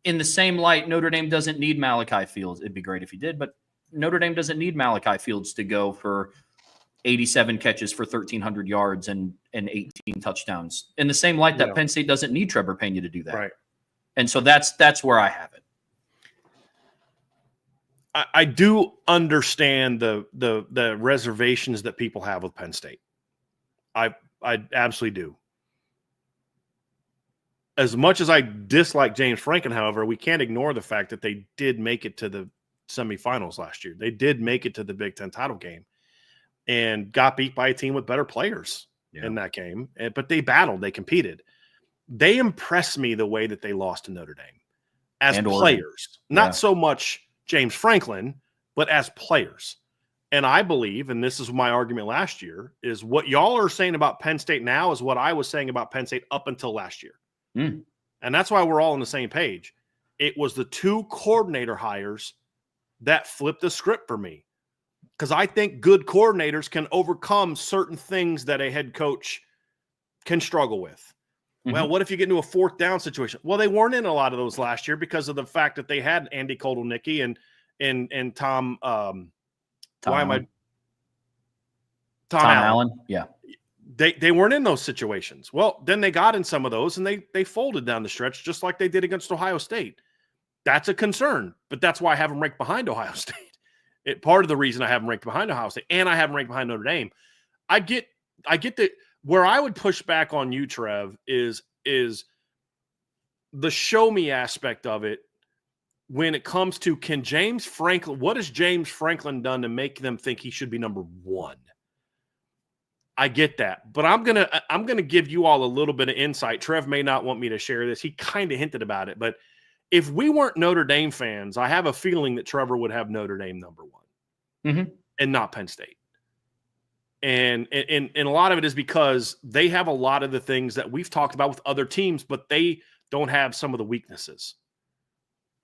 in the same light. Notre Dame doesn't need Malachi Fields. It'd be great if he did, but Notre Dame doesn't need Malachi Fields to go for 87 catches for 1,300 yards and 18 touchdowns. In the same light that Penn State doesn't need Trevor Payne to do that. Right. And so that's where I have it. I do understand the reservations that people have with Penn State. I absolutely do. As much as I dislike James Franklin, however, we can't ignore the fact that they did make it to the semifinals last year. They did make it to the Big Ten title game and got beat by a team with better players in that game. But they battled. They competed. They impressed me the way that they lost to Notre Dame as players. Not so much James Franklin, but as players. And I believe, and this is my argument last year, is what y'all are saying about Penn State now is what I was saying about Penn State up until last year. And that's why we're all on the same page. It was the 2 coordinator hires that flipped the script for me. Because I think good coordinators can overcome certain things that a head coach can struggle with. Well, what if you get into a 4th down situation? Well, they weren't in a lot of those last year because of the fact that they had Andy Kotelnicki and Tom Allen. Yeah. They weren't in those situations. Well, then they got in some of those and they folded down the stretch just like they did against Ohio State. That's a concern, but that's why I have them ranked behind Ohio State. Part of the reason I have them ranked behind Ohio State and I have them ranked behind Notre Dame. I get that. Where I would push back on you, Trev, is the show me aspect of it when it comes to what has James Franklin done to make them think he should be number 1? I get that, but I'm gonna give you all a little bit of insight. Trev may not want me to share this. He kind of hinted about it, but if we weren't Notre Dame fans, I have a feeling that Trevor would have Notre Dame number 1 and not Penn State. And a lot of it is because they have a lot of the things that we've talked about with other teams, but they don't have some of the weaknesses.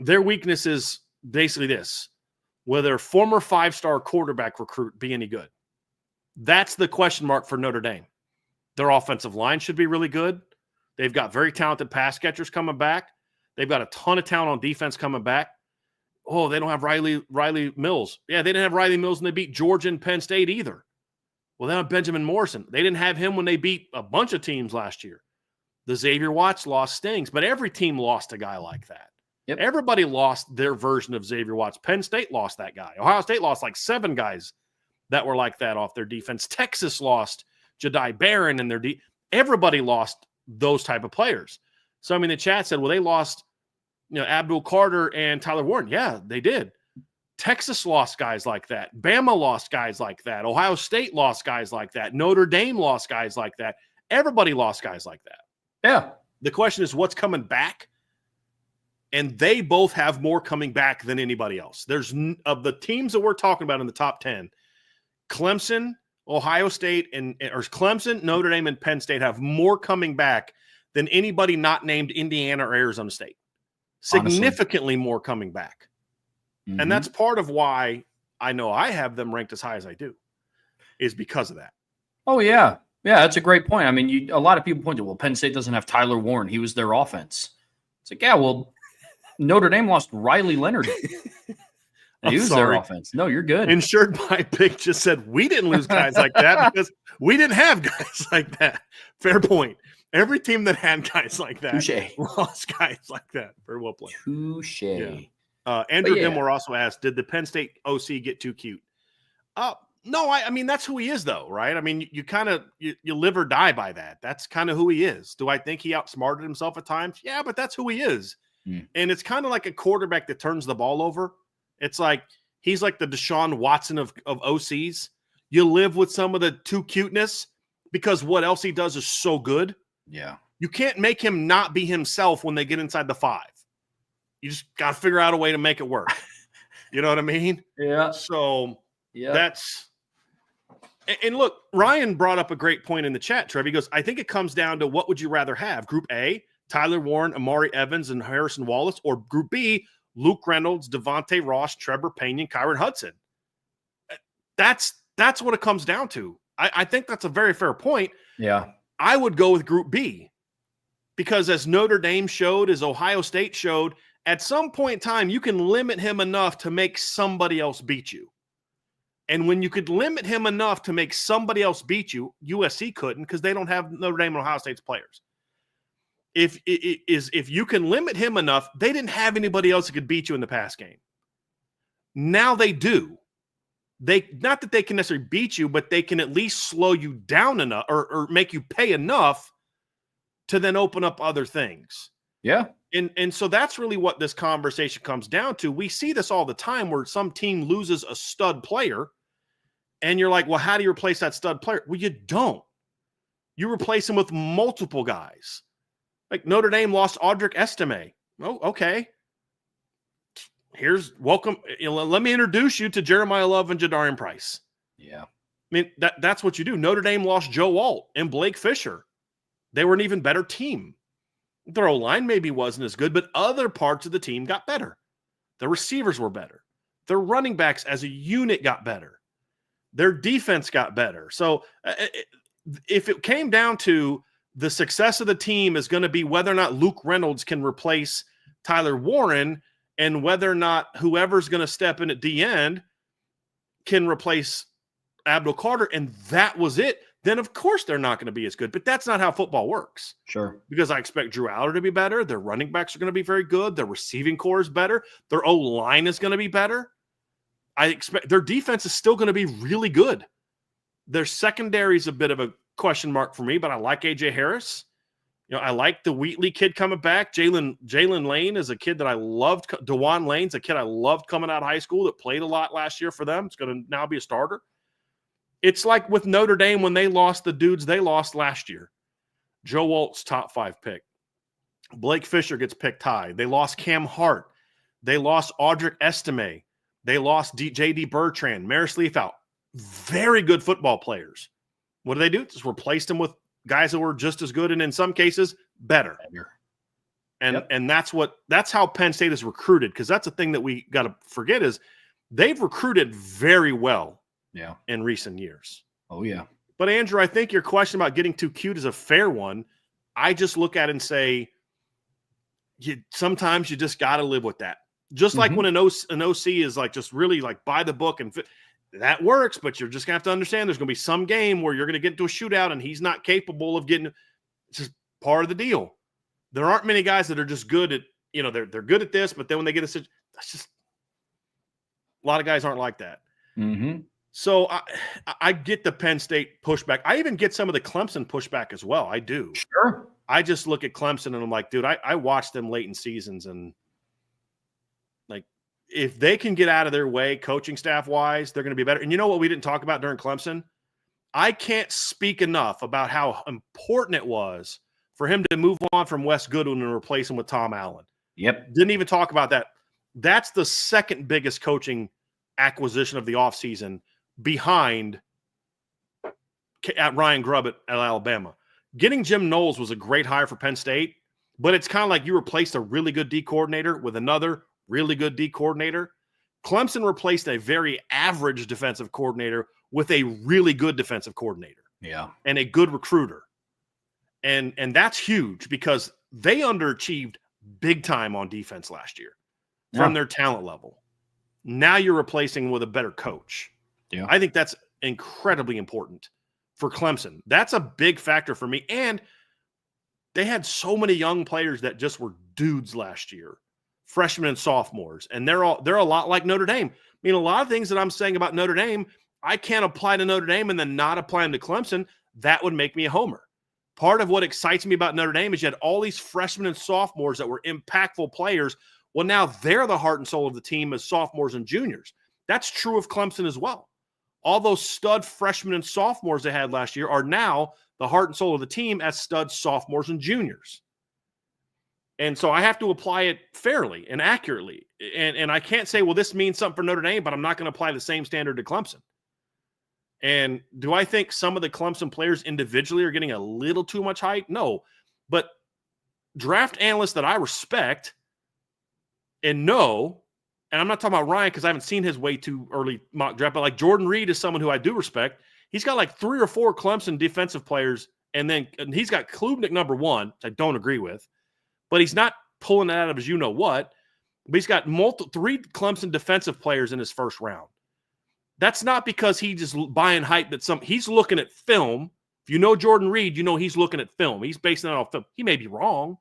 Their weakness is basically this: will their former 5-star quarterback recruit be any good? That's the question mark for Notre Dame. Their offensive line should be really good. They've got very talented pass catchers coming back. They've got a ton of talent on defense coming back. Oh, they don't have Riley Mills. Yeah, they didn't have Riley Mills when they beat Georgia and Penn State either. Well, they don't have Benjamin Morrison. They didn't have him when they beat a bunch of teams last year. The Xavier Watts loss stings, but every team lost a guy like that. Yep. Everybody lost their version of Xavier Watts. Penn State lost that guy. Ohio State lost like 7 guys that were like that off their defense. Texas lost Jedi Barron and everybody lost those type of players. So, I mean, the chat said, well, they lost, Abdul Carter and Tyler Warren. Yeah, they did. Texas lost guys like that. Bama lost guys like that. Ohio State lost guys like that. Notre Dame lost guys like that. Everybody lost guys like that. Yeah. The question is, what's coming back? And they both have more coming back than anybody else. There's of the teams that we're talking about in the top 10, Clemson, Ohio State, or Clemson, Notre Dame, and Penn State have more coming back than anybody not named Indiana or Arizona State. Significantly more coming back. Mm-hmm. And that's part of why I know I have them ranked as high as I do, is because of that. Oh, yeah. Yeah, that's a great point. I mean, a lot of people point to, well, Penn State doesn't have Tyler Warren. He was their offense. It's like, yeah, well, Notre Dame lost Riley Leonard. He was their offense. No, you're good. Insured by Pick just said we didn't lose guys like that because we didn't have guys like that. Fair point. Every team that had guys like that lost guys like that. Very well played. Touche. Yeah. Andrew Dimore also asked, did the Penn State OC get too cute? No, I mean, that's who he is, though, right? I mean, you kind of you live or die by that. That's kind of who he is. Do I think he outsmarted himself at times? Yeah, but that's who he is. And it's kind of like a quarterback that turns the ball over. It's like he's like the Deshaun Watson of OCs. You live with some of the too cuteness because what else he does is so good. Yeah. You can't make him not be himself when they get inside the 5. You just got to figure out a way to make it work. You know what I mean? Yeah. So that's – and look, Ryan brought up a great point in the chat, Trevor. He goes, I think it comes down to what would you rather have? Group A, Tyler Warren, Amari Evans, and Harrison Wallace, or Group B, Luke Reynolds, Devontae Ross, Trevor Payne, and Kyron Hudson. That's what it comes down to. I think that's a very fair point. Yeah. I would go with Group B because as Notre Dame showed, as Ohio State showed, at some point in time, you can limit him enough to make somebody else beat you. And when you could limit him enough to make somebody else beat you, USC couldn't because they don't have Notre Dame and Ohio State's players. If you can limit him enough, they didn't have anybody else that could beat you in the pass game. Now they do. Not that they can necessarily beat you, but they can at least slow you down enough or make you pay enough to then open up other things. Yeah. And so that's really what this conversation comes down to. We see this all the time where some team loses a stud player and you're like, well, how do you replace that stud player? Well, you don't. You replace him with multiple guys. Like Notre Dame lost Audric Estime. Oh, okay. Here's welcome. Let me introduce you to Jeremiah Love and Jadarian Price. Yeah. I mean, that's what you do. Notre Dame lost Joe Alt and Blake Fisher. They were an even better team. Their O-line maybe wasn't as good, but other parts of the team got better. The receivers were better. Their running backs as a unit got better. Their defense got better. So if it came down to the success of the team is going to be whether or not Luke Reynolds can replace Tyler Warren and whether or not whoever's going to step in at the end can replace Abdul Carter, and that was it, then of course they're not going to be as good. But that's not how football works. Sure. Because I expect Drew Aller to be better. Their running backs are going to be very good. Their receiving core is better. Their O-line is going to be better. I expect their defense is still going to be really good. Their secondary is a bit of a question mark for me, but I like A.J. Harris. I like the Wheatley kid coming back. Jalen Lane is a kid that I loved. DeJuan Lane's a kid I loved coming out of high school that played a lot last year for them. It's going to now be a starter. It's like with Notre Dame when they lost the dudes they lost last year. Joe Alt's top 5 pick. Blake Fisher gets picked high. They lost Cam Hart. They lost Audric Estime. They lost J.D. Bertrand, Maris Leafout. Very good football players. What do they do? Just replace them with guys that were just as good and in some cases better. And that's how Penn State is recruited, because that's the thing that we got to forget is they've recruited very well in recent years. Oh, yeah. But, Andrew, I think your question about getting too cute is a fair one. I just look at it and say, sometimes you just got to live with that. Just like when an OC is like just really like by the book and that works, but you're just going to have to understand there's going to be some game where you're going to get into a shootout and he's not capable of getting – it's just part of the deal. There aren't many guys that are just good at – they're good at this, but then when they get a – that's just – a lot of guys aren't like that. Mm-hmm. So I get the Penn State pushback. I even get some of the Clemson pushback as well. I do. Sure. I just look at Clemson and I'm like, dude, I watched them late in seasons, and like if they can get out of their way coaching staff wise, they're going to be better. And you know what we didn't talk about during Clemson? I can't speak enough about how important it was for him to move on from Wes Goodwin and replace him with Tom Allen. Yep. Didn't even talk about that. That's the second biggest coaching acquisition of the offseason behind Ryan Grubb at Alabama. Getting Jim Knowles was a great hire for Penn State, but it's kind of like you replaced a really good D coordinator with another really good D coordinator. Clemson replaced a very average defensive coordinator with a really good defensive coordinator. Yeah. And a good recruiter. And that's huge because they underachieved big time on defense last year from their talent level. Now you're replacing with a better coach. Yeah. I think that's incredibly important for Clemson. That's a big factor for me. And they had so many young players that just were dudes last year, freshmen and sophomores. And they're a lot like Notre Dame. I mean, a lot of things that I'm saying about Notre Dame, I can't apply to Notre Dame and then not apply them to Clemson. That would make me a homer. Part of what excites me about Notre Dame is you had all these freshmen and sophomores that were impactful players. Well, now they're the heart and soul of the team as sophomores and juniors. That's true of Clemson as well. All those stud freshmen and sophomores they had last year are now the heart and soul of the team as stud sophomores and juniors. And so I have to apply it fairly and accurately. And I can't say, well, this means something for Notre Dame, but I'm not going to apply the same standard to Clemson. And do I think some of the Clemson players individually are getting a little too much hype? No. But draft analysts that I respect and know, and I'm not talking about Ryan because I haven't seen his way too early mock draft, but like Jordan Reed is someone who I do respect. He's got like 3 or 4 Clemson defensive players, and he's got Klubnik number 1, which I don't agree with, but he's not pulling it out of his you-know-what. But he's got 3 Clemson defensive players in his first round. That's not because he's just buying hype that he's looking at film. If you know Jordan Reed, you know he's looking at film. He's basing that off film. He may be wrong,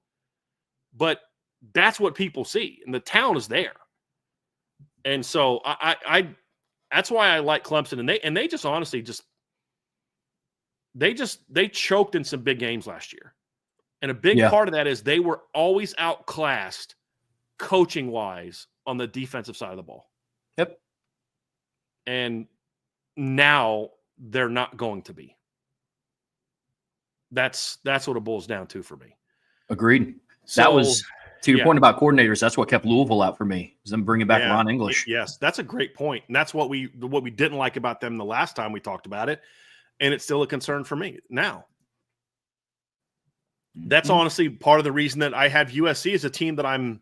but that's what people see, and the talent is there. And so I that's why I like Clemson, and they just honestly they choked in some big games last year. And a big part of that is they were always outclassed coaching wise on the defensive side of the ball. Yep. And now they're not going to be. That's what it boils down to for me. Agreed. So, that was to your point about coordinators. That's what kept Louisville out for me. Was them bringing back Ron English. Yes, that's a great point. And that's what we didn't like about them the last time we talked about it, and it's still a concern for me now. That's honestly part of the reason that I have USC as a team that I'm.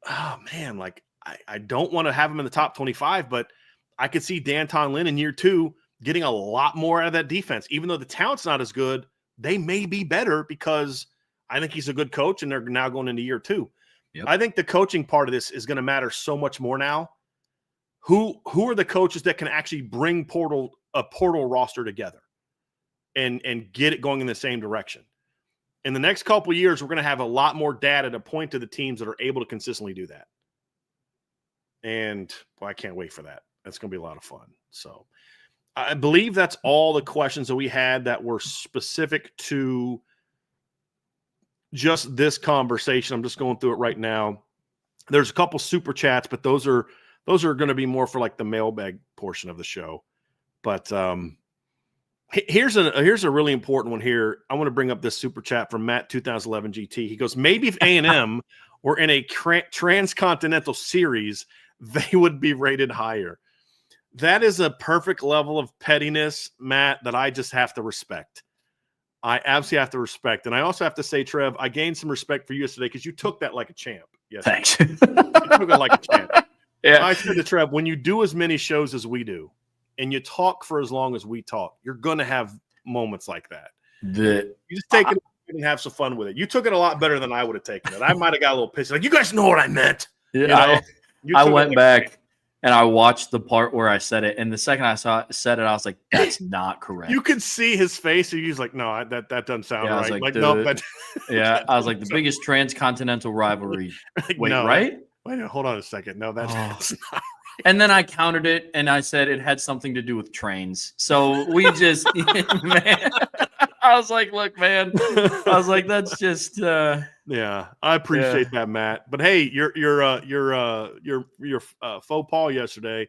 Oh man, like I don't want to have them in the top 25, but I could see Danton Lynn in year 2 getting a lot more out of that defense, even though the talent's not as good. They may be better because I think he's a good coach, and they're now going into year 2. Yep. I think the coaching part of this is going to matter so much more now. Who are the coaches that can actually bring a portal roster together and get it going in the same direction? In the next couple of years, we're going to have a lot more data to point to the teams that are able to consistently do that. And I can't wait for that. That's going to be a lot of fun. So I believe that's all the questions that we had that were specific to just this conversation. I'm just going through it right now. There's a couple super chats, but those are going to be more for like the mailbag portion of the show. But here's a really important one here. I want to bring up this super chat from Matt 2011 GT. He goes, maybe if A&M were in a transcontinental series, they would be rated higher. That is a perfect level of pettiness, Matt, that I just have to respect. I absolutely have to respect. And I also have to say, Trev, I gained some respect for you yesterday because you took that like a champ. Yes. Thanks. You took it like a champ. Yeah. I said to Trev, when you do as many shows as we do and you talk for as long as we talk, you're going to have moments like that. You just take it and have some fun with it. You took it a lot better than I would have taken it. I might have got a little pissed. Like, you guys know what I meant. Yeah, I went like back and I watched the part where I said it. And the second I said it, I was like, that's not correct. You could see his face. And he's like, no, that doesn't sound right. I was like, no, yeah. I was like, the biggest transcontinental rivalry. Like, Wait, no, right? Wait, hold on a second. No, that's not right. And then I countered it and I said it had something to do with trains. So we just, man, I was like, look, man, I was like, that's just, yeah, I appreciate that, Matt. But hey, your faux pas yesterday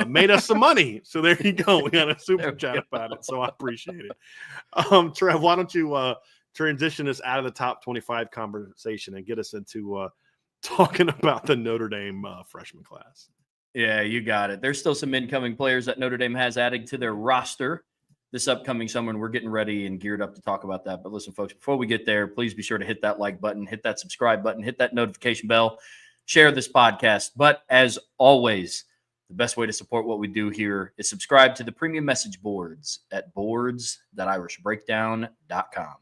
made us some money. So there you go. We got a super chat about it. So I appreciate it. Trev, why don't you transition us out of the top 25 conversation and get us into talking about the Notre Dame freshman class? Yeah, you got it. There's still some incoming players that Notre Dame has added to their roster this upcoming summer, and we're getting ready and geared up to talk about that. But listen, folks, before we get there, please be sure to hit that like button, hit that subscribe button, hit that notification bell, share this podcast. But as always, the best way to support what we do here is subscribe to the premium message boards at boards.irishbreakdown.com.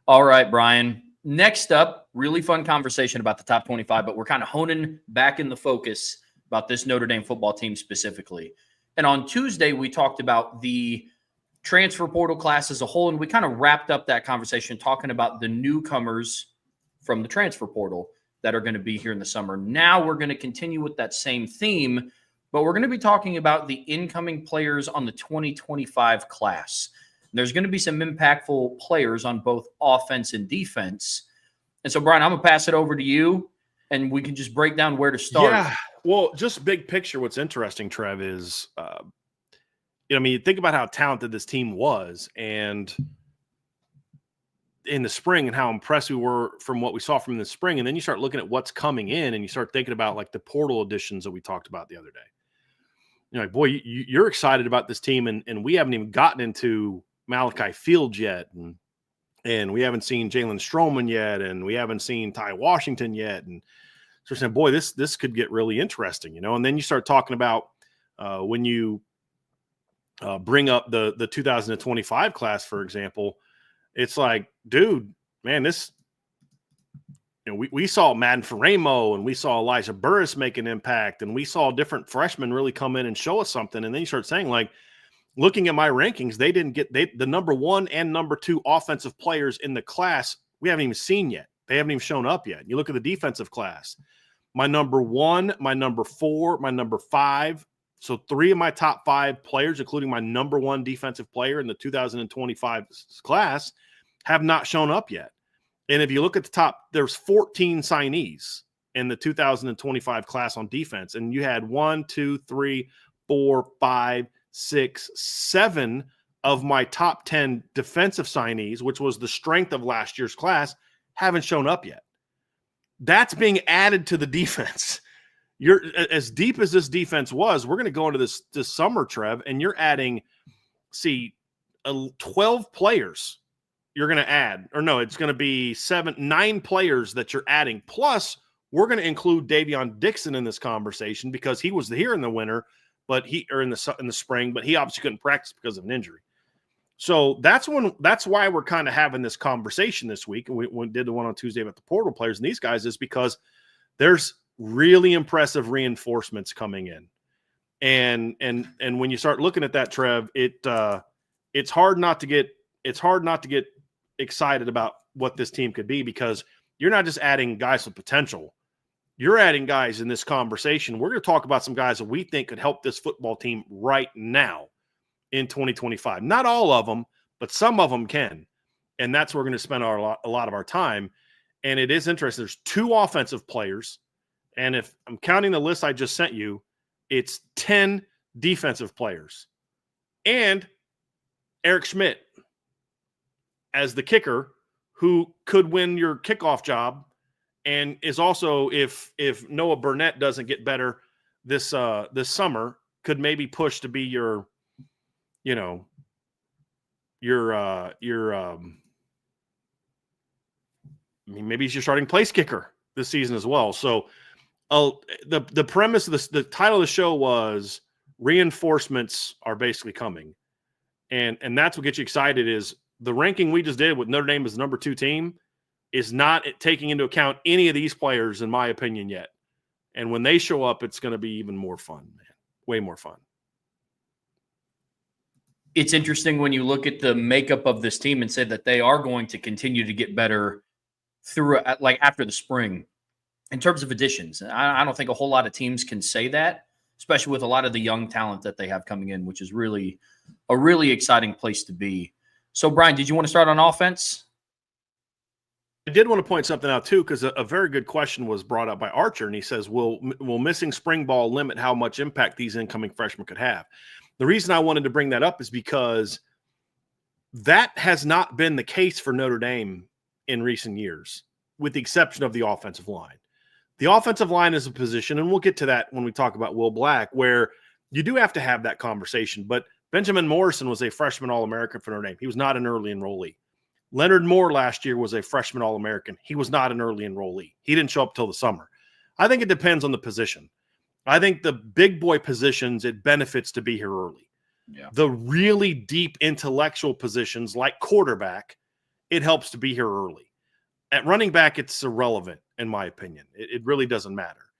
All right, Brian. Next up, really fun conversation about the top 25, but we're kind of honing back in the focus about this Notre Dame football team specifically. And on Tuesday, we talked about the transfer portal class as a whole, and we kind of wrapped up that conversation talking about the newcomers from the transfer portal that are going to be here in the summer. Now we're going to continue with that same theme, but we're going to be talking about the incoming players on the 2025 class. There's going to be some impactful players on both offense and defense. And so, Brian, I'm going to pass it over to you, and we can just break down where to start. Yeah, well, just big picture, what's interesting, Trev, is, you think about how talented this team was and in the spring and how impressed we were from what we saw from the spring. And then you start looking at what's coming in and you start thinking about like the portal additions that we talked about the other day. You're like, boy, you're excited about this team, and we haven't even gotten into Malachi Fields yet, and we haven't seen Jalen Stroman yet, and we haven't seen Ty Washington yet, and so saying, boy, this could get really interesting, And then you start talking about when you bring up the 2025 class, for example, it's like, dude, man, this. We saw Madden Faramo, and we saw Elijah Burris make an impact, and we saw different freshmen really come in and show us something, and then you start saying like. Looking at my rankings, they didn't get the number 1 and number 2 offensive players in the class. We haven't even seen yet. They haven't even shown up yet. You look at the defensive class, my number 1, my number 4, my number 5. So 3 of my top 5 players, including my number 1 defensive player in the 2025 class, have not shown up yet. And if you look at the top, there's 14 signees in the 2025 class on defense. And you had 1, 2, 3, 4, 5, 6, 7 of my top 10 defensive signees, which was the strength of last year's class, haven't shown up yet. That's being added to the defense. You're as deep as this defense was. We're going to go into this summer, Trev, and you're adding, 12 players. You're going to add, or no, it's going to be 9 players that you're adding. Plus, we're going to include Davion Dixon in this conversation because he was here in the winter. But in the spring, but he obviously couldn't practice because of an injury. So that's why we're kind of having this conversation this week. And we did the one on Tuesday about the portal players and these guys is because there's really impressive reinforcements coming in. And when you start looking at that, Trev, it's hard not to get excited about what this team could be because you're not just adding guys with potential. You're adding guys in this conversation. We're going to talk about some guys that we think could help this football team right now in 2025. Not all of them, but some of them can. And that's where we're going to spend a lot of our time. And it is interesting. There's 2 offensive players. And if I'm counting the list I just sent you, it's 10 defensive players. And Eric Schmidt as the kicker, who could win your kickoff job and is also, if Noah Burnett doesn't get better this summer, could maybe push to be your maybe he's your starting place kicker this season as well. So the premise of the title of the show was reinforcements are basically coming. And that's what gets you excited is the ranking we just did with Notre Dame as the number 2 team is not taking into account any of these players, in my opinion, yet. And when they show up, it's going to be even more fun, man. Way more fun. It's interesting when you look at the makeup of this team and say that they are going to continue to get better through, like, after the spring in terms of additions. I don't think a whole lot of teams can say that, especially with a lot of the young talent that they have coming in, which is really a really exciting place to be. So, Brian, did you want to start on offense? I did want to point something out, too, because a very good question was brought up by Archer, and he says, will missing spring ball limit how much impact these incoming freshmen could have? The reason I wanted to bring that up is because that has not been the case for Notre Dame in recent years, with the exception of the offensive line. The offensive line is a position, and we'll get to that when we talk about Will Black, where you do have to have that conversation. But Benjamin Morrison was a freshman All-American for Notre Dame. He was not an early enrollee. Leonard Moore last year was a freshman All-American. He was not an early enrollee. He didn't show up till the summer. I think it depends on the position. I think the big boy positions, it benefits to be here early. Yeah. The really deep intellectual positions like quarterback, it helps to be here early. At running back, it's irrelevant, in my opinion. It really doesn't matter.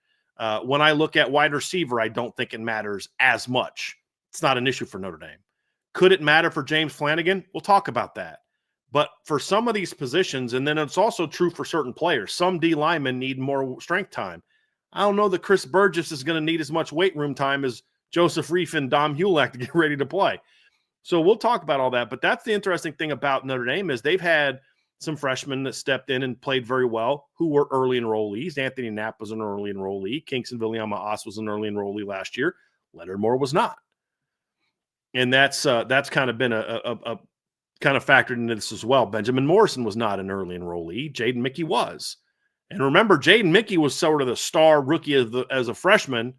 When I look at wide receiver, I don't think it matters as much. It's not an issue for Notre Dame. Could it matter for James Flanigan? We'll talk about that. But for some of these positions, and then it's also true for certain players, some D linemen need more strength time. I don't know that Chris Burgess is going to need as much weight room time as Joseph Reif and Dom Hulak to get ready to play. So we'll talk about all that. But that's the interesting thing about Notre Dame is they've had some freshmen that stepped in and played very well who were early enrollees. Anthony Knapp was an early enrollee. Kingston Viliama-As was an early enrollee last year. Leonard Moore was not. And that's kind of been a kind of factored into this as well. Benjamin Morrison was not an early enrollee. Jaden Mickey was. And remember, Jaden Mickey was sort of the star rookie as a freshman,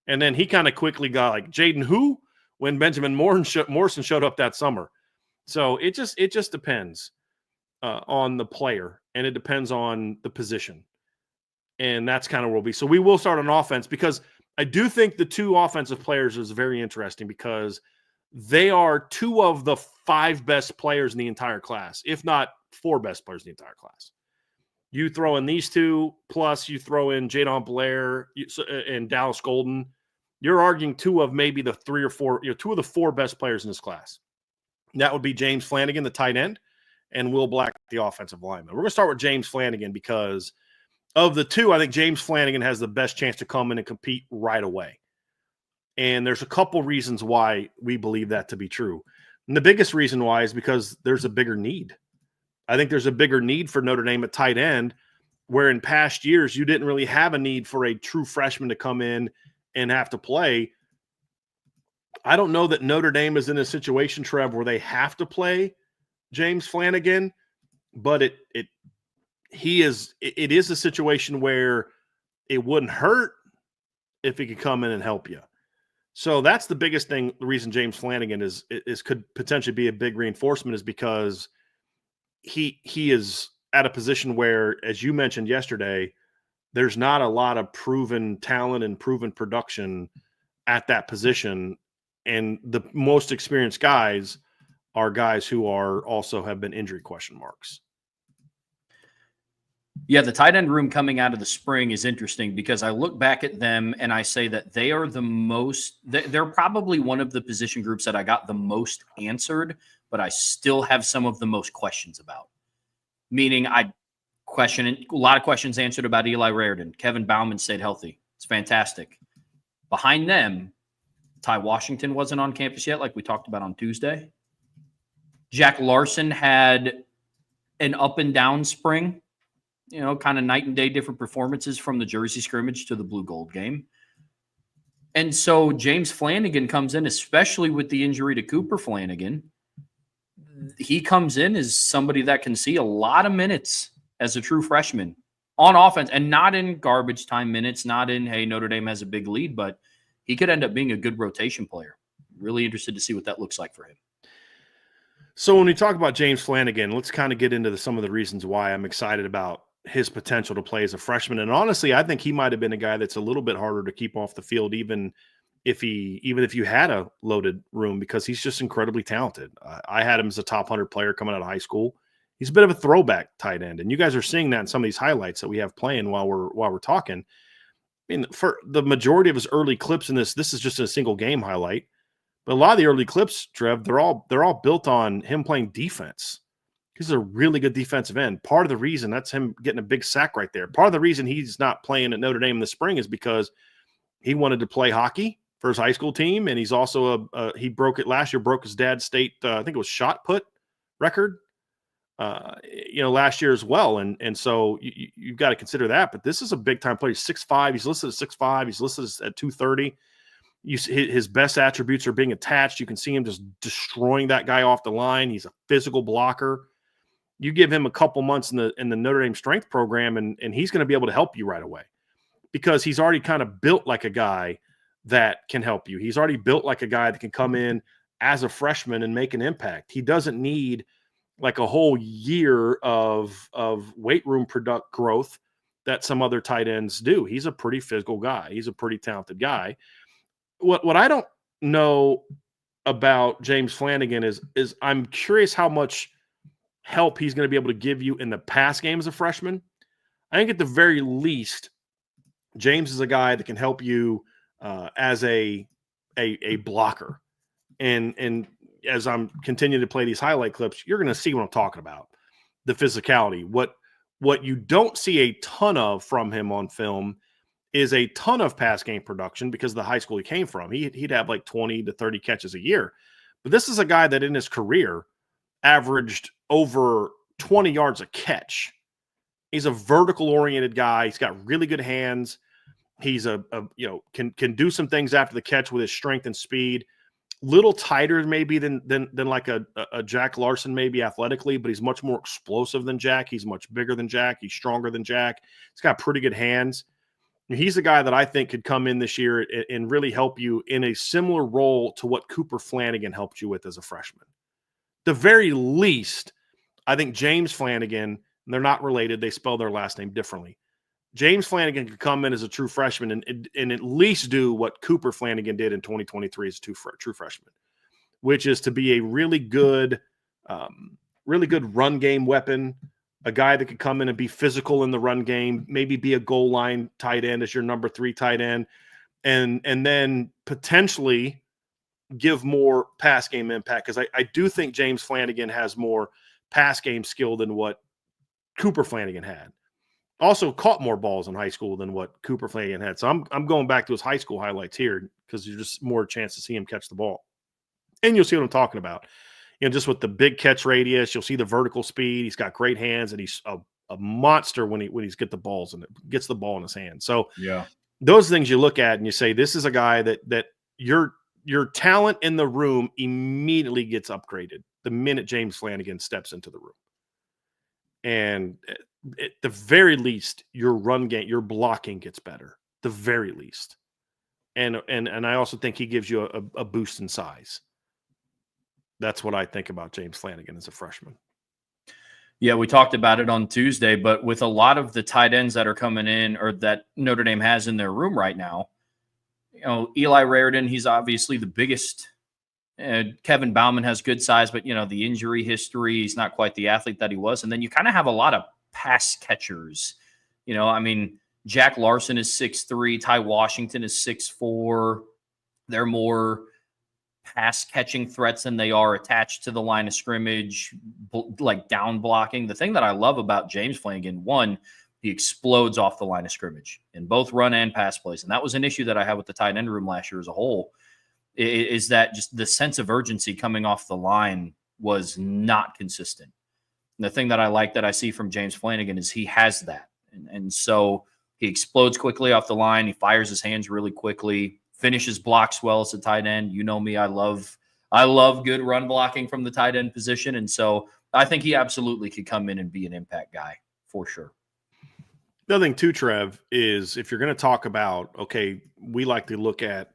and then he kind of quickly got like, Jaden who? When Benjamin Morrison showed up that summer. So it just depends on the player, and it depends on the position. And that's kind of where we'll be. So we will start on offense because I do think the 2 offensive players is very interesting because they are 2 of the 5 best players in the entire class, if not 4 best players in the entire class. You throw in these 2, plus you throw in Jadon Blair and Dallas Golden. You're arguing 2 of maybe the 3 or 4, 2 of the 4 best players in this class. And that would be James Flanigan, the tight end, and Will Black, the offensive lineman. We're going to start with James Flanigan because of the 2, I think James Flanigan has the best chance to come in and compete right away. And there's a couple reasons why we believe that to be true. And the biggest reason why is because there's a bigger need. I think there's a bigger need for Notre Dame at tight end, where in past years you didn't really have a need for a true freshman to come in and have to play. I don't know that Notre Dame is in a situation, Trev, where they have to play James Flanigan, but it is a situation where it wouldn't hurt if he could come in and help you. So that's the biggest thing. The reason James Flanigan is could potentially be a big reinforcement is because he is at a position where, as you mentioned yesterday, there's not a lot of proven talent and proven production at that position. And the most experienced guys are guys who are also have been injury question marks. Yeah, the tight end room coming out of the spring is interesting because I look back at them and I say that they are they're probably one of the position groups that I got the most answered, but I still have some of the most questions about. Meaning a lot of questions answered about Eli Raridan. Kevin Bauman stayed healthy. It's fantastic. Behind them, Ty Washington wasn't on campus yet, like we talked about on Tuesday. Jack Larson had an up and down spring. Kind of night and day different performances from the Jersey scrimmage to the blue gold game. And so James Flanigan comes in, especially with the injury to Cooper Flanigan. He comes in as somebody that can see a lot of minutes as a true freshman on offense, and not in garbage time minutes, not in, hey, Notre Dame has a big lead, but he could end up being a good rotation player. Really interested to see what that looks like for him. So when we talk about James Flanigan, let's kind of get into some of the reasons why I'm excited about his potential to play as a freshman. And honestly, I think he might have been a guy that's a little bit harder to keep off the field, even if you had a loaded room, because he's just incredibly talented. I had him as a top 100 player coming out of high school. He's a bit of a throwback tight end, and you guys are seeing that in some of these highlights that we have playing while we're talking. I mean, for the majority of his early clips in this is just a single game highlight. But a lot of the early clips, Trev, they're all built on him playing defense. He's a really good defensive end. Part of the reason that's him getting a big sack right there. Part of the reason he's not playing at Notre Dame in the spring is because he wanted to play hockey for his high school team, and he's also he broke it last year. Broke his dad's state, I think it was shot put record, last year as well. And so you've got to consider that. But this is a big time player. He's 6'5". He's listed as 6'5". He's listed at 230. His best attributes are being attached. You can see him just destroying that guy off the line. He's a physical blocker. You give him a couple months in the Notre Dame strength program, and he's going to be able to help you right away, because he's already kind of built like a guy that can help you. He's already built like a guy that can come in as a freshman and make an impact. He doesn't need like a whole year of weight room product growth that some other tight ends do. He's a pretty physical guy. He's a pretty talented guy. What I don't know about James Flanigan is I'm curious how much help he's going to be able to give you in the pass game as a freshman. I think at the very least, James is a guy that can help you as a blocker. And as I'm continuing to play these highlight clips, you're going to see what I'm talking about. The physicality. What you don't see a ton of from him on film is a ton of pass game production, because of the high school he came from. He'd have like 20 to 30 catches a year. But this is a guy that in his career averaged over 20 yards a catch. He's a vertical oriented guy. He's got really good hands. He's can do some things after the catch with his strength and speed. Little tighter maybe than like a Jack Larson, maybe athletically, but he's much more explosive than Jack. He's much bigger than Jack. He's stronger than Jack. He's got pretty good hands. He's a guy that I think could come in this year and really help you in a similar role to what Cooper Flanigan helped you with as a freshman. The very least, I think James Flanigan, and they're not related, they spell their last name differently. James Flanigan could come in as a true freshman and at least do what Cooper Flanigan did in 2023 as a true freshman, which is to be a really good run game weapon, a guy that could come in and be physical in the run game, maybe be a goal line tight end as your number 3 tight end, and then potentially give more pass game impact, because I do think James Flanigan has more pass game skill than what Cooper Flanigan had. Also caught more balls in high school than what Cooper Flanigan had. So I'm going back to his high school highlights here, because there's just more chance to see him catch the ball. And you'll see what I'm talking about. Just with the big catch radius, you'll see the vertical speed. He's got great hands, and he's a monster when he's gets the ball in his hand. So yeah, those things you look at and you say, this is a guy that your talent in the room immediately gets upgraded the minute James Flanigan steps into the room. And at the very least, your run game, your blocking gets better. The very least. And I also think he gives you a boost in size. That's what I think about James Flanigan as a freshman. Yeah, we talked about it on Tuesday, but with a lot of the tight ends that are coming in, or that Notre Dame has in their room right now, Eli Raridan, he's obviously the biggest. Kevin Bauman has good size, but, the injury history, he's not quite the athlete that he was. And then you kind of have a lot of pass catchers. Jack Larson is 6'3", Ty Washington is 6'4". They're more pass catching threats than they are attached to the line of scrimmage, like down blocking. The thing that I love about James Flanigan, one, he explodes off the line of scrimmage in both run and pass plays. And that was an issue that I had with the tight end room last year as a whole, is that just the sense of urgency coming off the line was not consistent. And the thing that I like that I see from James Flanigan is he has that. And so he explodes quickly off the line. He fires his hands really quickly, finishes blocks well as a tight end. You know me, I love good run blocking from the tight end position. And so I think he absolutely could come in and be an impact guy for sure. The other thing too, Trev, is if you're going to talk about, okay, we like to look at,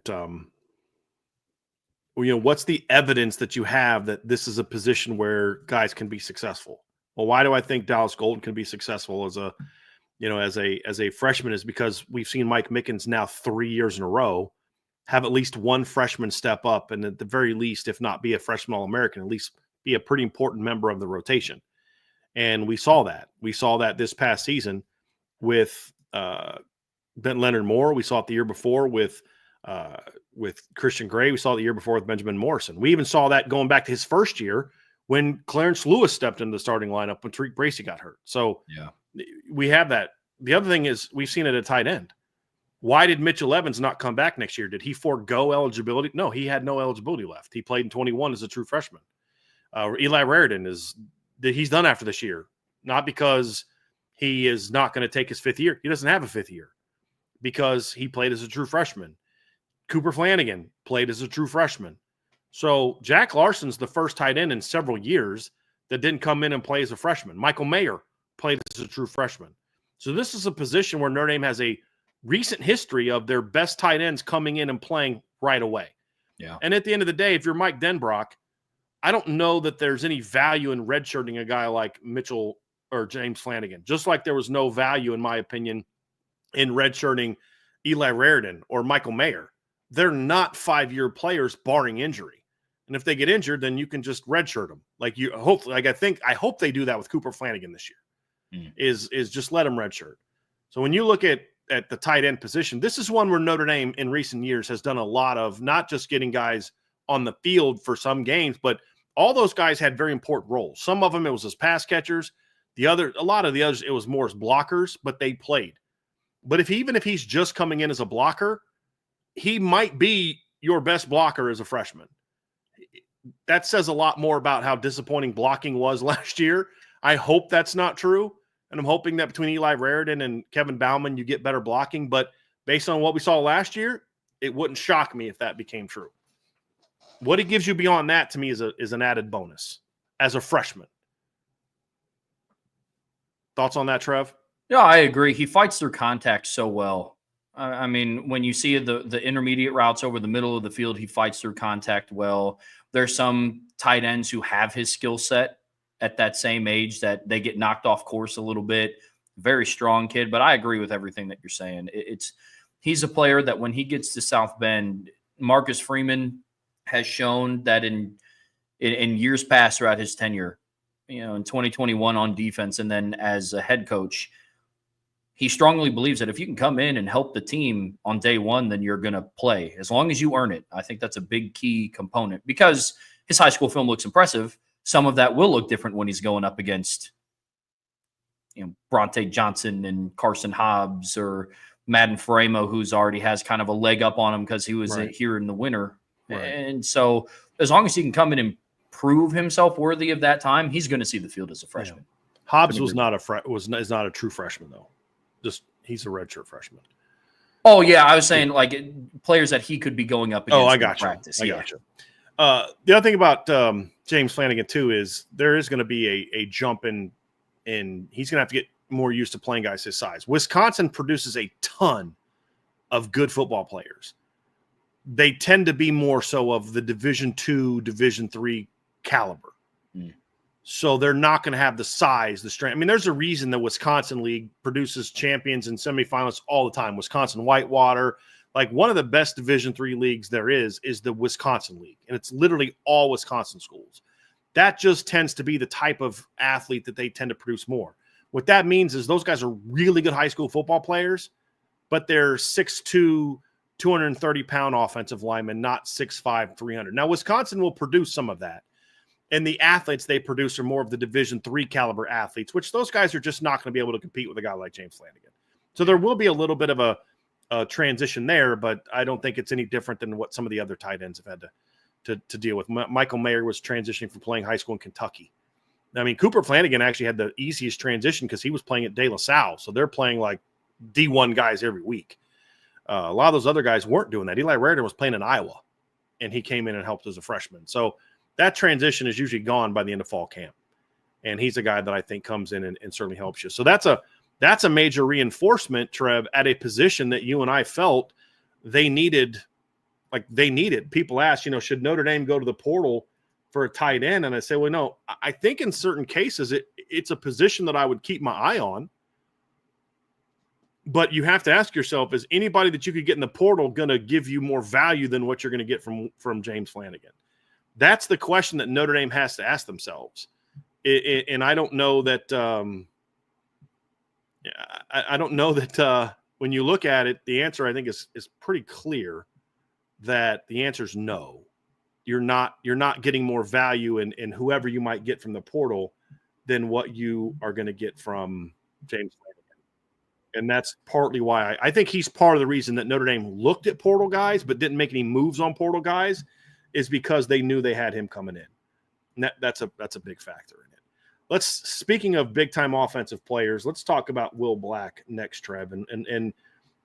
what's the evidence that you have that this is a position where guys can be successful? Well, why do I think Dallas Golden can be successful as a freshman is because we've seen Mike Mickens now 3 years in a row have at least one freshman step up, and at the very least, if not be a freshman All-American, at least be a pretty important member of the rotation. And we saw that. We saw that this past season with Ben Leonard Moore. We saw it the year before with Christian Gray. We saw it the year before with Benjamin Morrison. We even saw that going back to his first year when Clarence Lewis stepped into the starting lineup when Tariq Bracy got hurt. So we have that. The other thing is we've seen it at tight end. Why did Mitchell Evans not come back next year? Did he forego eligibility? No, he had no eligibility left. He played in 21 as a true freshman. Eli Raridan he's done after this year, not because he is not going to take his fifth year. He doesn't have a fifth year because he played as a true freshman. Cooper Flanigan played as a true freshman. So Jack Larson's the first tight end in several years that didn't come in and play as a freshman. Michael Mayer played as a true freshman. So this is a position where Notre Dame has a recent history of their best tight ends coming in and playing right away. Yeah. And at the end of the day, if you're Mike Denbrock, I don't know that there's any value in redshirting a guy like Mitchell or James Flanigan, just like there was no value, in my opinion, in redshirting Eli Raridan or Michael Mayer. They're not 5-year players barring injury. And if they get injured, then you can just redshirt them. I hope they do that with Cooper Flanigan this year, is just let him redshirt. So when you look at the tight end position, this is one where Notre Dame in recent years has done a lot of not just getting guys on the field for some games, but all those guys had very important roles. Some of them, it was as pass catchers. A lot of the others, it was more as blockers, but they played. But even if he's just coming in as a blocker, he might be your best blocker as a freshman. That says a lot more about how disappointing blocking was last year. I hope that's not true. And I'm hoping that between Eli Raridan and Kevin Bauman, you get better blocking. But based on what we saw last year, it wouldn't shock me if that became true. What it gives you beyond that, to me, is an added bonus as a freshman. Thoughts on that, Trev? Yeah, I agree. He fights through contact so well. I mean, when you see the intermediate routes over the middle of the field, he fights through contact well. There's some tight ends who have his skill set at that same age that they get knocked off course a little bit. Very strong kid, but I agree with everything that you're saying. He's a player that when he gets to South Bend, Marcus Freeman has shown that in years past throughout his tenure, in 2021 on defense and then as a head coach, he strongly believes that if you can come in and help the team on day one, then you're going to play as long as you earn it. I think that's a big key component because his high school film looks impressive. Some of that will look different when he's going up against, Bronte Johnson and Carson Hobbs or Madden Faremo, who's already has kind of a leg up on him because he was here in the winter. Right. And so as long as he can come in and prove himself worthy of that time, he's going to see the field as a freshman. Yeah. Hobbs is not a true freshman though. Just he's a redshirt freshman. Oh yeah, I was saying like players that he could be going up against. Oh, I got you. Practice. I got you. The other thing about James Flanigan too is there is going to be a jump in he's going to have to get more used to playing guys his size. Wisconsin produces a ton of good football players. They tend to be more so of the Division II, Division III caliber. So they're not going to have the size, the strength. I mean, there's a reason the Wisconsin League produces champions and semifinalists all the time. Wisconsin Whitewater, like one of the best Division III leagues there is the Wisconsin League. And it's literally all Wisconsin schools. That just tends to be the type of athlete that they tend to produce more. What that means is those guys are really good high school football players, but they're 6'2", 230-pound offensive linemen, not 6'5", 300. Now, Wisconsin will produce some of that. And the athletes they produce are more of the Division III caliber athletes, which those guys are just not going to be able to compete with a guy like James Flanigan. So there will be a little bit of a transition there, but I don't think it's any different than what some of the other tight ends have had to deal with. Michael Mayer was transitioning from playing high school in Kentucky. I mean, Cooper Flanigan actually had the easiest transition because he was playing at De La Salle. So they're playing like D1 guys every week. A lot of those other guys weren't doing that. Eli Raridan was playing in Iowa, and he came in and helped as a freshman. So that transition is usually gone by the end of fall camp. And he's a guy that I think comes in and certainly helps you. So that's That's a major reinforcement, Trev, at a position that you and I felt they needed. Like they needed. People ask, should Notre Dame go to the portal for a tight end? And I say, well, no, I think in certain cases it's a position that I would keep my eye on. But you have to ask yourself, is anybody that you could get in the portal going to give you more value than what you're going to get from James Flanigan? That's the question that Notre Dame has to ask themselves. And I don't know that I don't know that when you look at it, the answer I think is pretty clear that the answer is no. You're not getting more value in whoever you might get from the portal than what you are going to get from James Flanigan. And that's partly why I think he's part of the reason that Notre Dame looked at portal guys but didn't make any moves on portal guys is because they knew they had him coming in. And that's a big factor in it. Speaking of big-time offensive players, let's talk about Will Black next, Trev. And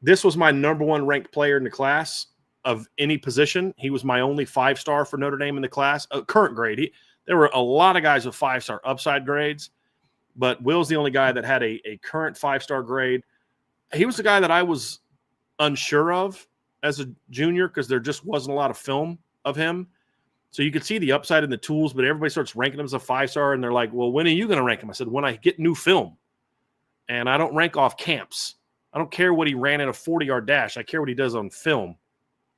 this was my number one ranked player in the class of any position. He was my only 5-star for Notre Dame in the class, current grade. There were a lot of guys with 5-star upside grades, but Will's the only guy that had a current 5-star grade. He was the guy that I was unsure of as a junior because there just wasn't a lot of film of him. So you could see the upside in the tools, but everybody starts ranking him as a 5-star, and they're like, well, when are you going to rank him? I said, when I get new film. And I don't rank off camps. I don't care what he ran in a 40-yard dash. I care what he does on film.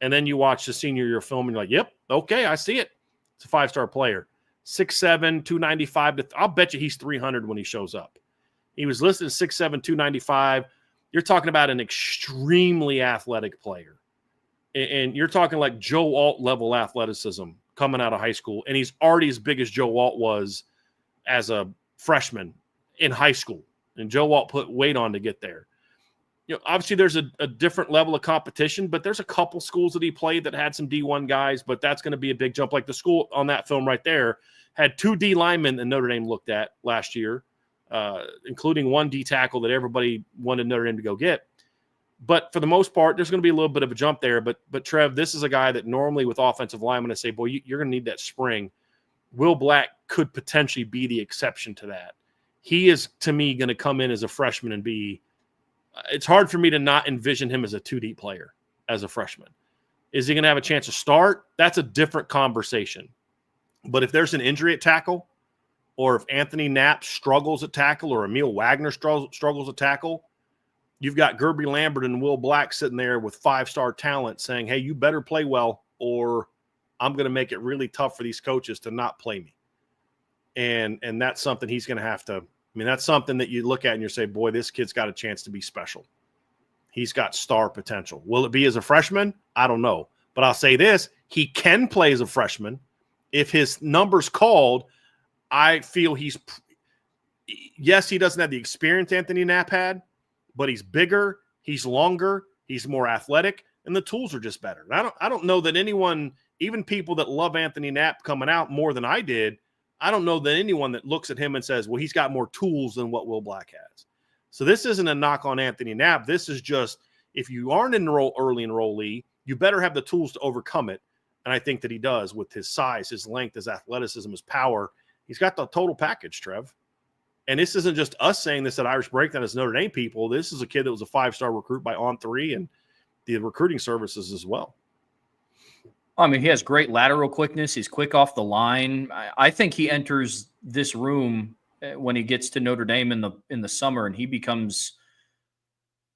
And then you watch the senior year film, and you're like, yep, okay, I see it. It's a 5-star player. 6'7", 295. I'll bet you he's 300 when he shows up. He was listed as 6'7", 295. You're talking about an extremely athletic player. And you're talking like Joe Alt level athleticism coming out of high school. And he's already as big as Joe Alt was as a freshman in high school. And Joe Alt put weight on to get there. Obviously there's a different level of competition, but there's a couple schools that he played that had some D1 guys, but that's going to be a big jump. Like the school on that film right there had 2 D linemen that Notre Dame looked at last year, including 1 D tackle that everybody wanted Notre Dame to go get. But for the most part, there's going to be a little bit of a jump there. But Trev, this is a guy that normally with offensive linemen, I say, boy, you're going to need that spring. Will Black could potentially be the exception to that. He is, to me, going to come in as a freshman and be it's hard for me to not envision him as a 2D player as a freshman. Is he going to have a chance to start? That's a different conversation. But if there's an injury at tackle, or if Anthony Knapp struggles at tackle, or Emil Wagner struggles at tackle, you've got Gerby Lambert and Will Black sitting there with 5-star talent saying, hey, you better play well, or I'm going to make it really tough for these coaches to not play me. And that's something he's going to have to – that's something that you look at and you say, boy, this kid's got a chance to be special. He's got star potential. Will it be as a freshman? I don't know. But I'll say this, he can play as a freshman. If his number's called, I feel yes, he doesn't have the experience Anthony Knapp had, but he's bigger, he's longer, he's more athletic, and the tools are just better. I don't know that anyone, even people that love Anthony Knapp coming out more than I did, I don't know that anyone that looks at him and says, well, he's got more tools than what Will Black has. So this isn't a knock on Anthony Knapp. This is just, if you aren't an early enrollee, you better have the tools to overcome it. And I think that he does with his size, his length, his athleticism, his power. He's got the total package, Trev. And this isn't just us saying this at Irish Breakdown as Notre Dame people. This is a kid that was a 5-star recruit by On3 and the recruiting services as well. He has great lateral quickness. He's quick off the line. I think he enters this room when he gets to Notre Dame in the summer, and he becomes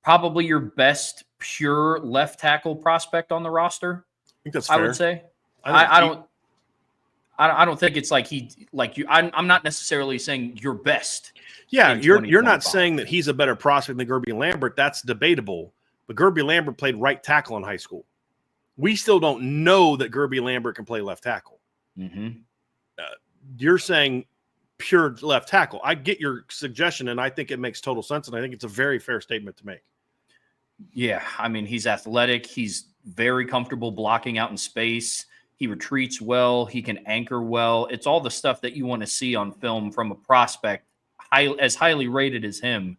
probably your best pure left tackle prospect on the roster. I think that's fair. I would say. I don't think it's I'm not necessarily saying you're best. Yeah, you're not saying that he's a better prospect than Gerby Lambert. That's debatable. But Gerby Lambert played right tackle in high school. We still don't know that Gerby Lambert can play left tackle. Mm-hmm. You're saying pure left tackle. I get your suggestion, and I think it makes total sense, and I think it's a very fair statement to make. Yeah, he's athletic. He's very comfortable blocking out in space. He retreats well. He can anchor well. It's all the stuff that you want to see on film from a prospect as highly rated as him.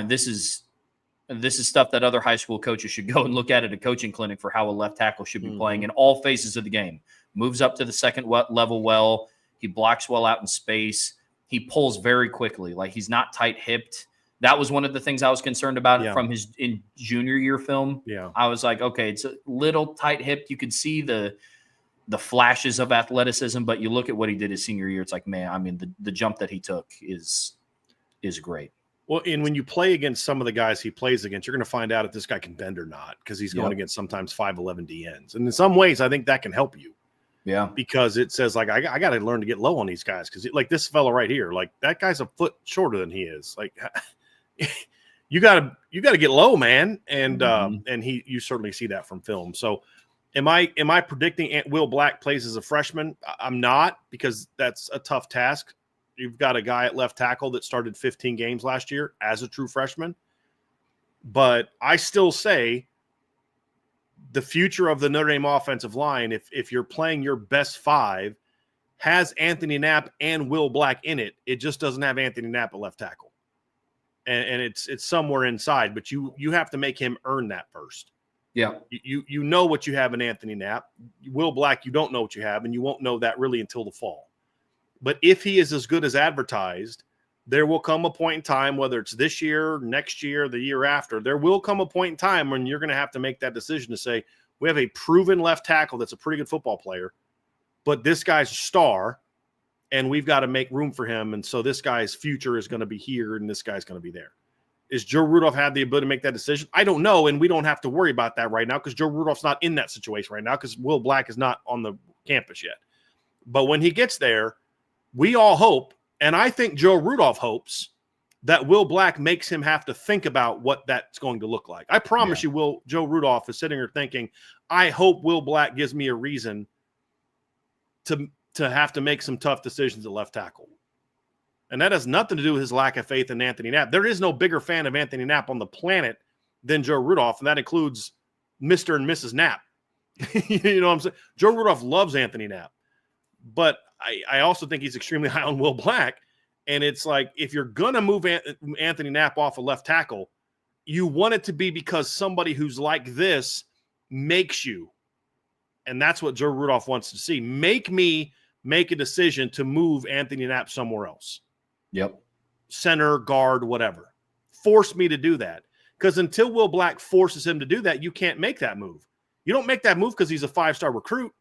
This is stuff that other high school coaches should go and look at a coaching clinic for how a left tackle should be playing in all phases of the game. Moves up to the second level well. He blocks well out in space. He pulls very quickly. He's not tight-hipped. That was one of the things I was concerned about Yeah. from his in junior year film. Yeah. I was like, okay, it's a little tight-hipped. You could see the flashes of athleticism, but you look at what he did his senior year, it's like, man, I mean, the jump that he took is great. Well, and when you play against some of the guys he plays against, you're going to find out if this guy can bend or not, because he's going against sometimes 5'11" DNs. And in some ways, I think that can help you. Yeah. Because it says, like, I got to learn to get low on these guys, because like this fella right here, like that guy's a foot shorter than he is. Like, you got to get low, man. And you certainly see that from film. So am I predicting Will Black plays as a freshman? I'm not, because that's a tough task. You've got a guy at left tackle that started 15 games last year as a true freshman. But I still say the future of the Notre Dame offensive line, if you're playing your best five, has Anthony Knapp and Will Black in it. It just doesn't have Anthony Knapp at left tackle. And it's somewhere inside, but you have to make him earn that first. Yeah. You know what you have in Anthony Knapp. Will Black, you don't know what you have, and you won't know that really until the fall. But if he is as good as advertised, there will come a point in time, whether it's this year, next year, the year after, there will come a point in time when you're going to have to make that decision to say, we have a proven left tackle that's a pretty good football player, but this guy's a star, and we've got to make room for him. And so this guy's future is going to be here, and this guy's going to be there. Is Joe Rudolph had the ability to make that decision? I don't know, and we don't have to worry about that right now, because Joe Rudolph's not in that situation right now, because Will Black is not on the campus yet. But when he gets there, we all hope, and I think Joe Rudolph hopes, that Will Black makes him have to think about what that's going to look like. I promise you, Joe Rudolph is sitting here thinking, I hope Will Black gives me a reason to have to make some tough decisions at left tackle. And that has nothing to do with his lack of faith in Anthony Knapp. There is no bigger fan of Anthony Knapp on the planet than Joe Rudolph, and that includes Mr. and Mrs. Knapp. You know what I'm saying? Joe Rudolph loves Anthony Knapp. But I also think he's extremely high on Will Black. And it's like, if you're going to move Anthony Knapp off a left tackle, you want it to be because somebody who's like this makes you. And that's what Joe Rudolph wants to see. Make me make a decision to move Anthony Knapp somewhere else. Yep. Center, guard, whatever. Force me to do that. Because until Will Black forces him to do that, you can't make that move. You don't make that move because he's a 5-star recruit.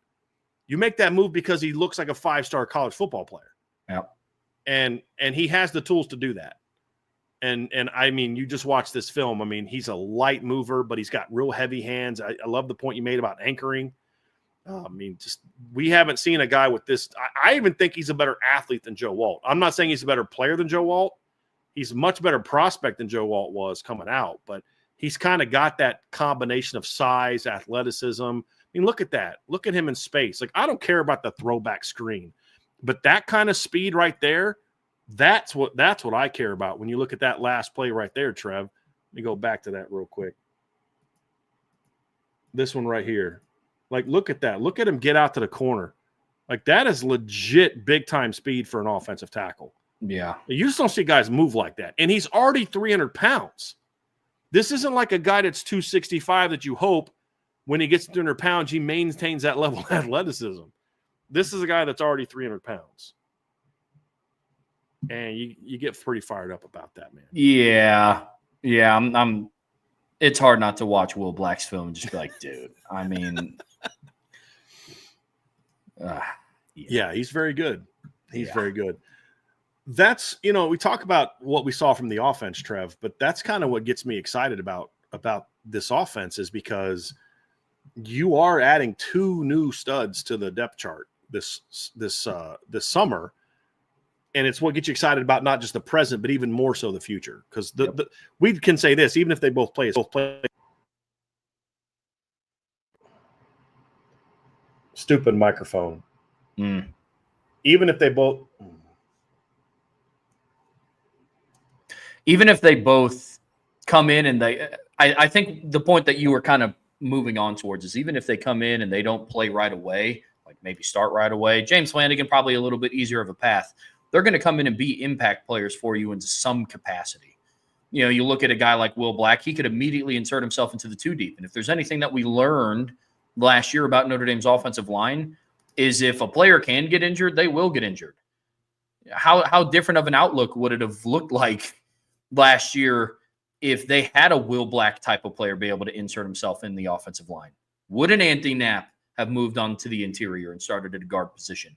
You make that move because he looks like a 5-star college football player. Yep. And he has the tools to do that. And I mean, you just watch this film. I mean, he's a light mover, but he's got real heavy hands. I love the point you made about anchoring. I mean, just we haven't seen a guy with this. I even think he's a better athlete than Joe Walt. I'm not saying he's a better player than Joe Walt. He's a much better prospect than Joe Walt was coming out, but he's kind of got that combination of size, athleticism. I mean, look at that. Look at him in space. Like, I don't care about the throwback screen, but that kind of speed right there, that's what I care about. When you look at that last play right there, Trev, let me go back to that real quick. This one right here. Like, look at that. Look at him get out to the corner. Like, that is legit big-time speed for an offensive tackle. Yeah. You just don't see guys move like that. And he's already 300 pounds. This isn't like a guy that's 265 that you hope when he gets to 300 pounds, he maintains that level of athleticism. This is a guy that's already 300 pounds. And you get pretty fired up about that, man. Yeah. Yeah. I'm it's hard not to watch Will Black's film and just be like, dude, I mean, yeah, he's very good. He's very good. That's, we talk about what we saw from the offense, Trev, but that's kind of what gets me excited about this offense, is because you are adding 2 new studs to the depth chart this summer. And it's what gets you excited about not just the present, but even more so the future. Because we can say this, even if they both play. Stupid microphone. Even if they both come in and I think the point that you were kind of moving on towards is, even if they come in and they don't play right away, like maybe start right away, James Flanigan, probably a little bit easier of a path. They're going to come in and be impact players for you in some capacity. You look at a guy like Will Black, he could immediately insert himself into the 2 deep. And if there's anything that we learned last year about Notre Dame's offensive line, is if a player can get injured, they will get injured. How different of an outlook would it have looked like last year if they had a Will Black type of player be able to insert himself in the offensive line. Wouldn't Anthony Knapp have moved on to the interior and started at a guard position?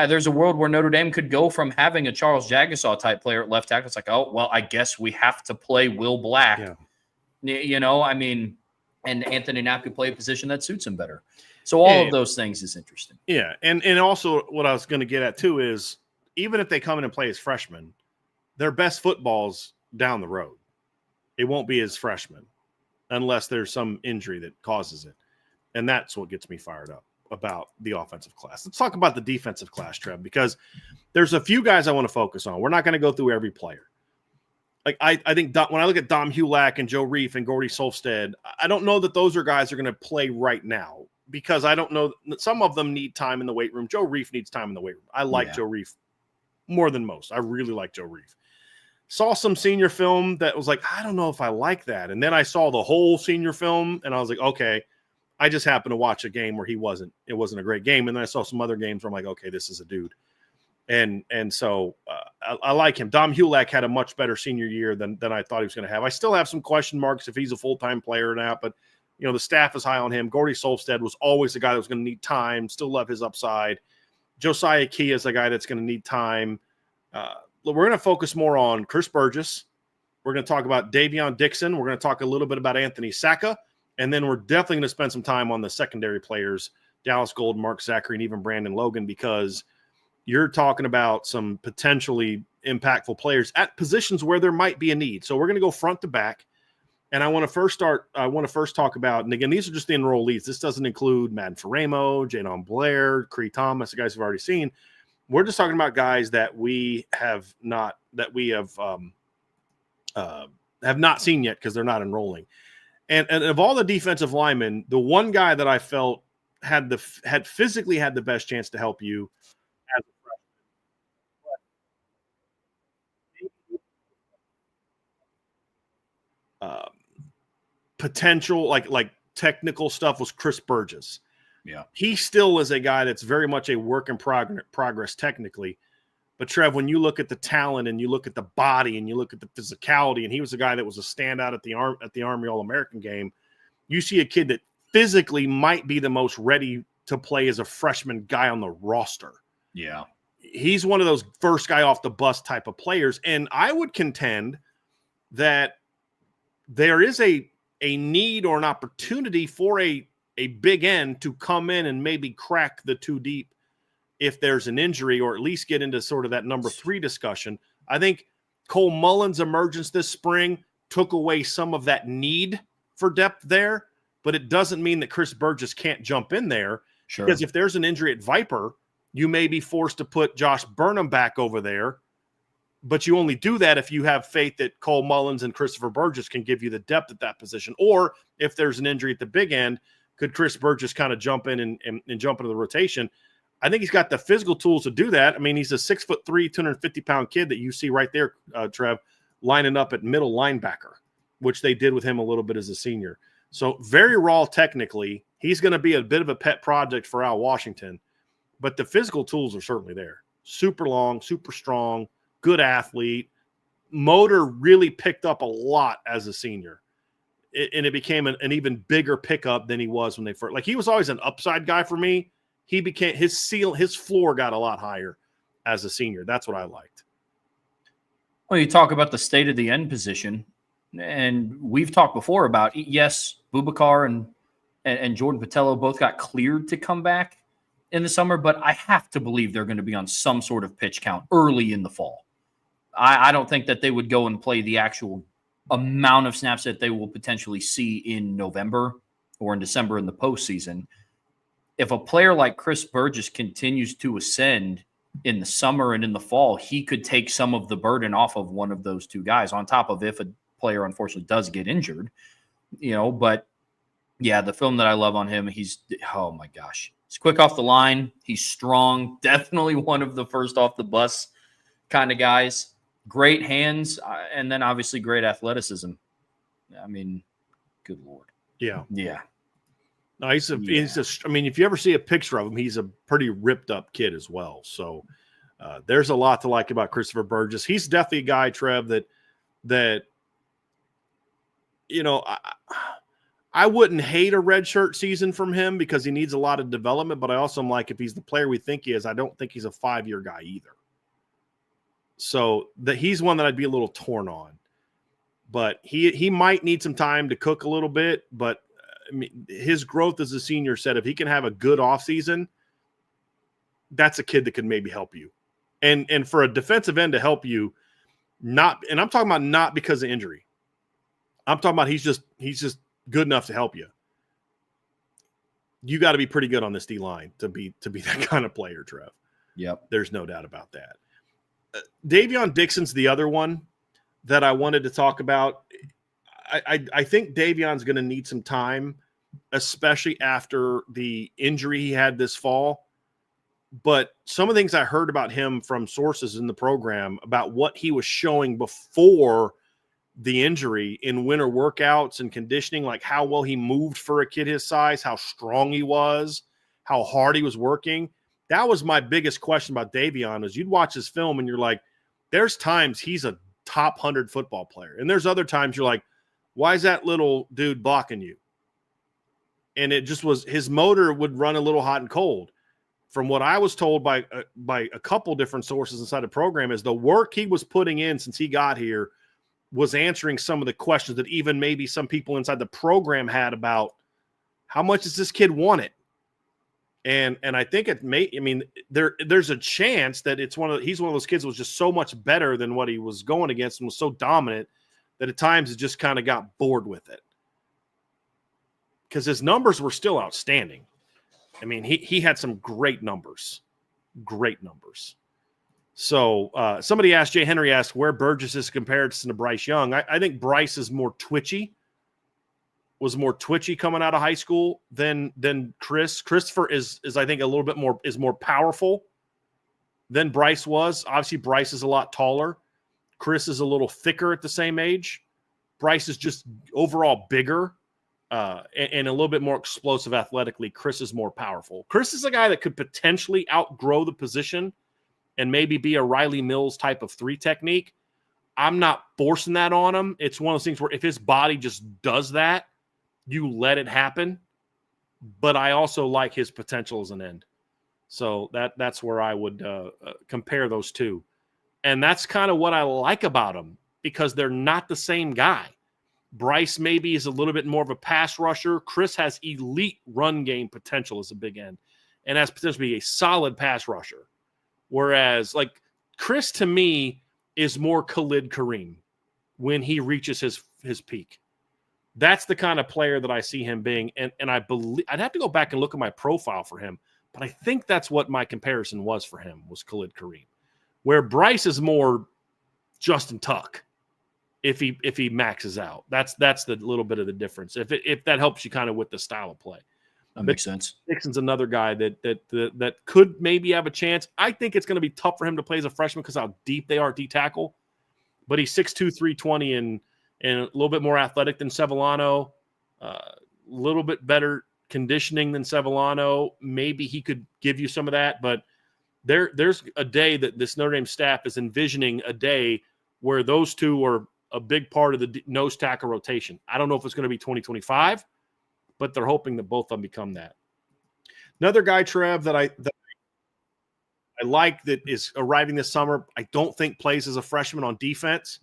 There's a world where Notre Dame could go from having a Charles Jagasaw type player at left tackle. It's like, oh, well, I guess we have to play Will Black. Yeah. And Anthony Knapp could play a position that suits him better. So all of those things is interesting. Yeah, and also what I was going to get at too is even if they come in and play as freshmen, their best football's down the road. It won't be as freshmen unless there's some injury that causes it. And that's what gets me fired up about the offensive class. Let's talk about the defensive class, Trev, because there's a few guys I want to focus on. We're not going to go through every player. Like I think when I look at Dom Hulack and Joe Reef and Gordy Solstead, I don't know that those are guys that are going to play right now because I don't know. Some of them need time in the weight room. Joe Reef needs time in the weight room. I like Joe Reef more than most. I really like Joe Reef. Saw some senior film that was like, I don't know if I like that. And then I saw the whole senior film and I was like, okay, I just happened to watch a game where it wasn't a great game. And then I saw some other games where I'm like, okay, this is a dude. And so I like him. Dom Hulack had a much better senior year than I thought he was going to have. I still have some question marks if he's a full-time player or not, but the staff is high on him. Gordy Solstead was always the guy that was going to need time, still love his upside. Josiah Key is the guy that's going to need time. We're going to focus more on Chris Burgess. We're going to talk about Davion Dixon. We're going to talk a little bit about Anthony Sacka. And then we're definitely going to spend some time on the secondary players, Dallas Gold, Mark Zachary, and even Brandon Logan, because you're talking about some potentially impactful players at positions where there might be a need. So we're going to go front to back. And I want to first talk about, and again, these are just the enrollees. This doesn't include Madden Faramo, Jadon Blair, Cree Thomas, the guys we've already seen. We're just talking about guys that we have not seen yet because they're not enrolling. And of all the defensive linemen, the one guy that I felt had physically had the best chance to help you as a freshman, potential like technical stuff was Chris Burgess. Yeah, he still is a guy that's very much a work in progress technically. But Trev, when you look at the talent and you look at the body and you look at the physicality, and he was a guy that was a standout at the Army All-American game, you see a kid that physically might be the most ready to play as a freshman guy on the roster. Yeah. He's one of those first guy off the bus type of players. And I would contend that there is a need or an opportunity for a big end to come in and maybe crack the two deep if there's an injury, or at least get into sort of that number 3 discussion. I think Cole Mullen's emergence this spring took away some of that need for depth there, but it doesn't mean that Chris Burgess can't jump in there. Sure. Because if there's an injury at Viper, you may be forced to put Josh Burnham back over there, but you only do that if you have faith that Cole Mullins and Christopher Burgess can give you the depth at that position. Or if there's an injury at the big end, could Chris Burgess kind of jump in and jump into the rotation? I think he's got the physical tools to do that. I mean, he's a 6'3", 250-pound kid that you see right there, Trev, lining up at middle linebacker, which they did with him a little bit as a senior. So very raw technically. He's going to be a bit of a pet project for Al Washington, but the physical tools are certainly there. Super long, super strong, good athlete. Motor really picked up a lot as a senior. And it became an even bigger pickup than he was when they first. Like, he was always an upside guy for me. He became his floor got a lot higher as a senior. That's what I liked. Well, you talk about the state of the end position, and we've talked before about, yes, Boubacar and Jordan Patello both got cleared to come back in the summer, but I have to believe they're going to be on some sort of pitch count early in the fall. I don't think that they would go and play the actual amount of snaps that they will potentially see in November or in December in the postseason. If a player like Chris Burgess continues to ascend in the summer and in the fall, he could take some of the burden off of one of those two guys, on top of if a player unfortunately does get injured, but yeah, the film that I love on him, oh my gosh, he's quick off the line. He's strong. Definitely one of the first off the bus kind of guys. Great hands. And then obviously great athleticism. I mean, good Lord. Yeah. Yeah. No, I mean, if you ever see a picture of him, he's a pretty ripped up kid as well. So there's a lot to like about Christopher Burgess. He's definitely a guy, Trev, that that, I wouldn't hate a redshirt season from him because he needs a lot of development, but I also am like, if he's the player we think he is, I don't think he's a 5-year guy either. So he's one that I'd be a little torn on. But he might need some time to cook a little bit, but I mean, his growth as a senior said, if he can have a good offseason, that's a kid that could maybe help you. And for a defensive end to help you, and I'm talking about not because of injury. I'm talking about he's just good enough to help you. You got to be pretty good on this D-line to be that kind of player, Trev. Yep. There's no doubt about that. Davion Dixon's the other one that I wanted to talk about. I think Davion's going to need some time, especially after the injury he had this fall. But some of the things I heard about him from sources in the program about what he was showing before the injury in winter workouts and conditioning, like how well he moved for a kid his size, how strong he was, how hard he was working. That was my biggest question about Davion is you'd watch his film and you're like, there's times he's a top 100 football player. And there's other times you're like, why is that little dude blocking you? And it just was his motor would run a little hot and cold. From what I was told by a couple different sources inside the program is the work he was putting in since he got here was answering some of the questions that even maybe some people inside the program had about how much does this kid want it? And I think there's a chance that he's one of those kids who was just so much better than what he was going against and was so dominant that at times it just kind of got bored with it. Because his numbers were still outstanding. I mean, he had some great numbers. Great numbers. So somebody asked, Jay Henry asked, where Burgess is compared to Bryce Young. I think Bryce is more twitchy. Was more twitchy coming out of high school than Chris. Christopher is I think a little bit more powerful than Bryce was. Obviously, Bryce is a lot taller. Chris is a little thicker at the same age. Bryce is just overall bigger and a little bit more explosive athletically. Chris is more powerful. Chris is a guy that could potentially outgrow the position and maybe be a Riley Mills type of 3 technique. I'm not forcing that on him. It's one of those things where if his body just does that, you let it happen. But I also like his potential as an end. So that's where I would compare those two. And that's kind of what I like about them because they're not the same guy. Bryce maybe is a little bit more of a pass rusher. Chris has elite run game potential as a big end and has potentially a solid pass rusher. Whereas, like, Chris, to me, is more Khalid Kareem when he reaches his peak. That's the kind of player that I see him being. And I believe I'd have to go back and look at my profile for him, but I think that's what my comparison was for him, was Khalid Kareem. Where Bryce is more Justin Tuck if he maxes out. That's the little bit of the difference. If that helps you kind of with the style of play. That makes sense. Dixon's another guy that could maybe have a chance. I think it's going to be tough for him to play as a freshman because how deep they are at D-tackle. But he's 6'2", 320 and a little bit more athletic than Sevillano, a little bit better conditioning than Sevillano. Maybe he could give you some of that. But there's a day that this Notre Dame staff is envisioning a day where those two are a big part of the nose tackle rotation. I don't know if it's going to be 2025, but they're hoping that both of them become that. Another guy, Trev, that I like that is arriving this summer, I don't think plays as a freshman on defense,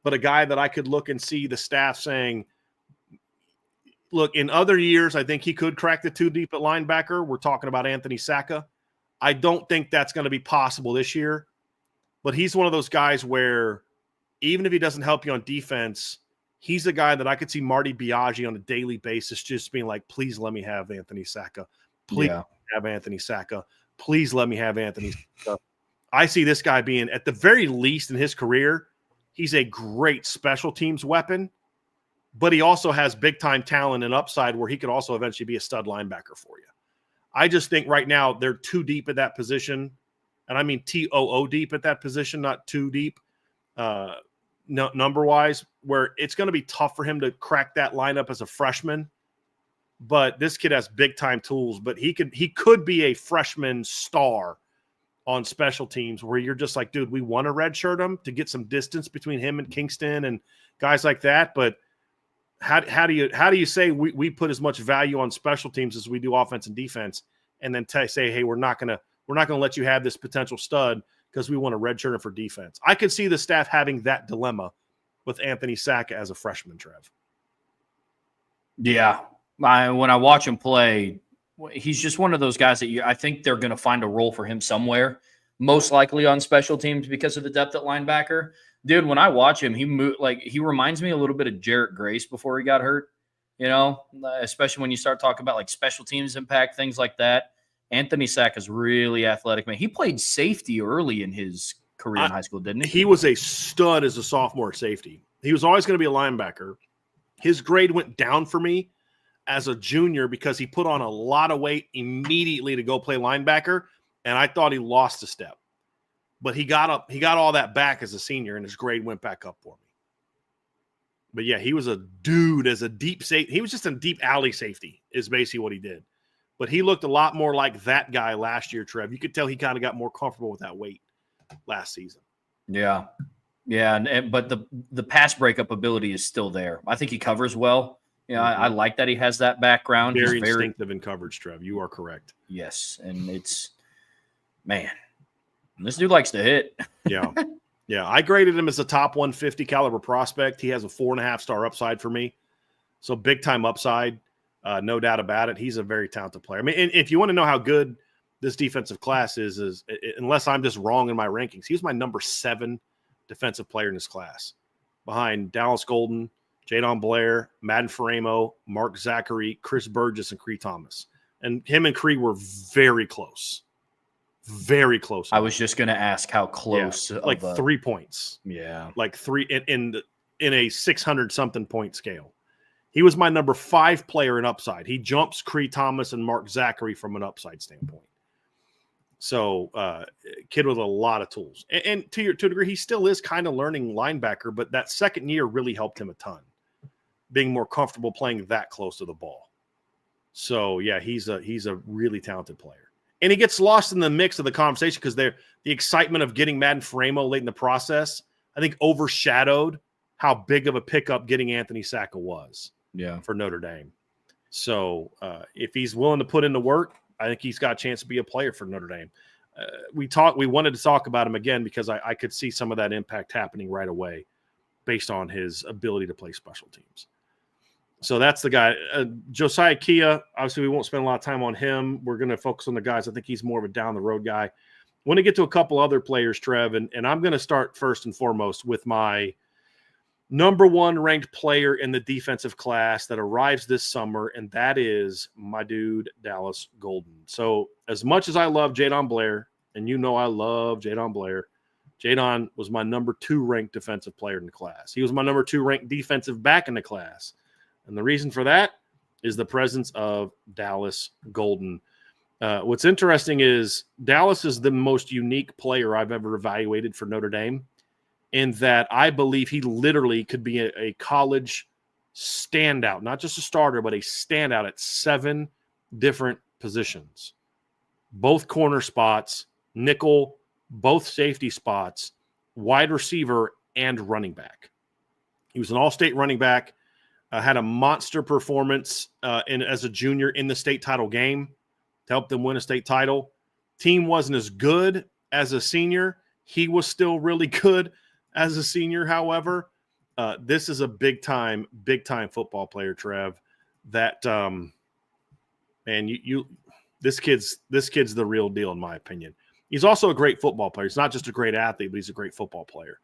but a guy that I could look and see the staff saying, look, in other years, I think he could crack the 2 deep at linebacker. We're talking about Anthony Sacka. I don't think that's going to be possible this year, but he's one of those guys where even if he doesn't help you on defense, he's a guy that I could see Marty Biaggi on a daily basis just being like, please let me have Anthony Sacka. Please have Anthony Sacka. Please let me have Anthony Sacka. I see this guy being, at the very least in his career, he's a great special teams weapon, but he also has big-time talent and upside where he could also eventually be a stud linebacker for you. I just think right now they're too deep at that position, and I mean TOO deep at that position, not too deep. Number-wise, where it's going to be tough for him to crack that lineup as a freshman. But this kid has big-time tools. But he could be a freshman star on special teams where you're just like, dude, we want to redshirt him to get some distance between him and Kingston and guys like that. But how do you say we put as much value on special teams as we do offense and defense, and then say, hey, we're not gonna let you have this potential stud because we want to redshirt him for defense? I could see the staff having that dilemma with Anthony Sacka as a freshman, Trev. Yeah. When I watch him play, he's just one of those guys that I think they're going to find a role for him somewhere, most likely on special teams because of the depth at linebacker. Dude, when I watch him, he reminds me a little bit of Jarrett Grace before he got hurt, especially when you start talking about like special teams impact, things like that. Anthony Sacka is really athletic, man. He played safety early in his career in high school, didn't he? He was a stud as a sophomore safety. He was always going to be a linebacker. His grade went down for me as a junior because he put on a lot of weight immediately to go play linebacker, and I thought he lost a step. But he got all that back as a senior, and his grade went back up for me. But yeah, he was a dude as a deep safety. He was just a deep alley safety is basically what he did. But he looked a lot more like that guy last year, Trev. You could tell he kind of got more comfortable with that weight last season. Yeah. Yeah, but the pass breakup ability is still there. I think he covers well. I like that he has that background. Very instinctive in coverage, Trev. You are correct. Yes, and this dude likes to hit. Yeah. Yeah, I graded him as a top 150 caliber prospect. He has a 4.5-star upside for me. So big-time upside, no doubt about it. He's a very talented player. I mean, and if you want to know how good this defensive class is unless I'm just wrong in my rankings, he was my number 7 defensive player in this class, behind Dallas Golden, Jadon Blair, Madden Faramo, Mark Zachary, Chris Burgess, and Cree Thomas. And him and Cree were very close. Very close. I was just going to ask how close. Yeah, like 3 points. Yeah. Like 3 in a 600-something point scale. He was my number 5 player in upside. He jumps Cree Thomas and Mark Zachary from an upside standpoint. So, kid with a lot of tools. And to a degree, he still is kind of learning linebacker, but that second year really helped him a ton, being more comfortable playing that close to the ball. So, yeah, he's a really talented player. And he gets lost in the mix of the conversation because the excitement of getting Madden Faramo late in the process, I think, overshadowed how big of a pickup getting Anthony Sacka was for Notre Dame. So, if he's willing to put in the work, I think he's got a chance to be a player for Notre Dame. We wanted to talk about him again because I could see some of that impact happening right away based on his ability to play special teams. So that's the guy. Josiah Kia, obviously we won't spend a lot of time on him. We're going to focus on the guys. I think he's more of a down-the-road guy. I want to get to a couple other players, Trev, and I'm going to start first and foremost with my number 1 ranked player in the defensive class that arrives this summer, and that is my dude, Dallas Golden. So as much as I love Jadon Blair, and you know I love Jadon Blair, Jadon was my number 2 ranked defensive player in the class. He was my number 2 ranked defensive back in the class. And the reason for that is the presence of Dallas Golden. What's interesting is Dallas is the most unique player I've ever evaluated for Notre Dame, in that I believe he literally could be a college standout, not just a starter, but a standout at 7 different positions. Both corner spots, nickel, both safety spots, wide receiver, and running back. He was an all-state running back, had a monster performance as a junior in the state title game to help them win a state title. Team wasn't as good as a senior. He was still really good as a senior, however. This is a big-time football player, Trev, that this kid's the real deal, in my opinion. He's also a great football player. He's not just a great athlete, but he's a great football player.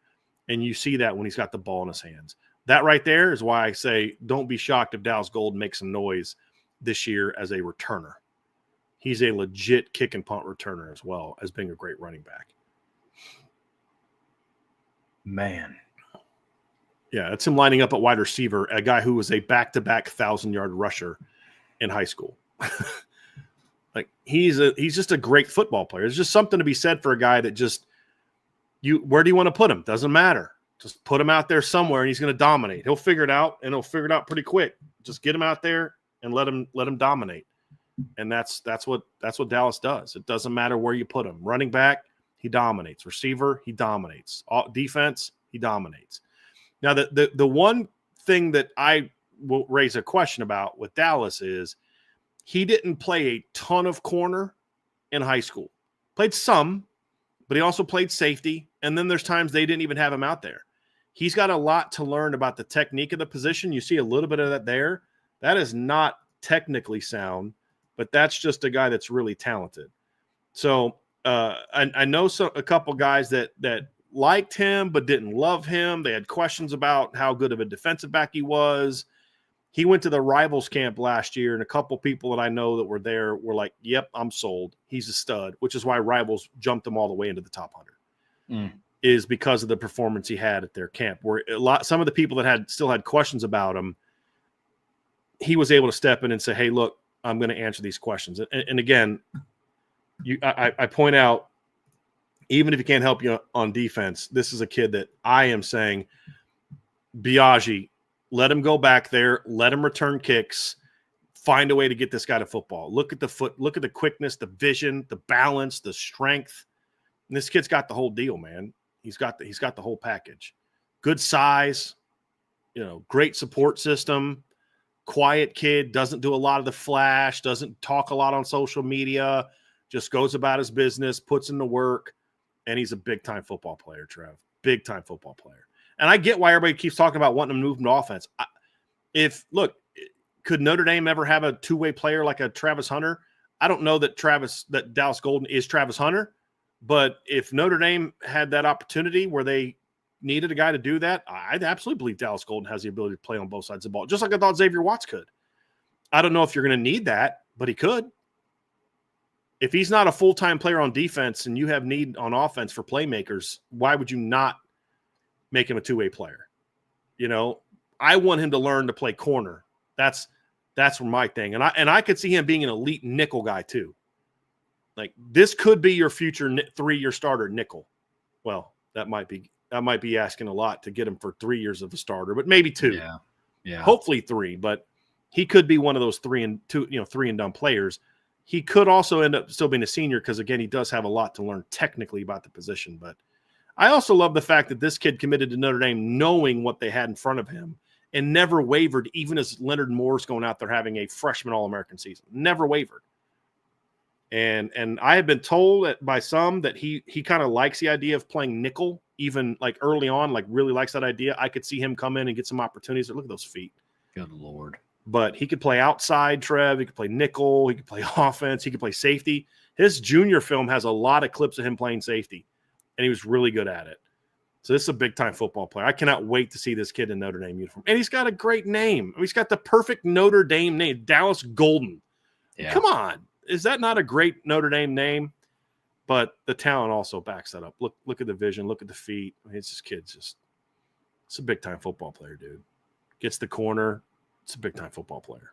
And you see that when he's got the ball in his hands. That right there is why I say don't be shocked if Dallas Golden makes some noise this year as a returner. He's a legit kick and punt returner as well as being a great running back. Man. Yeah, it's him lining up at wide receiver, a guy who was a back-to-back 1,000-yard rusher in high school. Like he's just a great football player. There's just something to be said for a guy that just where do you want to put him? Doesn't matter. Just put him out there somewhere and he's going to dominate. He'll figure it out, and he'll figure it out pretty quick. Just get him out there and let him dominate. And that's what Dallas does. It doesn't matter where you put him. Running back, he dominates. Receiver, he dominates. Defense, he dominates. Now, the one thing that I will raise a question about with Dallas is he didn't play a ton of corner in high school. Played some, but he also played safety. And then there's times they didn't even have him out there. He's got a lot to learn about the technique of the position. You see a little bit of that there. That is not technically sound, but that's just a guy that's really talented. So I know a couple guys that liked him but didn't love him. They had questions about how good of a defensive back he was. He went to the Rivals camp last year, and a couple people that I know that were there were like, yep, I'm sold. He's a stud, which is why Rivals jumped him all the way into the top 100. Is because of the performance he had at their camp. Where some of the people that still had questions about him, he was able to step in and say, hey, look, I'm going to answer these questions. And again, I point out, even if he can't help you on defense, this is a kid that I am saying, Biaggi, let him go back there, let him return kicks, find a way to get this guy to football. Look at the foot, look at the quickness, the vision, the balance, the strength. And this kid's got the whole deal, man. He's got the whole package. Good size, great support system, quiet kid, doesn't do a lot of the flash, doesn't talk a lot on social media, just goes about his business, puts in the work, and he's a big-time football player, Trev. Big-time football player. And I get why everybody keeps talking about wanting him to move into offense. Could Notre Dame ever have a two-way player like a Travis Hunter? I don't know that Dallas Golden is Travis Hunter, but if Notre Dame had that opportunity where they needed a guy to do that, I absolutely believe Dallas Golden has the ability to play on both sides of the ball, just like I thought Xavier Watts could. I don't know if you're going to need that, but he could. If he's not a full-time player on defense and you have need on offense for playmakers, why would you not make him a two-way player? I want him to learn to play corner. That's my thing. And I could see him being an elite nickel guy too. Like, this could be your future 3-year starter nickel. Well, that might be asking a lot to get him for 3 years of a starter, but maybe 2. Yeah. Hopefully 3, but he could be one of those 3 and done players. He could also end up still being a senior because, again, he does have a lot to learn technically about the position. But I also love the fact that this kid committed to Notre Dame knowing what they had in front of him and never wavered, even as Leonard Moore's going out there having a freshman All-American season. Never wavered. And I have been told by some that he kind of likes the idea of playing nickel, even like early on, like really likes that idea. I could see him come in and get some opportunities. Look at those feet. Good Lord. But he could play outside, Trev. He could play nickel. He could play offense. He could play safety. His junior film has a lot of clips of him playing safety, and he was really good at it. So this is a big-time football player. I cannot wait to see this kid in Notre Dame uniform. And he's got a great name. He's got the perfect Notre Dame name, Dallas Golden. Yeah. Come on. Is that not a great Notre Dame name? But the talent also backs that up. Look at the vision. Look at the feet. I mean, it's a big-time football player, dude. Gets the corner. It's a big-time football player.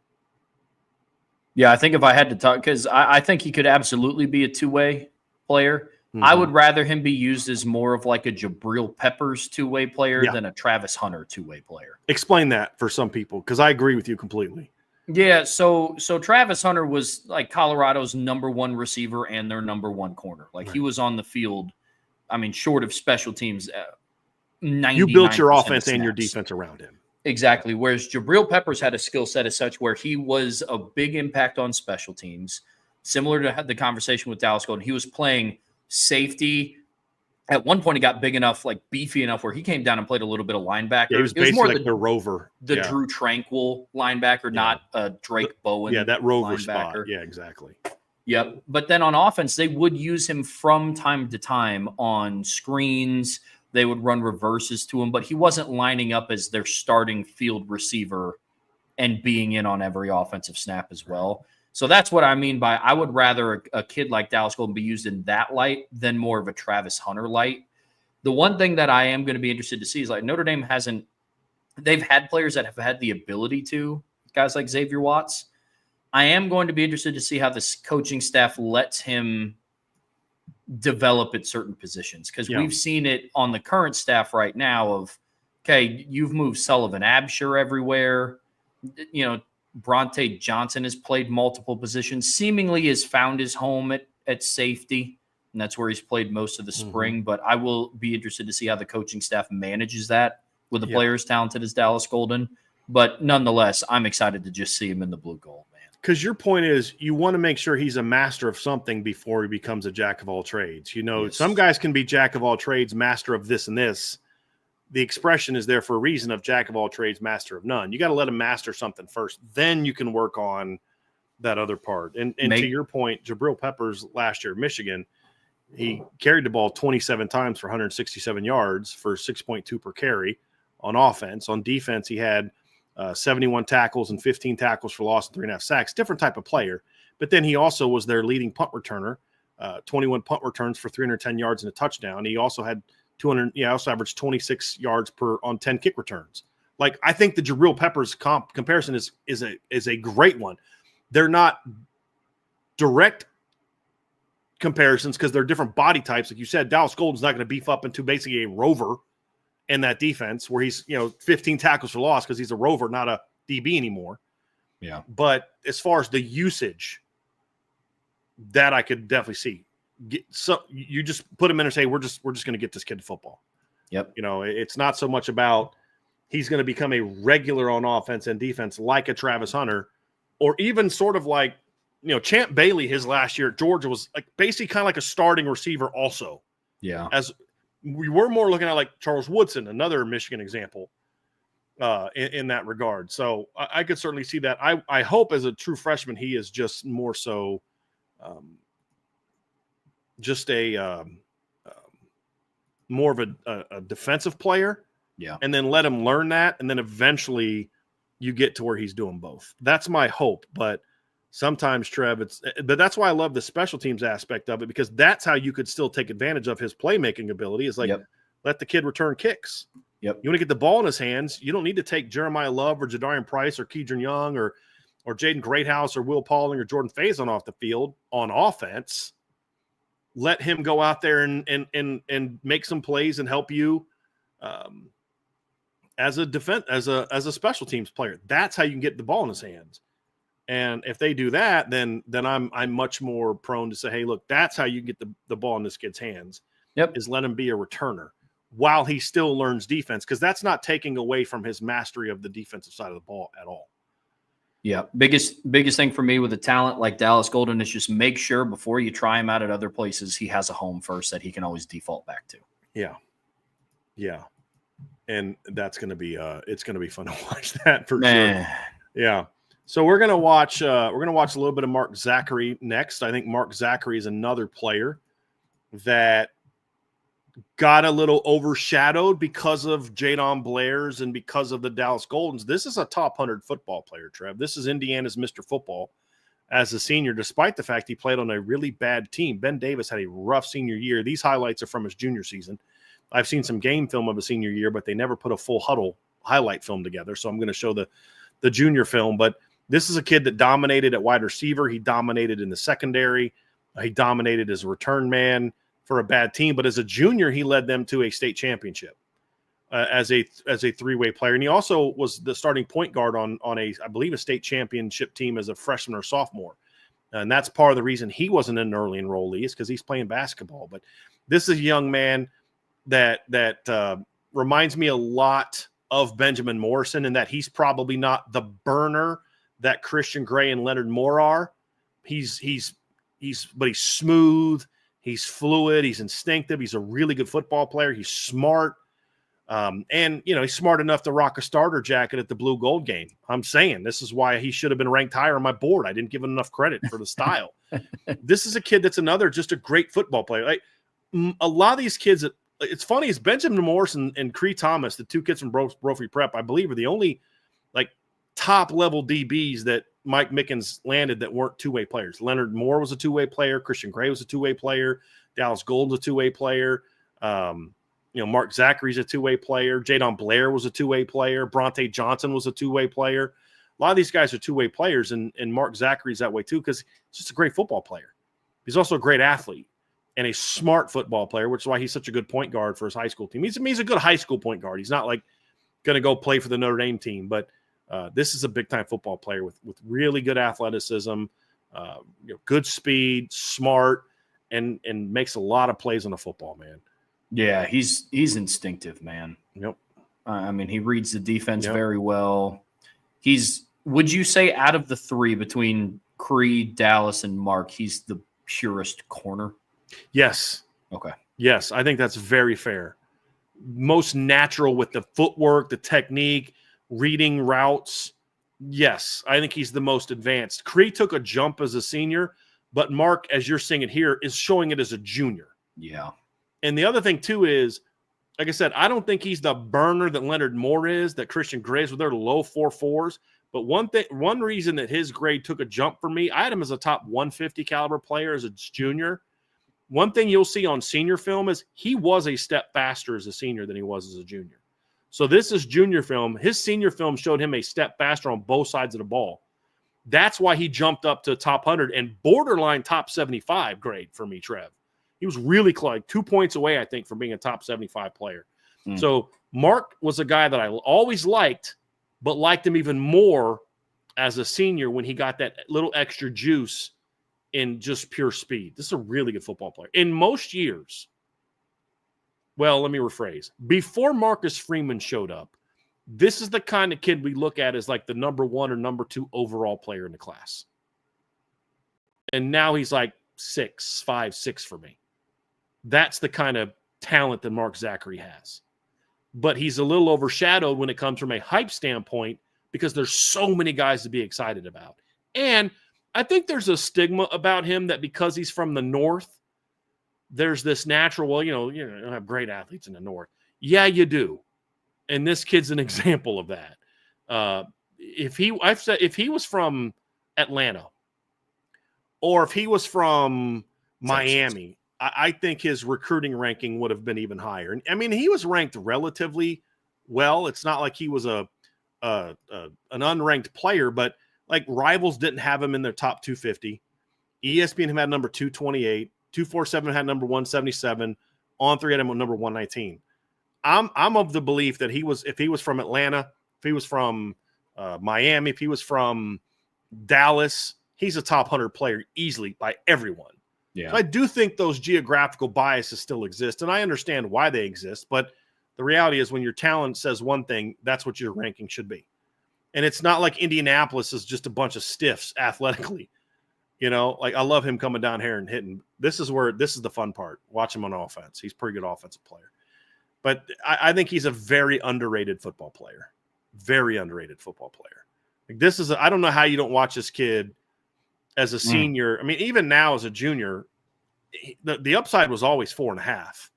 Yeah, I think if I had to talk, because I think he could absolutely be a two-way player. Mm-hmm. I would rather him be used as more of like a Jabril Peppers two-way player than a Travis Hunter two-way player. Explain that for some people, because I agree with you completely. Yeah, so Travis Hunter was like Colorado's number one receiver and their number one corner. Like, he was on the field, I mean, short of special teams, 99% you built your offense and your defense around him. Exactly. Whereas Jabril Peppers had a skill set as such where he was a big impact on special teams, similar to the conversation with Dallas Golden. He was playing safety. At one point, he got big enough, like beefy enough, where he came down and played a little bit of linebacker. Yeah, he was basically more like the rover. The Drew Tranquil linebacker, not a Drake Bowen. Yeah, that rover linebacker. spot. Yeah, exactly. Yep. But then on offense, they would use him from time to time on screens. They would run reverses to him, but he wasn't lining up as their starting field receiver and being in on every offensive snap as well. So that's what I mean by I would rather a kid like Dallas Golden be used in that light than more of a Travis Hunter light. The one thing that I am going to be interested to see is like Notre Dame they've had players that have had the ability to, guys like Xavier Watts. I am going to be interested to see how this coaching staff lets him develop at certain positions, because we've seen it on the current staff right now of, okay, you've moved Sullivan Absher everywhere. Bronte Johnson has played multiple positions, seemingly has found his home at safety. and that's where he's played most of the spring. But I will be interested to see how the coaching staff manages that with a player as talented as Dallas Golden. But nonetheless, I'm excited to just see him in the blue gold, man. Because your point is you want to make sure he's a master of something before he becomes a jack of all trades. You know, some guys can be jack of all trades, master of this and this. The expression is there for a reason of jack of all trades, master of none. You got to let him master something first. Then you can work on that other part. And to your point, Jabril Peppers last year at Michigan, he carried the ball 27 times for 167 yards for 6.2 per carry on offense. On defense, he had 71 tackles and 15 tackles for loss and 3.5 sacks. Different type of player. But then he also was their leading punt returner, 21 punt returns for 310 yards and a touchdown. He also had also averaged 26 yards on 10 kick returns. Like, I think the Jabril Peppers comparison is a great one. They're not direct comparisons because they're different body types. Like you said, Dallas Golden's not going to beef up into basically a rover in that defense where he's 15 tackles for loss because he's a rover, not a DB anymore. Yeah. But as far as the usage, that I could definitely see. So you just put him in and say, we're just going to get this kid to football. Yep. It's not so much about he's going to become a regular on offense and defense like a Travis Hunter, or even sort of like, Champ Bailey, his last year at Georgia was like basically kind of like a starting receiver also. Yeah. As we were more looking at like Charles Woodson, another Michigan example in that regard. So I could certainly see that. I hope as a true freshman, he is just more so just a more of a defensive player. Yeah. And then let him learn that. And then eventually you get to where he's doing both. That's my hope. But sometimes, Trev, but that's why I love the special teams aspect of it, because that's how you could still take advantage of his playmaking ability is like, let the kid return kicks. Yep. You want to get the ball in his hands. You don't need to take Jeremiah Love or Jadarian Price or Keidron Young or Jaden Greathouse or Will Pauling or Jordan Faison off the field on offense. Let him go out there and make some plays and help you as a special teams player. That's how you can get the ball in his hands. And if they do that, then I'm much more prone to say, hey, look, that's how you get the ball in this kid's hands. Yep. Is let him be a returner while he still learns defense, because that's not taking away from his mastery of the defensive side of the ball at all. Yeah. Biggest thing for me with a talent like Dallas Golden is just make sure before you try him out at other places, he has a home first that he can always default back to. Yeah. Yeah. And that's going to be it's going to be fun to watch that for sure. Yeah. So we're going to watch a little bit of Mark Zachary next. I think Mark Zachary is another player that got a little overshadowed because of Jadon Blair's and because of the Dallas Goldens. This is a top 100 football player, Trev. This is Indiana's Mr. Football as a senior, despite the fact he played on a really bad team. Ben Davis had a rough senior year. These highlights are from his junior season. I've seen some game film of his senior year, but they never put a full huddle highlight film together. So I'm going to show the junior film. But this is a kid that dominated at wide receiver. He dominated in the secondary. He dominated as a return man for a bad team. But as a junior, he led them to a state championship as a three-way player. And he also was the starting point guard on I believe, a state championship team as a freshman or sophomore. And that's part of the reason he wasn't an early enrollee is because he's playing basketball. But this is a young man that reminds me a lot of Benjamin Morrison in that he's probably not the burner that Christian Gray and Leonard Moore are. But he's smooth, he's fluid, he's instinctive, he's a really good football player, he's smart, and he's smart enough to rock a starter jacket at the blue gold game. I'm saying this is why he should have been ranked higher on my board. I didn't give him enough credit for the style. This is a kid that's just a great football player. Like a lot of these kids, it's funny, is Benjamin Morrison and Cree Thomas, the two kids from Brophy Prep, I believe, are the only top level DBs that Mike Mickens landed that weren't two-way players. Leonard Moore was a two-way player. Christian Gray was a two-way player. Dallas Golden's a two-way player. Mark Zachary's a two-way player. Jadon Blair was a two-way player. Bronte Johnson was a two-way player. A lot of these guys are two-way players, and Mark Zachary's that way too because he's just a great football player. He's also a great athlete and a smart football player, which is why he's such a good point guard for his high school team. He's a good high school point guard. He's not like going to go play for the Notre Dame team, but this is a big-time football player with really good athleticism, good speed, smart, and makes a lot of plays on the football, man. Yeah, he's instinctive, man. Yep. I mean, he reads the defense very well. Would you say out of the three between Creed, Dallas, and Mark, he's the purest corner? Yes. Okay. Yes, I think that's very fair. Most natural with the footwork, the technique, reading routes. Yes, I think he's the most advanced. Creed took a jump as a senior, but Mark, as you're seeing it here, is showing it as a junior. Yeah. And the other thing, too, is, like I said, I don't think he's the burner that Leonard Moore is, that Christian Graves with their low 4.4s. But one reason that his grade took a jump for me, I had him as a top 150 caliber player as a junior. One thing you'll see on senior film is he was a step faster as a senior than he was as a junior. So this is junior film. His senior film showed him a step faster on both sides of the ball. That's why he jumped up to top 100 and borderline top 75 grade for me, Trev. He was really close, like 2 points away, I think, from being a top 75 player. So Mark was a guy that I always liked, but liked him even more as a senior when he got that little extra juice in just pure speed. This is a really good football player. In most years, well, let me rephrase. Before Marcus Freeman showed up, this is the kind of kid we look at as like the number 1 or number 2 overall player in the class. And now he's like 5, 6 for me. That's the kind of talent that Mark Zachary has. But he's a little overshadowed when it comes from a hype standpoint because there's so many guys to be excited about. And I think there's a stigma about him that because he's from the North, there's this natural, well, you don't have great athletes in the North. Yeah, you do. And this kid's an example of that. If he was from Atlanta or if he was from Miami, I think his recruiting ranking would have been even higher. And I mean, he was ranked relatively well. It's not like he was an unranked player, but like rivals didn't have him in their top 250. ESPN had number 228. 247 had number 177. On3 had him number 119. I'm of the belief that if he was from Atlanta, if he was from Miami, if he was from Dallas, he's a top 100 player easily by everyone. Yeah. So I do think those geographical biases still exist, and I understand why they exist. But the reality is when your talent says one thing, that's what your ranking should be. And it's not like Indianapolis is just a bunch of stiffs athletically. Like I love him coming down here and hitting. This is the fun part. Watch him on offense. He's a pretty good offensive player. But I think he's a very underrated football player. Very underrated football player. Like I don't know how you don't watch this kid as a senior. I mean, even now as a junior, the upside was always 4.5.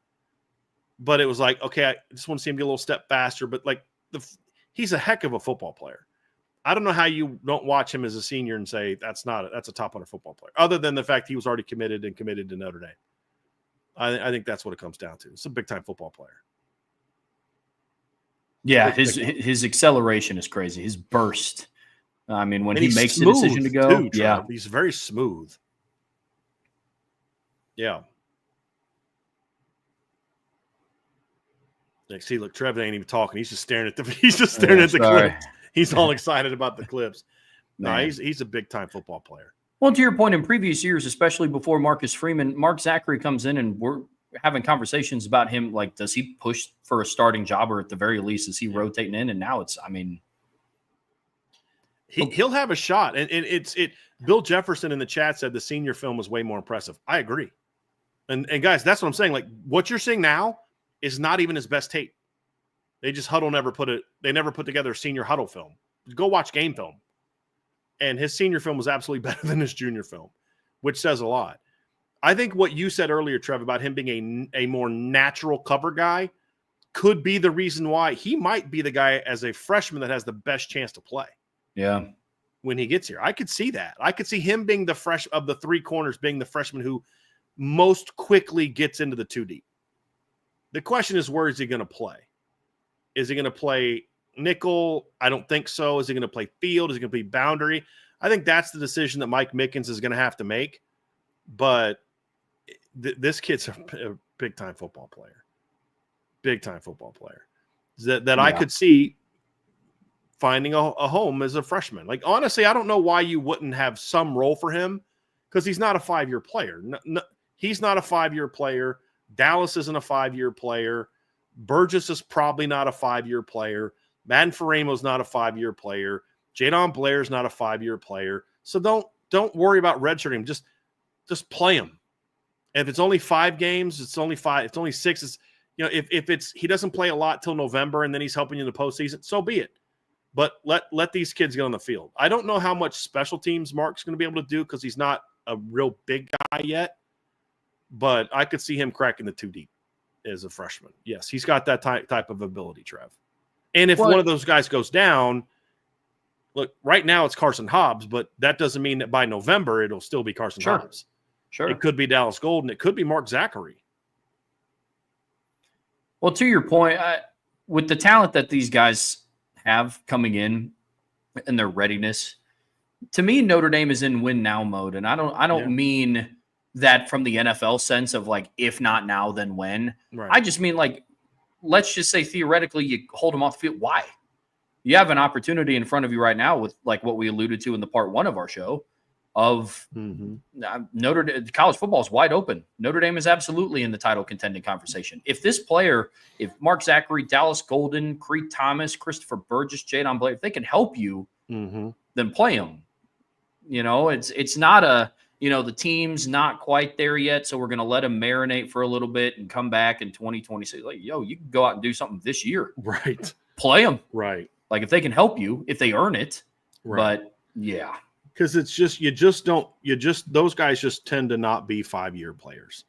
But it was like, okay, I just want to see him get a little step faster. But like he's a heck of a football player. I don't know how you don't watch him as a senior and say that's a top 100 football player, other than the fact he was already committed to Notre Dame. I think that's what it comes down to. It's a big time football player. Yeah, his acceleration is crazy. His burst. I mean, when he makes the decision to go, too, he's very smooth. Yeah. Like, see, look, Trevor ain't even talking. He's just staring at the clips. He's all excited about the clips. No, he's a big time football player. Well, to your point, in previous years, especially before Marcus Freeman, Mark Zachary comes in and we're having conversations about him. Like, does he push for a starting job, or at the very least, is he rotating in? And now he'll have a shot. And Bill Jefferson in the chat said the senior film was way more impressive. I agree. And guys, that's what I'm saying. Like, what you're seeing now is not even his best tape. They just never put together a senior huddle film. Go watch game film. And his senior film was absolutely better than his junior film, which says a lot. I think what you said earlier, Trev, about him being a more natural cover guy could be the reason why he might be the guy as a freshman that has the best chance to play. Yeah. When he gets here. I could see that. I could see him being of the three corners, being the freshman who most quickly gets into the 2 deep. The question is, where is he going to play? Is he going to play nickel? I don't think so. Is he going to play field? Is he going to play boundary? I think that's the decision that Mike Mickens is going to have to make. But this kid's a big-time football player. Big-time football player. That I could see finding a home as a freshman. Like, honestly, I don't know why you wouldn't have some role for him, because he's not a 5-year player. He's not a 5-year player. Dallas isn't a 5-year player. Burgess is probably not a 5-year player. Madden Faramo's not a 5-year player. Jadon Blair's not a 5-year player. So don't worry about redshirting him. Just play him. And if it's only 5 games, it's only 5. It's only 6. It's, if it's he doesn't play a lot till November and then he's helping you in the postseason, so be it. But let these kids get on the field. I don't know how much special teams Mark's going to be able to do because he's not a real big guy yet. But I could see him cracking the 2 deep as a freshman. Yes, he's got that type of ability, Trev. And if one of those guys goes down, look, right now it's Carson Hobbs, but that doesn't mean that by November it'll still be Carson Hobbs. Sure. It could be Dallas Golden. It could be Mark Zachary. Well, to your point, with the talent that these guys have coming in and their readiness, to me, Notre Dame is in win now mode. And I don't mean that from the NFL sense of like, if not now, then when. Right. I just mean like, let's just say theoretically you hold them off the field. Why? You have an opportunity in front of you right now with like what we alluded to in the part 1 of our show of Notre Dame. College football is wide open. Notre Dame is absolutely in the title contending conversation. If this player, if Mark Zachary, Dallas Golden, Creed Thomas, Christopher Burgess, Jadon Blair, if they can help you, then play them. It's not a, the team's not quite there yet, so we're going to let them marinate for a little bit and come back in 2026. Like, you can go out and do something this year. Right. Play them. Right. Like, if they can help you, if they earn it. Right. But, yeah. Because it's just, those guys just tend to not be 5-year players.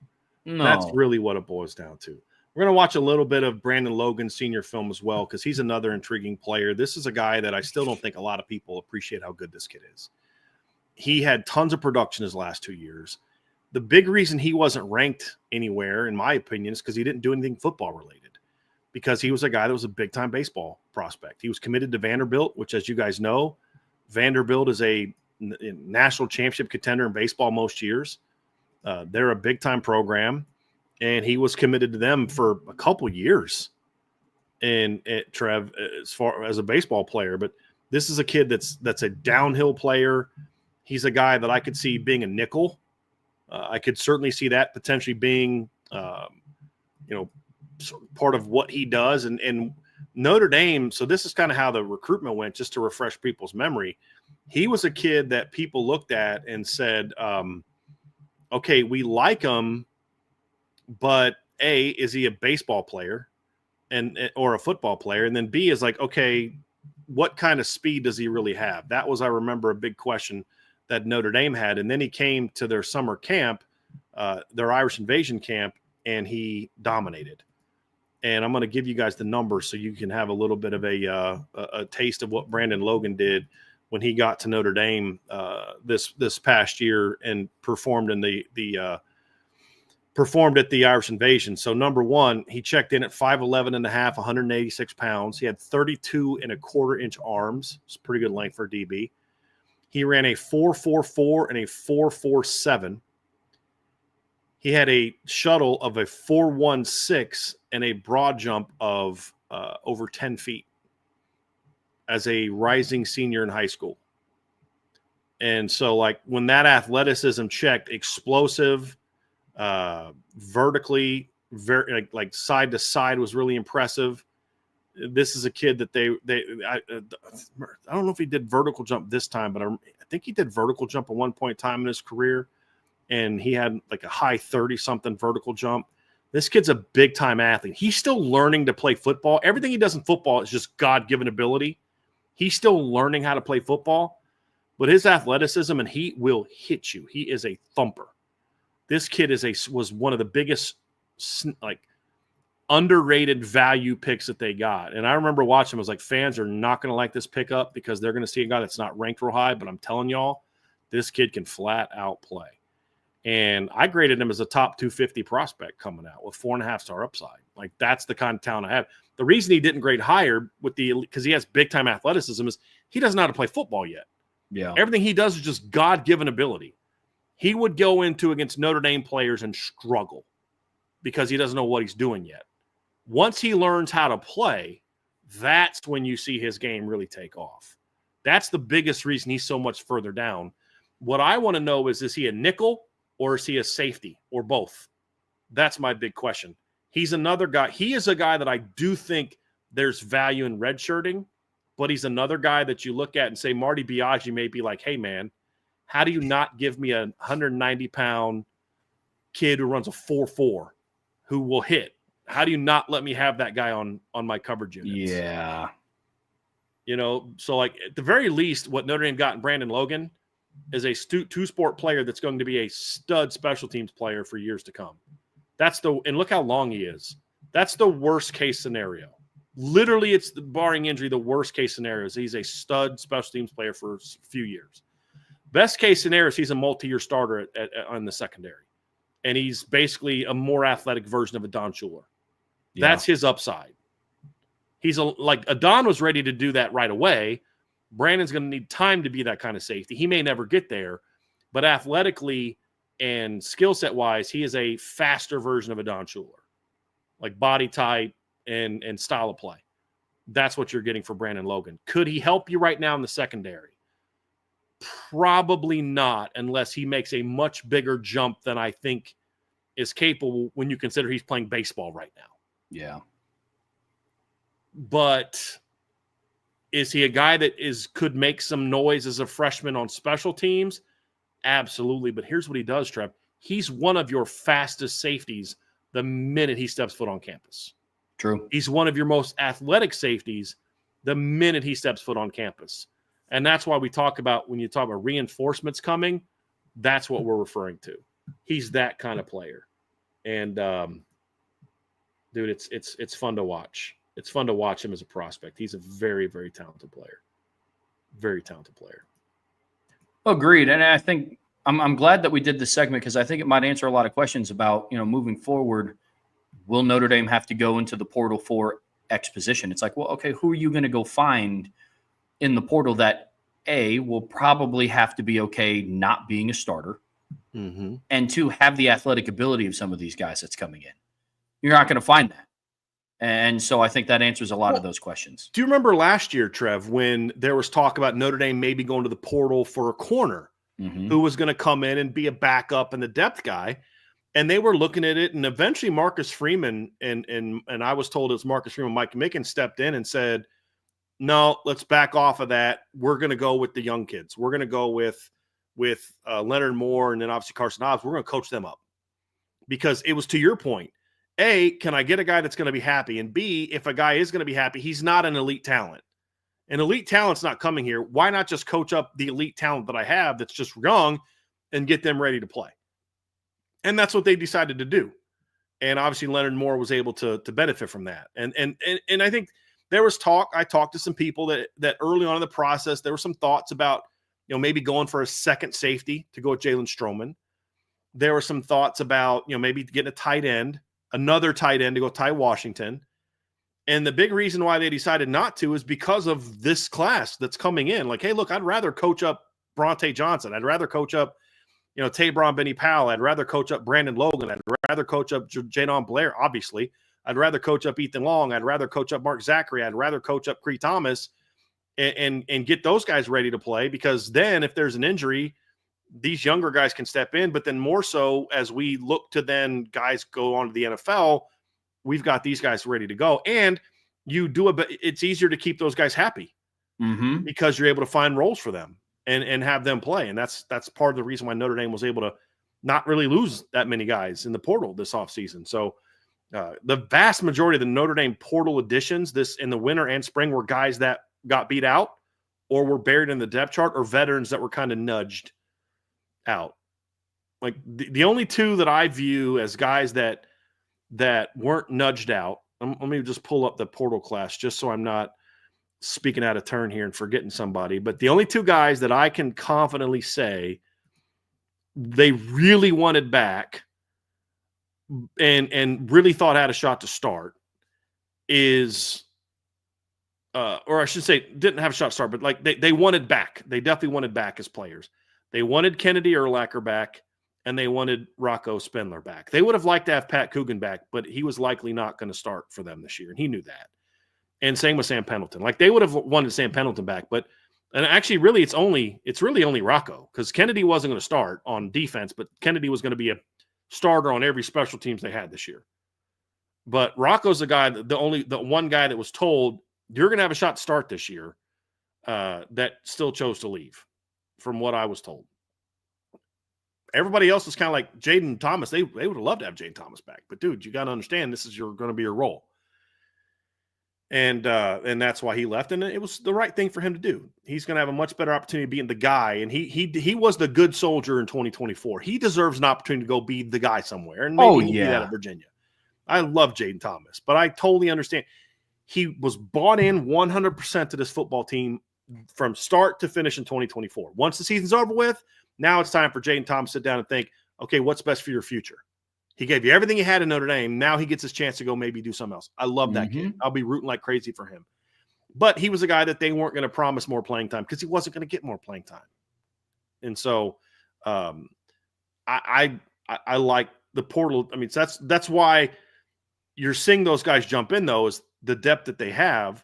No. That's really what it boils down to. We're going to watch a little bit of Brandon Logan's senior film as well, because he's another intriguing player. This is a guy that I still don't think a lot of people appreciate how good this kid is. He had tons of production his last 2 years. The big reason he wasn't ranked anywhere, in my opinion, is because he didn't do anything football related, because he was a guy that was a big-time baseball prospect. He was committed to Vanderbilt, which, as you guys know, Vanderbilt is a national championship contender in baseball most years. They're a big-time program, and he was committed to them for a couple years. And Trev, as far as a baseball player, but this is a kid that's a downhill player. He's a guy that I could see being a nickel. I could certainly see that potentially being, part of what he does. And Notre Dame, so this is kind of how the recruitment went, just to refresh people's memory. He was a kid that people looked at and said, okay, we like him, but A, is he a baseball player or a football player? And then B is like, okay, what kind of speed does he really have? That was, I remember, a big question that Notre Dame had. And then he came to their summer camp, their Irish invasion camp, and he dominated. And I'm going to give you guys the numbers so you can have a little bit of a taste of what Brandon Logan did when he got to Notre Dame this past year and performed performed at the Irish invasion. So number one, he checked in at 5'11 and a half, 186 pounds. He had 32 and a quarter inch arms. It's pretty good length for a DB. He ran a 4.44 and a 4.47. He had a shuttle of a 4.16 and a broad jump of over 10 feet as a rising senior in high school. And so, like, when that athleticism checked, explosive, vertically, very like side to side was really impressive. This is a kid that I don't know if he did vertical jump this time, but I think he did vertical jump at one point in time in his career, and he had like a high 30-something vertical jump. This kid's a big-time athlete. He's still learning to play football. Everything he does in football is just God-given ability. He's still learning how to play football, but his athleticism, and he will hit you. He is a thumper. This kid was one of the biggest, like, underrated value picks that they got. And I remember watching, I was like, fans are not going to like this pickup because they're going to see a guy that's not ranked real high, but I'm telling y'all, this kid can flat out play. And I graded him as a top 250 prospect coming out with 4.5-star upside. Like, that's the kind of talent I have. The reason he didn't grade higher because he has big-time athleticism is he doesn't know how to play football yet. Yeah. Everything he does is just God-given ability. He would go against Notre Dame players and struggle because he doesn't know what he's doing yet. Once he learns how to play, that's when you see his game really take off. That's the biggest reason he's so much further down. What I want to know is he a nickel or is he a safety, or both? That's my big question. He's another guy. He is a guy that I do think there's value in redshirting, but he's another guy that you look at and say, Marty Biaggi may be like, hey, man, how do you not give me a 190-pound kid who runs a 4.4 who will hit? How do you not let me have that guy on my coverage units? Yeah. You know, so like at the very least, what Notre Dame got in Brandon Logan is a two-sport player that's going to be a stud special teams player for years to come. And look how long he is. That's the worst case scenario. Literally, it's barring injury, the worst case scenario is he's a stud special teams player for a few years. Best case scenario is he's a multi-year starter on the secondary. And he's basically a more athletic version of Adon Schuler. Yeah. That's his upside. He's Adon was ready to do that right away. Brandon's going to need time to be that kind of safety. He may never get there, but athletically and skill set wise, he is a faster version of Adon Schuler, like body type and style of play. That's what you're getting for Brandon Logan. Could he help you right now in the secondary? Probably not, unless he makes a much bigger jump than I think is capable when you consider he's playing baseball right now. Yeah. But is he a guy that could make some noise as a freshman on special teams? Absolutely. But here's what he does, Trev. He's one of your fastest safeties the minute he steps foot on campus. True. He's one of your most athletic safeties the minute he steps foot on campus. And that's why we talk about, when you talk about reinforcements coming, that's what we're referring to. He's that kind of player. And, dude, it's fun to watch. It's fun to watch him as a prospect. He's a very, very talented player. Very talented player. Agreed. And I think I'm glad that we did this segment, because I think it might answer a lot of questions about, moving forward, will Notre Dame have to go into the portal for X position? It's like, well, okay, who are you going to go find in the portal that will probably have to be okay not being a starter, and two, have the athletic ability of some of these guys that's coming in? You're not going to find that. And so I think that answers a lot of those questions. Do you remember last year, Trev, when there was talk about Notre Dame maybe going to the portal for a corner who was going to come in and be a backup and the depth guy? And they were looking at it, and eventually Marcus Freeman and I was told it was Marcus Freeman, Mike Mickens stepped in and said, no, let's back off of that. We're going to go with the young kids. We're going to go with Leonard Moore and then obviously Carson Hobbs. We're going to coach them up, because it was, to your point, A, can I get a guy that's going to be happy? And B, if a guy is going to be happy, he's not an elite talent. An elite talent's not coming here. Why not just coach up the elite talent that I have that's just young and get them ready to play? And that's what they decided to do. And obviously Leonard Moore was able to benefit from that. And I think there was talk. I talked to some people that early on in the process, there were some thoughts about, maybe going for a second safety to go with Jalen Stroman. There were some thoughts about, maybe getting a tight end, another tight end to go Ty Washington. And the big reason why they decided not to is because of this class that's coming in. Like, hey, look, I'd rather coach up Bronte Johnson. I'd rather coach up, Tabron Benny Powell. I'd rather coach up Brandon Logan. I'd rather coach up Jadon Blair, obviously. I'd rather coach up Ethan Long. I'd rather coach up Mark Zachary. I'd rather coach up Cree Thomas and get those guys ready to play, because then if there's an injury, these younger guys can step in. But then more so, as we look to then guys go on to the NFL, we've got these guys ready to go. And it's easier to keep those guys happy because you're able to find roles for them and have them play. And that's part of the reason why Notre Dame was able to not really lose that many guys in the portal this offseason. So the vast majority of the Notre Dame portal additions this in the winter and spring were guys that got beat out or were buried in the depth chart, or veterans that were kind of nudged out. Like the only two that I view as guys that weren't nudged out. Let me just pull up the portal class just so I'm not speaking out of turn here and forgetting somebody. But the only two guys that I can confidently say they really wanted back and really thought had a shot to start is or I should say didn't have a shot to start, but like they wanted back. They definitely wanted back as players. They wanted Kennedy Urlacher back, and they wanted Rocco Spindler back. They would have liked to have Pat Coogan back, but he was likely not going to start for them this year, and he knew that. And same with Sam Pendleton. Like, they would have wanted Sam Pendleton back, but And actually, really, it's really only Rocco, because Kennedy wasn't going to start on defense, but Kennedy was going to be a starter on every special teams they had this year. But Rocco's the guy, the one guy that was told you're going to have a shot to start this year, that still chose to leave, from what I was told. Everybody else was kind of like Jaden Thomas. They would have loved to have Jaden Thomas back, but dude, you got to understand this is going to be your role. And that's why he left, and it was the right thing for him to do. He's going to have a much better opportunity being the guy, and he was the good soldier in 2024. He deserves an opportunity to go be the guy somewhere, and maybe he'll be that at Virginia. I love Jaden Thomas, but I totally understand. He was bought in 100% to this football team from start to finish in 2024. Once the season's over with, now it's time for Jaden Thomas to sit down and think, okay, what's best for your future? He gave you everything he had in Notre Dame. Now he gets his chance to go maybe do something else. I love that kid. I'll be rooting like crazy for him. But he was a guy that they weren't going to promise more playing time because he wasn't going to get more playing time. And so I like the portal. I mean, that's why you're seeing those guys jump in, though, is the depth that they have.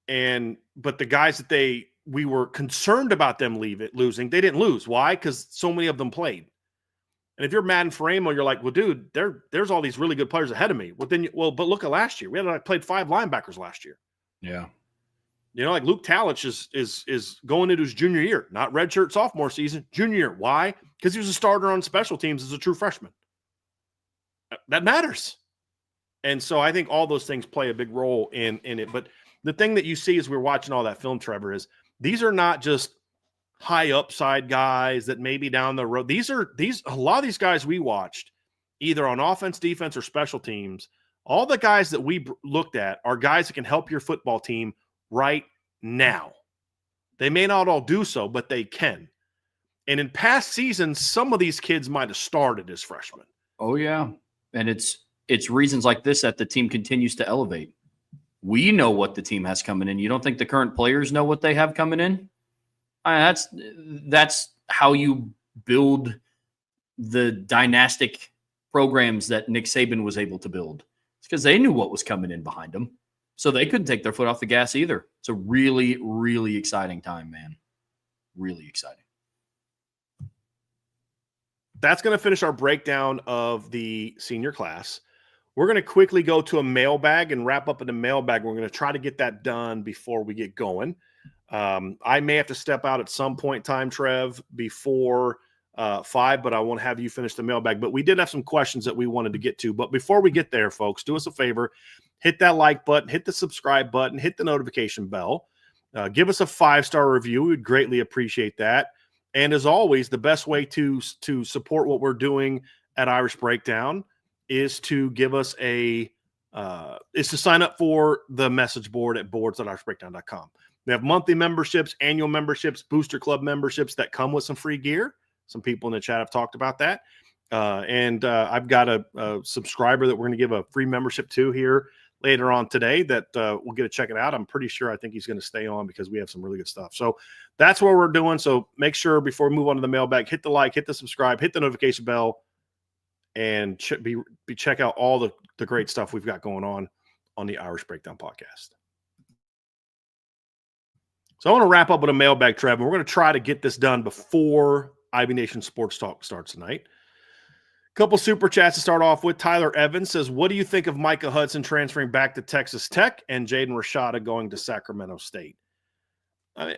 But the guys that we were concerned about them losing, they didn't lose. Why? Because so many of them played. And if you're Madden Faramo, you're like, well, dude, there's all these really good players ahead of me. But look at last year. We had played 5 linebackers last year. Yeah. Like Luke Talich is going into his junior year, not redshirt sophomore season, junior year. Why? Because he was a starter on special teams as a true freshman. That matters. And so I think all those things play a big role in it. But the thing that you see as we're watching all that film, Trevor, is these are not just high upside guys that maybe down the road. A lot of these guys we watched either on offense, defense, or special teams. All the guys that we looked at are guys that can help your football team right now. They may not all do so, but they can. And in past seasons, some of these kids might have started as freshmen. Oh yeah. And it's reasons like this that the team continues to elevate. We know what the team has coming in. You don't think the current players know what they have coming in? That's how you build the dynastic programs that Nick Saban was able to build. It's because they knew what was coming in behind them. So they couldn't take their foot off the gas either. It's a really, really exciting time, man. Really exciting. That's going to finish our breakdown of the senior class. We're going to quickly go to a mailbag and wrap up in the mailbag. We're going to try to get that done before we get going. I may have to step out at some point in time, Trev, before 5, but I won't have you finish the mailbag. But we did have some questions that we wanted to get to. But before we get there, folks, do us a favor. Hit that like button, hit the subscribe button, hit the notification bell. Give us a 5-star review. We'd greatly appreciate that. And as always, the best way to support what we're doing at Irish Breakdown is to give us is to sign up for the message board at boards.irishbreakdown.com. We have monthly memberships, annual memberships, booster club memberships that come with some free gear. Some people in the chat have talked about that. And I've got a subscriber that we're going to give a free membership to here later on today that we'll get to check it out. I'm pretty sure I think he's going to stay on because we have some really good stuff. So that's what we're doing. So make sure before we move on to the mailbag, hit the like, hit the subscribe, hit the notification bell, and check out all the great stuff we've got going on the Irish Breakdown podcast. So I want to wrap up with a mailbag, Trevor. We're going to try to get this done before Ivy Nation Sports Talk starts tonight. Couple super chats to start off with. Tyler Evans says, what do you think of Micah Hudson transferring back to Texas Tech and Jaden Rashada going to Sacramento State? I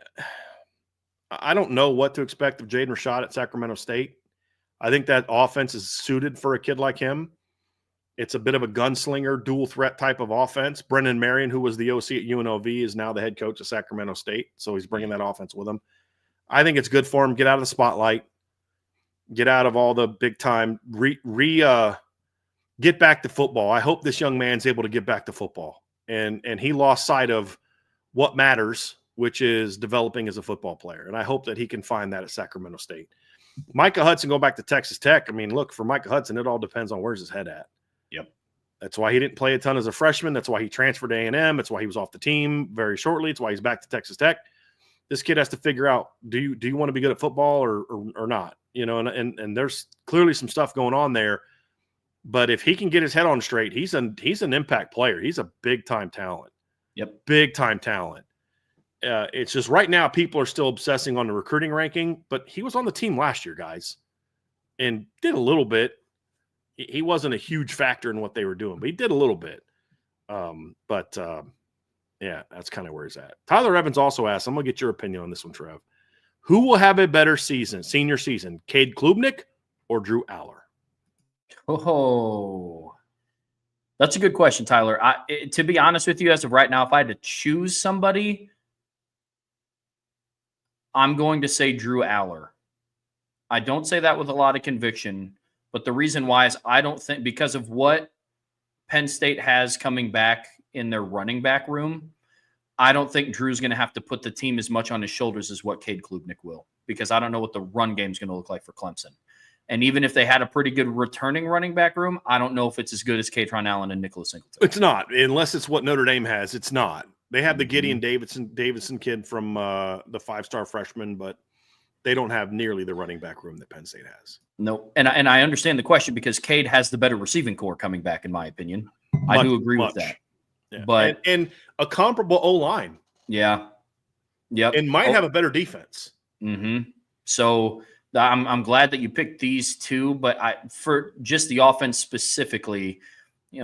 don't know what to expect of Jaden Rashada at Sacramento State. I think that offense is suited for a kid like him. It's a bit of a gunslinger, dual threat type of offense. Brendan Marion, who was the OC at UNLV, is now the head coach of Sacramento State, so he's bringing that offense with him. I think it's good for him. Get out of the spotlight. Get out of all the big time. Get back to football. I hope this young man's able to get back to football. And he lost sight of what matters, which is developing as a football player. And I hope that he can find that at Sacramento State. Micah Hudson go back to Texas Tech. I mean, look, for Micah Hudson, it all depends on where's his head at. Yep. That's why he didn't play a ton as a freshman. That's why he transferred to A&M. That's why he was off the team very shortly. It's why he's back to Texas Tech. This kid has to figure out, do you want to be good at football or not? And there's clearly some stuff going on there. But if he can get his head on straight, he's an impact player. He's a big-time talent. Yep. Big-time talent. It's just right now people are still obsessing on the recruiting ranking, but he was on the team last year, guys, and did a little bit. He wasn't a huge factor in what they were doing, but he did a little bit. Yeah, that's kind of where he's at. Tyler Evans also asked, I'm going to get your opinion on this one, Trev. Who will have a better senior season, Cade Klubnik or Drew Aller? Oh, that's a good question, Tyler. To be honest with you, as of right now, if I had to choose somebody, I'm going to say Drew Aller. I don't say that with a lot of conviction, but the reason why is I don't think, because of what Penn State has coming back in their running back room, I don't think Drew's going to have to put the team as much on his shoulders as what Cade Klubnik will, because I don't know what the run game is going to look like for Clemson. And even if they had a pretty good returning running back room, I don't know if it's as good as Katron Allen and Nicholas Singleton. It's not, unless it's what Notre Dame has. It's not. They have the Gideon Davidson kid from the 5-star freshman, but they don't have nearly the running back room that Penn State has. No, and I understand the question because Cade has the better receiving core coming back, in my opinion. I do agree with that. Yeah. But and a comparable O-line. Yeah. Yep. And might have a better defense. Mm-hmm. So I'm glad that you picked these two, but for just the offense specifically,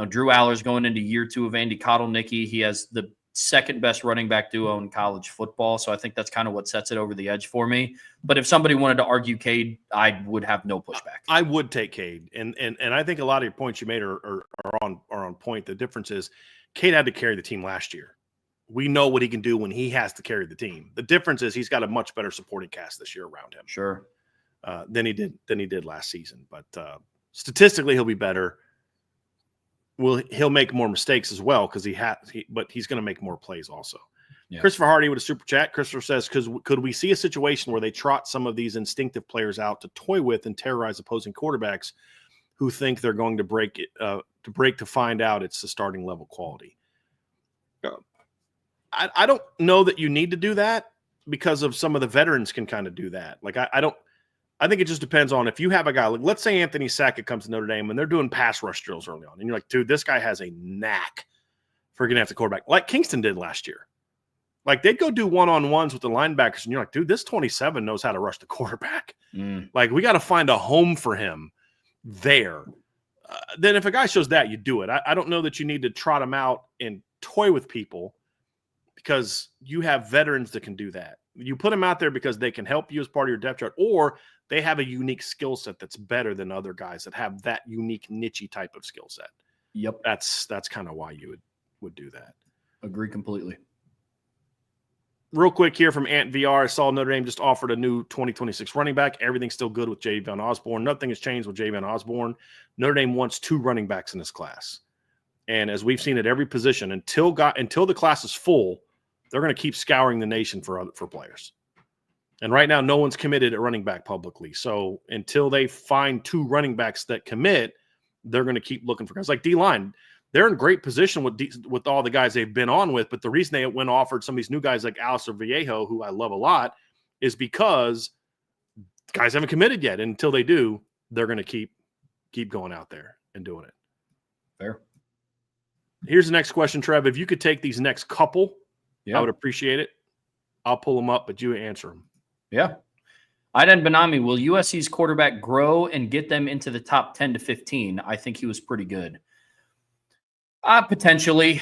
Drew Aller's going into year 2 of Andy Kotelnicki. He has the second best running back duo in college football. So I think that's kind of what sets it over the edge for me. But if somebody wanted to argue Cade, I would have no pushback. I would take Cade. And I think a lot of your points you made are on point. The difference is Cade had to carry the team last year. We know what he can do when he has to carry the team. The difference is he's got a much better supporting cast this year around him. Sure. Than he did last season. But statistically, he'll be better. He'll make more mistakes as well because but he's going to make more plays also. Yeah. Christopher Hardy with a super chat. Christopher says, could we see a situation where they trot some of these instinctive players out to toy with and terrorize opposing quarterbacks who think they're going to break to find out it's the starting level quality? I don't know that you need to do that because of some of the veterans can kind of do that. Like I think it just depends on if you have a guy, like let's say Anthony Sacka comes to Notre Dame and they're doing pass rush drills early on. And you're like, dude, this guy has a knack for getting after the quarterback, like Kingston did last year. Like they'd go do one-on-ones with the linebackers and you're like, dude, this 27 knows how to rush the quarterback. Like we got to find a home for him there. Then if a guy shows that, you do it. I don't know that you need to trot him out and toy with people because you have veterans that can do that. You put them out there because they can help you as part of your depth chart, or they have a unique skill set that's better than other guys that have that unique niche type of skill set. Yep. That's kind of why you would do that. Agree completely. Real quick here from Ant VR, I saw Notre Dame just offered a new 2026 running back. Everything's still good with Javion Osborne. Nothing has changed with Javion Osborne. Notre Dame wants 2 running backs in this class. And as we've seen at every position, until the class is full, they're going to keep scouring the nation for players. And right now, no one's committed at running back publicly. So until they find 2 running backs that commit, they're going to keep looking for guys like D-line. They're in great position with all the guys they've been on with. But the reason they went offered some of these new guys like Alistair Vallejo, who I love a lot, is because guys haven't committed yet. And until they do, they're going to keep going out there and doing it. Fair. Here's the next question, Trev. If you could take these next couple, I would appreciate it. I'll pull them up, but you answer them. Yeah. Aidan Benami, will USC's quarterback grow and get them into the top 10 to 15? I think he was pretty good. Potentially.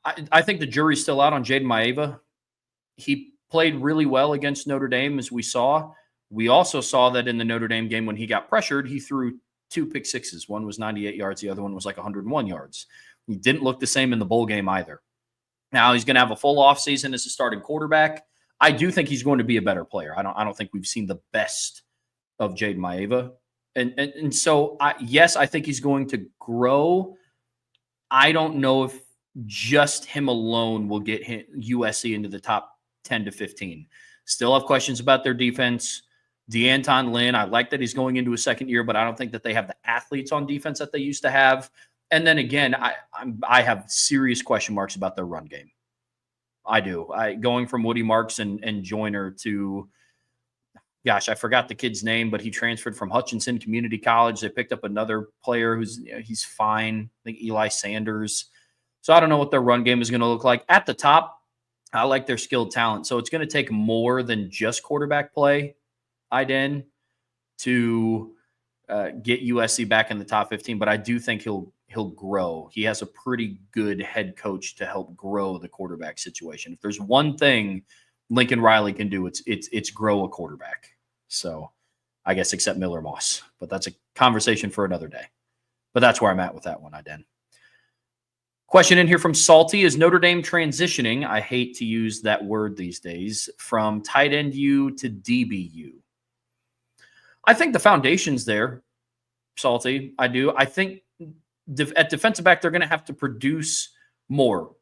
I think the jury's still out on Jaden Maeva. He played really well against Notre Dame, as we saw. We also saw that in the Notre Dame game when he got pressured, he threw 2 pick sixes. One was 98 yards. The other one was like 101 yards. He didn't look the same in the bowl game either. Now he's going to have a full offseason as a starting quarterback. I do think he's going to be a better player. I don't think we've seen the best of Jaden Maeva. And so, yes, I think he's going to grow. I don't know if just him alone will get USC into the top 10 to 15. Still have questions about their defense. DeAnton Lynn, I like that he's going into his second year, but I don't think that they have the athletes on defense that they used to have. And then again, I have serious question marks about their run game. I do. Going from Woody Marks and Joyner to, gosh, I forgot the kid's name, but he transferred from Hutchinson Community College. They picked up another player he's fine. I think Eli Sanders. So I don't know what their run game is going to look like. At the top, I like their skilled talent. So it's going to take more than just quarterback play, Iden, to get USC back in the top 15. But I do think he'll grow. He has a pretty good head coach to help grow the quarterback situation. If there's one thing Lincoln Riley can do, it's grow a quarterback. So I guess except Miller Moss, but that's a conversation for another day. But that's where I'm at with that one, Iden. Question in here from Salty. Is Notre Dame transitioning, I hate to use that word these days, from tight end U to DBU? I think the foundation's there, Salty. I do. I think at defensive back, they're going to have to produce more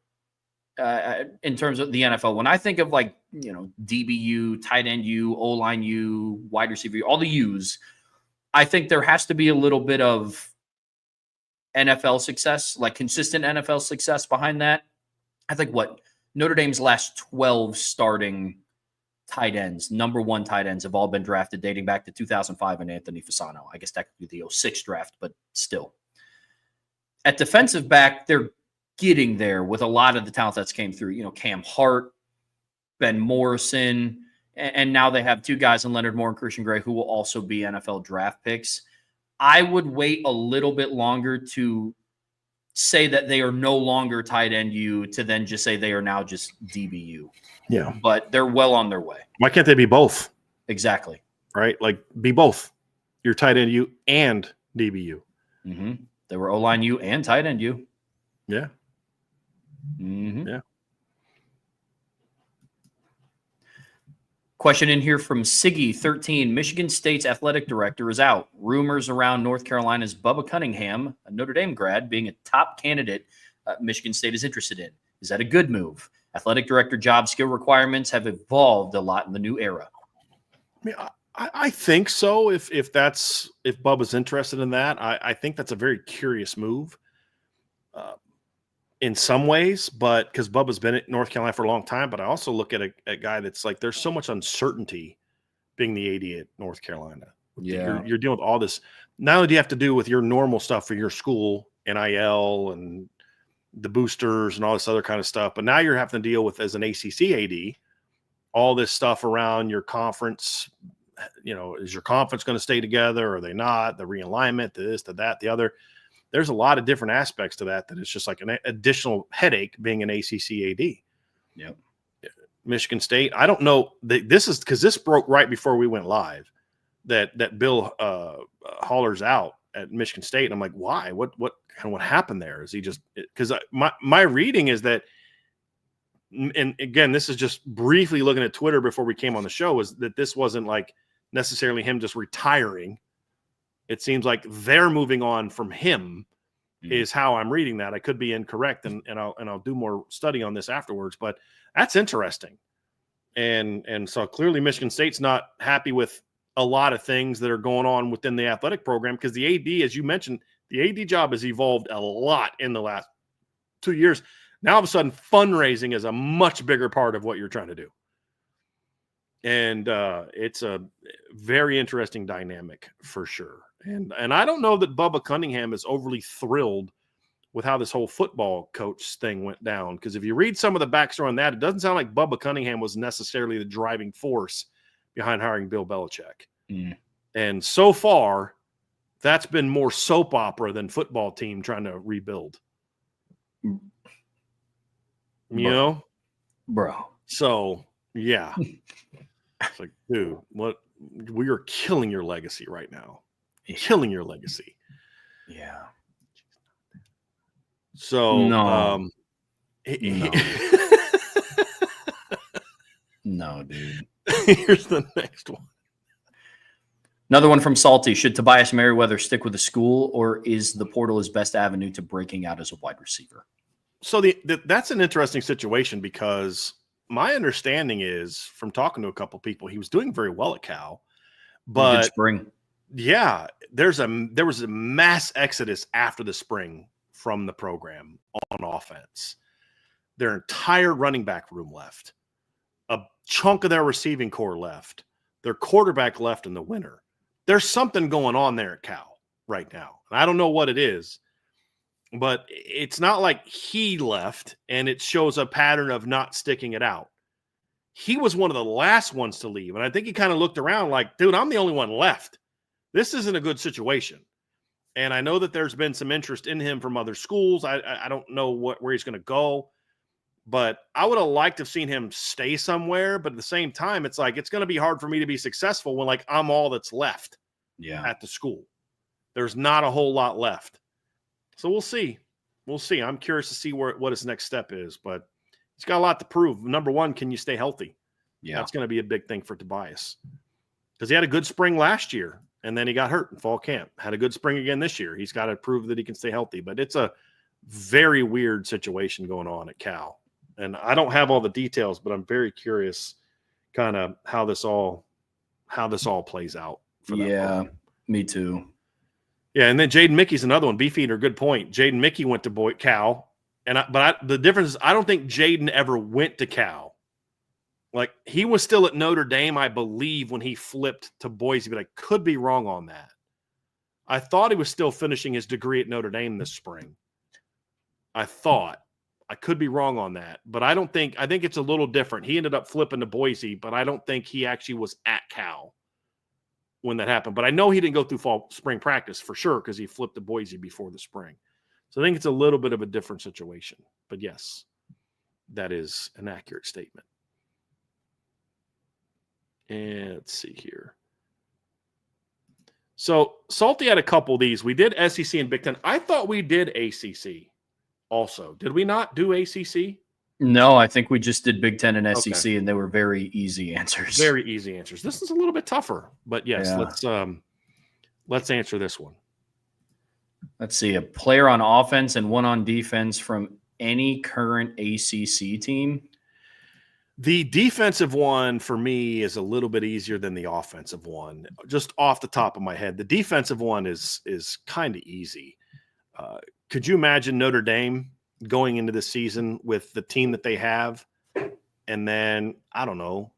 in terms of the NFL. When I think of DBU, tight end U, O-line U, wide receiver U, all the U's, I think there has to be a little bit of NFL success, like consistent NFL success behind that. I think Notre Dame's last 12 starting tight ends, number one tight ends, have all been drafted dating back to 2005 and Anthony Fasano. I guess technically the 06 draft, but still. At defensive back, they're getting there with a lot of the talent that's came through. Cam Hart, Ben Morrison, and now they have two guys in Leonard Moore and Christian Gray who will also be NFL draft picks. I would wait a little bit longer to say that they are no longer tight end U to then just say they are now just DBU. Yeah. But they're well on their way. Why can't they be both? Exactly. Right? Be both. Your tight end U and DBU. Mm-hmm. They were O-line U and tight end U. Yeah. Mm-hmm. Yeah. Question in here from Siggy13. Michigan State's athletic director is out. Rumors around North Carolina's Bubba Cunningham, a Notre Dame grad, being a top candidate Michigan State is interested in. Is that a good move? Athletic director job skill requirements have evolved a lot in the new era. I think so. If Bubba's interested in that, I think that's a very curious move. In some ways, but because Bubba's been at North Carolina for a long time, but I also look at a guy that's there's so much uncertainty being the AD at North Carolina. Yeah. You're dealing with all this. Not only do you have to do with your normal stuff for your school, NIL and the boosters and all this other kind of stuff, but now you're having to deal with, as an ACC AD, all this stuff around your conference. Is your conference going to stay together? Are they not? The realignment, the this, the that, the other. There's a lot of different aspects to that it's just like an additional headache being an ACC AD. Yep. Michigan State, I don't know. This is because this broke right before we went live that Bill Holler's out at Michigan State. And I'm like, why? What happened there? Is he just – because my reading is that – and again, this is just briefly looking at Twitter before we came on the show – is that this wasn't necessarily him just retiring. It seems like they're moving on from him, is how I'm reading that. I could be incorrect, and I'll do more study on this afterwards. But that's interesting, and so clearly Michigan State's not happy with a lot of things that are going on within the athletic program, because the AD, as you mentioned, the AD job has evolved a lot in the last 2 years. Now all of a sudden, fundraising is a much bigger part of what you're trying to do. And it's a very interesting dynamic for sure. And I don't know that Bubba Cunningham is overly thrilled with how this whole football coach thing went down. Because if you read some of the backstory on that, it doesn't sound like Bubba Cunningham was necessarily the driving force behind hiring Bill Belichick. Mm. And so far, that's been more soap opera than football team trying to rebuild. Bro. You know? Bro. So, yeah. It's like, dude, we are killing your legacy right now. Killing your legacy. Yeah. So, no. No, dude. Here's the next one. Another one from Salty. Should Tobias Merriweather stick with the school, or is the portal his best avenue to breaking out as a wide receiver? So that's an interesting situation, because my understanding is, from talking to a couple people, he was doing very well at Cal, but spring. Yeah, there was a mass exodus after the spring from the program on offense. Their entire running back room left. A chunk of their receiving core left. Their quarterback left in the winter. There's something going on there at Cal right now. And I don't know what it is. but it's not like he left and it shows a pattern of not sticking it out. He was one of the last ones to leave. And I think he kind of looked around like, dude, I'm the only one left. This isn't a good situation. And I know that there's been some interest in him from other schools. I don't know where he's going to go, but I would have liked to have seen him stay somewhere. But at the same time, it's like, it's going to be hard for me to be successful when like I'm all that's left at the school. There's not a whole lot left. So we'll see. We'll see. I'm curious to see what his next step is, but he's got a lot to prove. Number one, can you stay healthy? Yeah. That's going to be a big thing for Tobias because he had a good spring last year and then he got hurt in fall camp. Had a good spring again this year. He's got to prove that he can stay healthy, but it's a very weird situation going on at Cal. And I don't have all the details, but I'm very curious kind of how this all plays out for that. Yeah, program. Me too. Yeah, and then Jaden Mickey's another one. Beefeater, good point. Jaden Mickey went to Cal, but the difference is I don't think Jaden ever went to Cal. Like he was still at Notre Dame, I believe, when he flipped to Boise, but I could be wrong on that. I thought he was still finishing his degree at Notre Dame this spring. I thought. I could be wrong on that, but I think it's a little different. He ended up flipping to Boise, but I don't think he actually was at Cal when that happened. But I know he didn't go through spring practice for sure because he flipped to Boise before the spring. So I think it's a little bit of a different situation. But yes, that is an accurate statement. And let's see here. So Salty had a couple of these. We did SEC and Big Ten. I thought we did ACC also. Did we not do ACC? No, I think we just did Big Ten and SEC, and they were very easy answers. Very easy answers. This is a little bit tougher, but yes, let's answer this one. Let's see. A player on offense and one on defense from any current ACC team. The defensive one for me is a little bit easier than the offensive one. Just off the top of my head, the defensive one is kind of easy. Could you imagine Notre Dame going into the season with the team that they have, and then I don't know,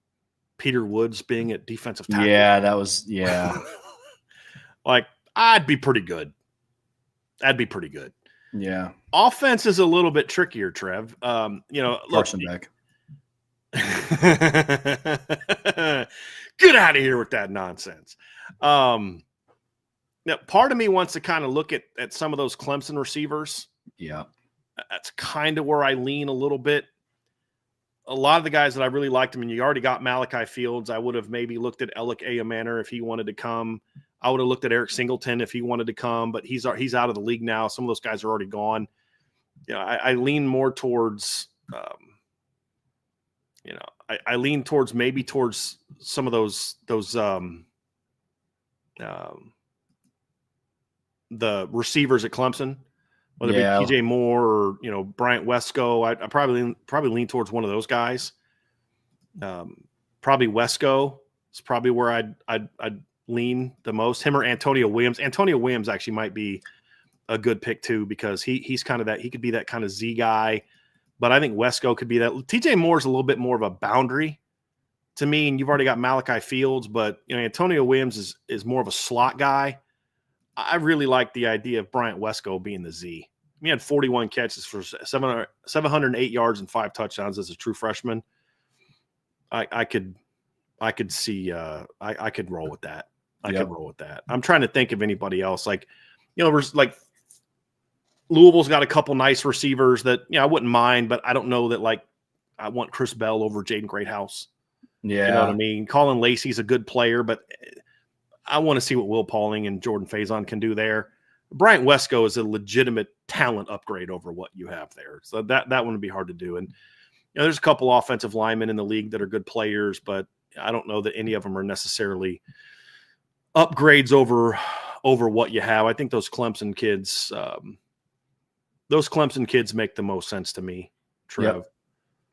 Peter Woods being at defensive tackle? Yeah. Like I'd be pretty good. Yeah. Offense is a little bit trickier, Trev. Carson Beck. Get out of here with that nonsense. Now, part of me wants to kind of look at some of those Clemson receivers. Yeah. That's kind of where I lean a little bit. A lot of the guys that I really liked, I mean, you already got Malachi Fields. I would have maybe looked at Alec Ayamanor if he wanted to come. I would have looked at Eric Singleton if he wanted to come, but he's out of the league now. Some of those guys are already gone. I lean more towards I lean towards some of those the receivers at Clemson, whether it be TJ Moore or Bryant Wesco. I probably lean towards one of those guys. Probably Wesco is probably where I'd lean the most. Him or Antonio Williams. Antonio Williams actually might be a good pick too because he's kind of that. He could be that kind of Z guy. But I think Wesco could be that. TJ Moore's a little bit more of a boundary to me, and you've already got Malachi Fields, but Antonio Williams is more of a slot guy. I really like the idea of Bryant Wesco being the Z. He had 41 catches for 708 yards and 5 touchdowns as a true freshman. I could see I could roll with that. I could roll with that. I'm trying to think of anybody else Louisville's got a couple nice receivers that I wouldn't mind, but I don't know that I want Chris Bell over Jaden Greathouse. Yeah. You know what I mean? Colin Lacey's a good player, but I want to see what Will Pauling and Jordan Faison can do there. Bryant Wesco is a legitimate talent upgrade over what you have there. So that one would be hard to do. And there's a couple offensive linemen in the league that are good players, but I don't know that any of them are necessarily upgrades over what you have. I think those Clemson kids make the most sense to me, Trev. Yep.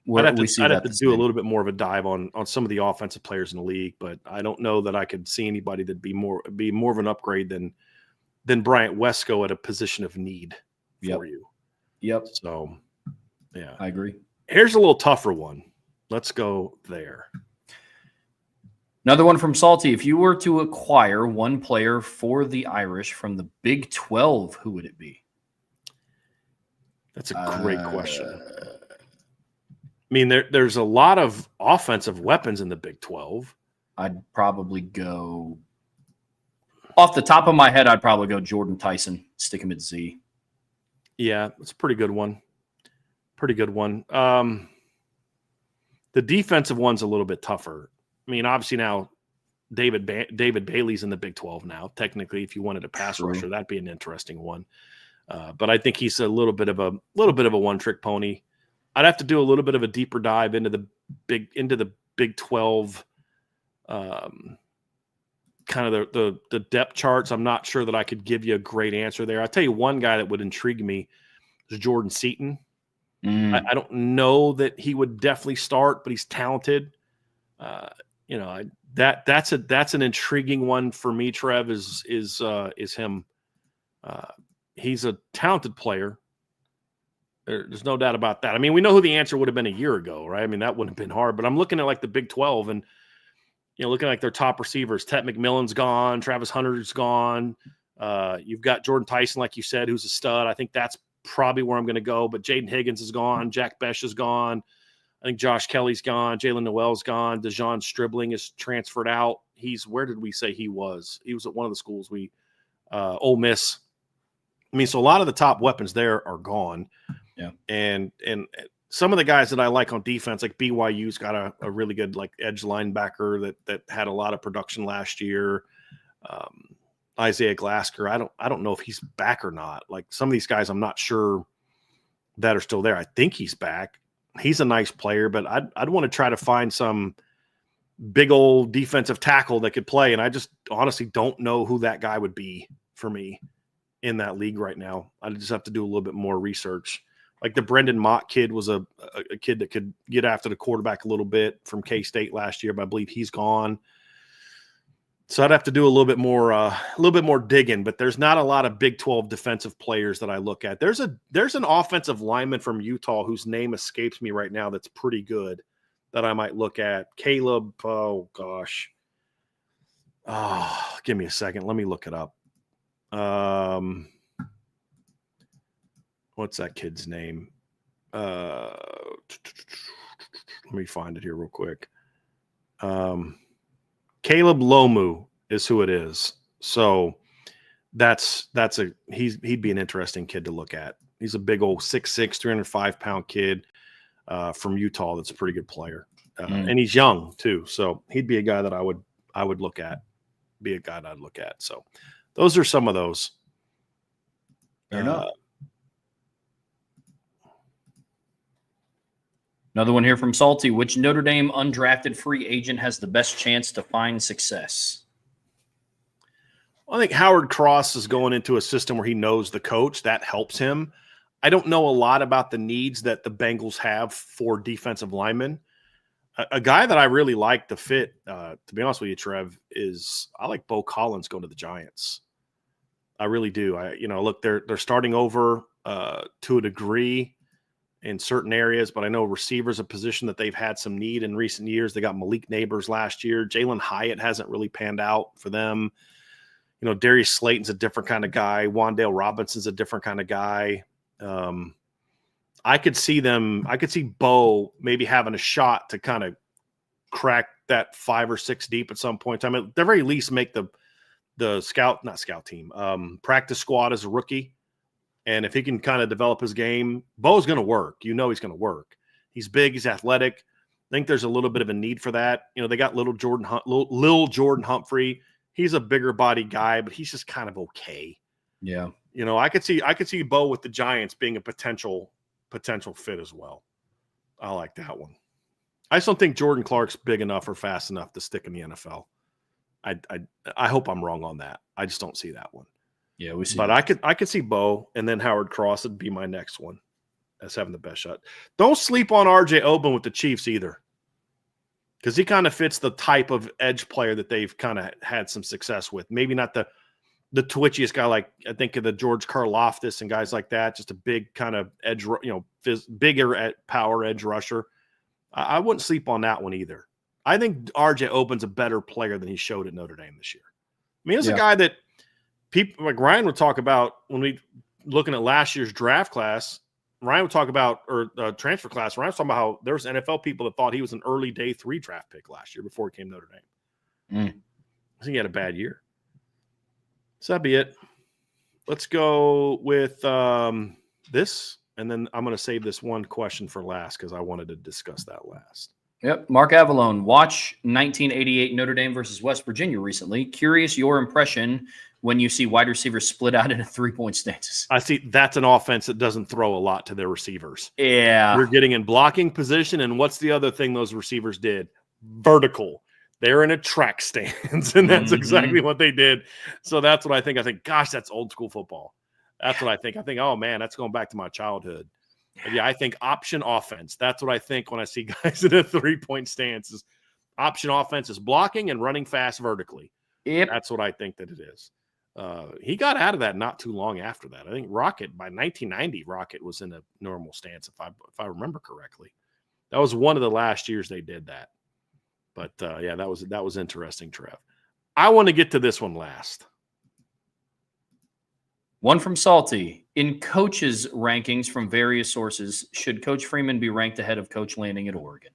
I'd have to do a little bit more of a dive on some of the offensive players in the league, but I don't know that I could see anybody that'd be more of an upgrade than Bryant Wesco at a position of need for you. Yep. So, yeah. I agree. Here's a little tougher one. Let's go there. Another one from Salty. If you were to acquire one player for the Irish from the Big 12, who would it be? That's a great question. I mean, there's a lot of offensive weapons in the Big 12. I'd probably go off the top of my head. I'd probably go Jordan Tyson, stick him at Z. Yeah, it's a pretty good one. Pretty good one. The defensive one's a little bit tougher. I mean, obviously now David Bailey's in the Big 12 now. Technically, if you wanted a pass rusher, that'd be an interesting one. But I think he's a little bit of a one-trick pony. I'd have to do a little bit of a deeper dive into the Big 12, kind of the depth charts. I'm not sure that I could give you a great answer there. I'll tell you one guy that would intrigue me is Jordan Seaton. I don't know that he would definitely start, but he's talented. That's an intriguing one for me. Trev is him. He's a talented player. There's no doubt about that. I mean, we know who the answer would have been a year ago, right? I mean, that wouldn't have been hard. But I'm looking at like the Big 12 and looking like their top receivers. Tet McMillan's gone. Travis Hunter's gone. You've got Jordan Tyson, like you said, who's a stud. I think that's probably where I'm going to go. But Jaden Higgins is gone. Jack Besh is gone. I think Josh Kelly's gone. Jalen Noel's gone. DeJon Stribling is transferred out. Where did we say he was? He was at one of the schools Ole Miss. I mean, so a lot of the top weapons there are gone. Yeah. And some of the guys that I like on defense, like BYU's got a really good like edge linebacker that had a lot of production last year. Isaiah Glasker, I don't know if he's back or not. Like some of these guys, I'm not sure that are still there. I think he's back. He's a nice player, but I'd want to try to find some big old defensive tackle that could play. And I just honestly don't know who that guy would be for me in that league right now. I just have to do a little bit more research. Like the Brendan Mott kid was a kid that could get after the quarterback a little bit from K-State last year, but I believe he's gone. So I'd have to do a little bit more digging, but there's not a lot of Big 12 defensive players that I look at. There's an offensive lineman from Utah whose name escapes me right now that's pretty good that I might look at. Caleb, oh gosh. Oh, give me a second. Let me look it up. What's that kid's name? Let me find it here real quick. Caleb Lomu is who it is. So he'd be an interesting kid to look at. He's a big old 6'6", 305-pound kid from Utah that's a pretty good player. And he's young too. So he'd be a guy that I would look at. Be a guy that I'd look at. So those are some of those. Fair enough. Another one here from Salty. Which Notre Dame undrafted free agent has the best chance to find success? Well, I think Howard Cross is going into a system where he knows the coach. That helps him. I don't know a lot about the needs that the Bengals have for defensive linemen. A guy that I really like the fit, to be honest with you, Trev, is I like Bo Collins going to the Giants. I really do. Look, they're starting over to a degree in certain areas, but I know receivers a position that they've had some need in recent years. They got Malik Neighbors last year. Jalen Hyatt hasn't really panned out for them. Darius Slayton's a different kind of guy. Wan'Dale Robinson's a different kind of guy. I could see Bo maybe having a shot to kind of crack that 5 or 6 deep at some point in time. At the very least, make the practice squad as a rookie. And if he can kind of develop his game, Bo's going to work. He's going to work. He's big. He's athletic. I think there's a little bit of a need for that. They got Lil Jordan Humphrey. He's a bigger body guy, but he's just kind of okay. Yeah. I could see Bo with the Giants being a potential fit as well. I like that one. I just don't think Jordan Clark's big enough or fast enough to stick in the NFL. I hope I'm wrong on that. I just don't see that one. Yeah, we see. But that. I could see Bo, and then Howard Cross would be my next one as having the best shot. Don't sleep on RJ Oben with the Chiefs either, because he kind of fits the type of edge player that they've kind of had some success with. Maybe not the twitchiest guy, like I think of the George Karlaftis and guys like that. Just a big kind of edge, bigger power edge rusher. I wouldn't sleep on that one either. I think RJ Oben's a better player than he showed at Notre Dame this year. I mean, he's a guy that people like Ryan would talk about when we looking at last year's draft class. Ryan would talk about, or transfer class, Ryan was talking about how there was NFL people that thought he was an early day 3 draft pick last year before he came to Notre Dame. I think he had a bad year. So that'd be it. Let's go with this, and then I'm going to save this one question for last because I wanted to discuss that last. Yep. Mark Avalone, watch 1988 Notre Dame versus West Virginia recently. Curious your impression when you see wide receivers split out into 3-point stances. I see that's an offense that doesn't throw a lot to their receivers. Yeah. You're getting in blocking position, and what's the other thing those receivers did? Vertical. They're in a track stance, and that's exactly what they did. So that's what I think. I think, gosh, that's old school football. That's what I think. I think, oh, man, that's going back to my childhood. But yeah, I think option offense. That's what I think when I see guys in a 3-point stance is option offense is blocking and running fast vertically. Yep. That's what I think that it is. He got out of that not too long after that. I think Rocket, by 1990, Rocket was in a normal stance, if I remember correctly. That was one of the last years they did that. But, yeah, that was interesting, Trev. I want to get to this one last. One from Salty. In coaches' rankings from various sources, should Coach Freeman be ranked ahead of Coach Lanning at Oregon?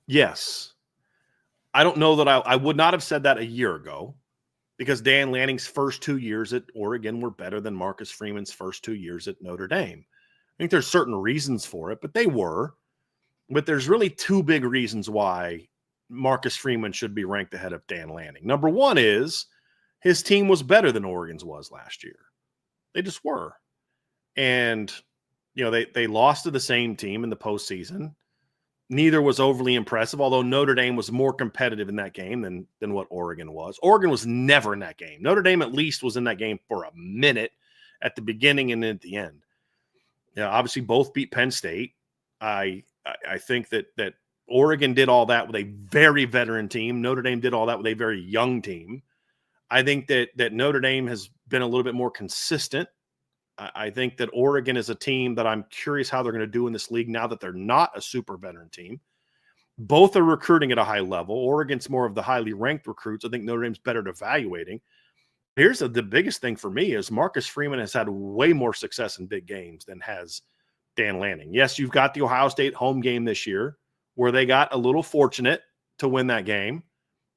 Yes. I don't know that I would not have said that a year ago because Dan Lanning's first 2 years at Oregon were better than Marcus Freeman's first 2 years at Notre Dame. I think there's certain reasons for it, but they were. But there's really 2 big reasons why Marcus Freeman should be ranked ahead of Dan Lanning. Number one is his team was better than Oregon's was last year. They just were. And, you know, they lost to the same team in the postseason. Neither was overly impressive, although Notre Dame was more competitive in that game than what Oregon was. Oregon was never in that game. Notre Dame at least was in that game for a minute at the beginning and at the end. Yeah, obviously both beat Penn State. I think that Oregon did all that with a very veteran team. Notre Dame did all that with a very young team. I think that Notre Dame has been a little bit more consistent. I think that Oregon is a team that I'm curious how they're going to do in this league now that they're not a super veteran team. Both are recruiting at a high level. Oregon's more of the highly ranked recruits. I think Notre Dame's better at evaluating. Here's the biggest thing for me is Marcus Freeman has had way more success in big games than has Dan Lanning. Yes, you've got the Ohio State home game this year where they got a little fortunate to win that game.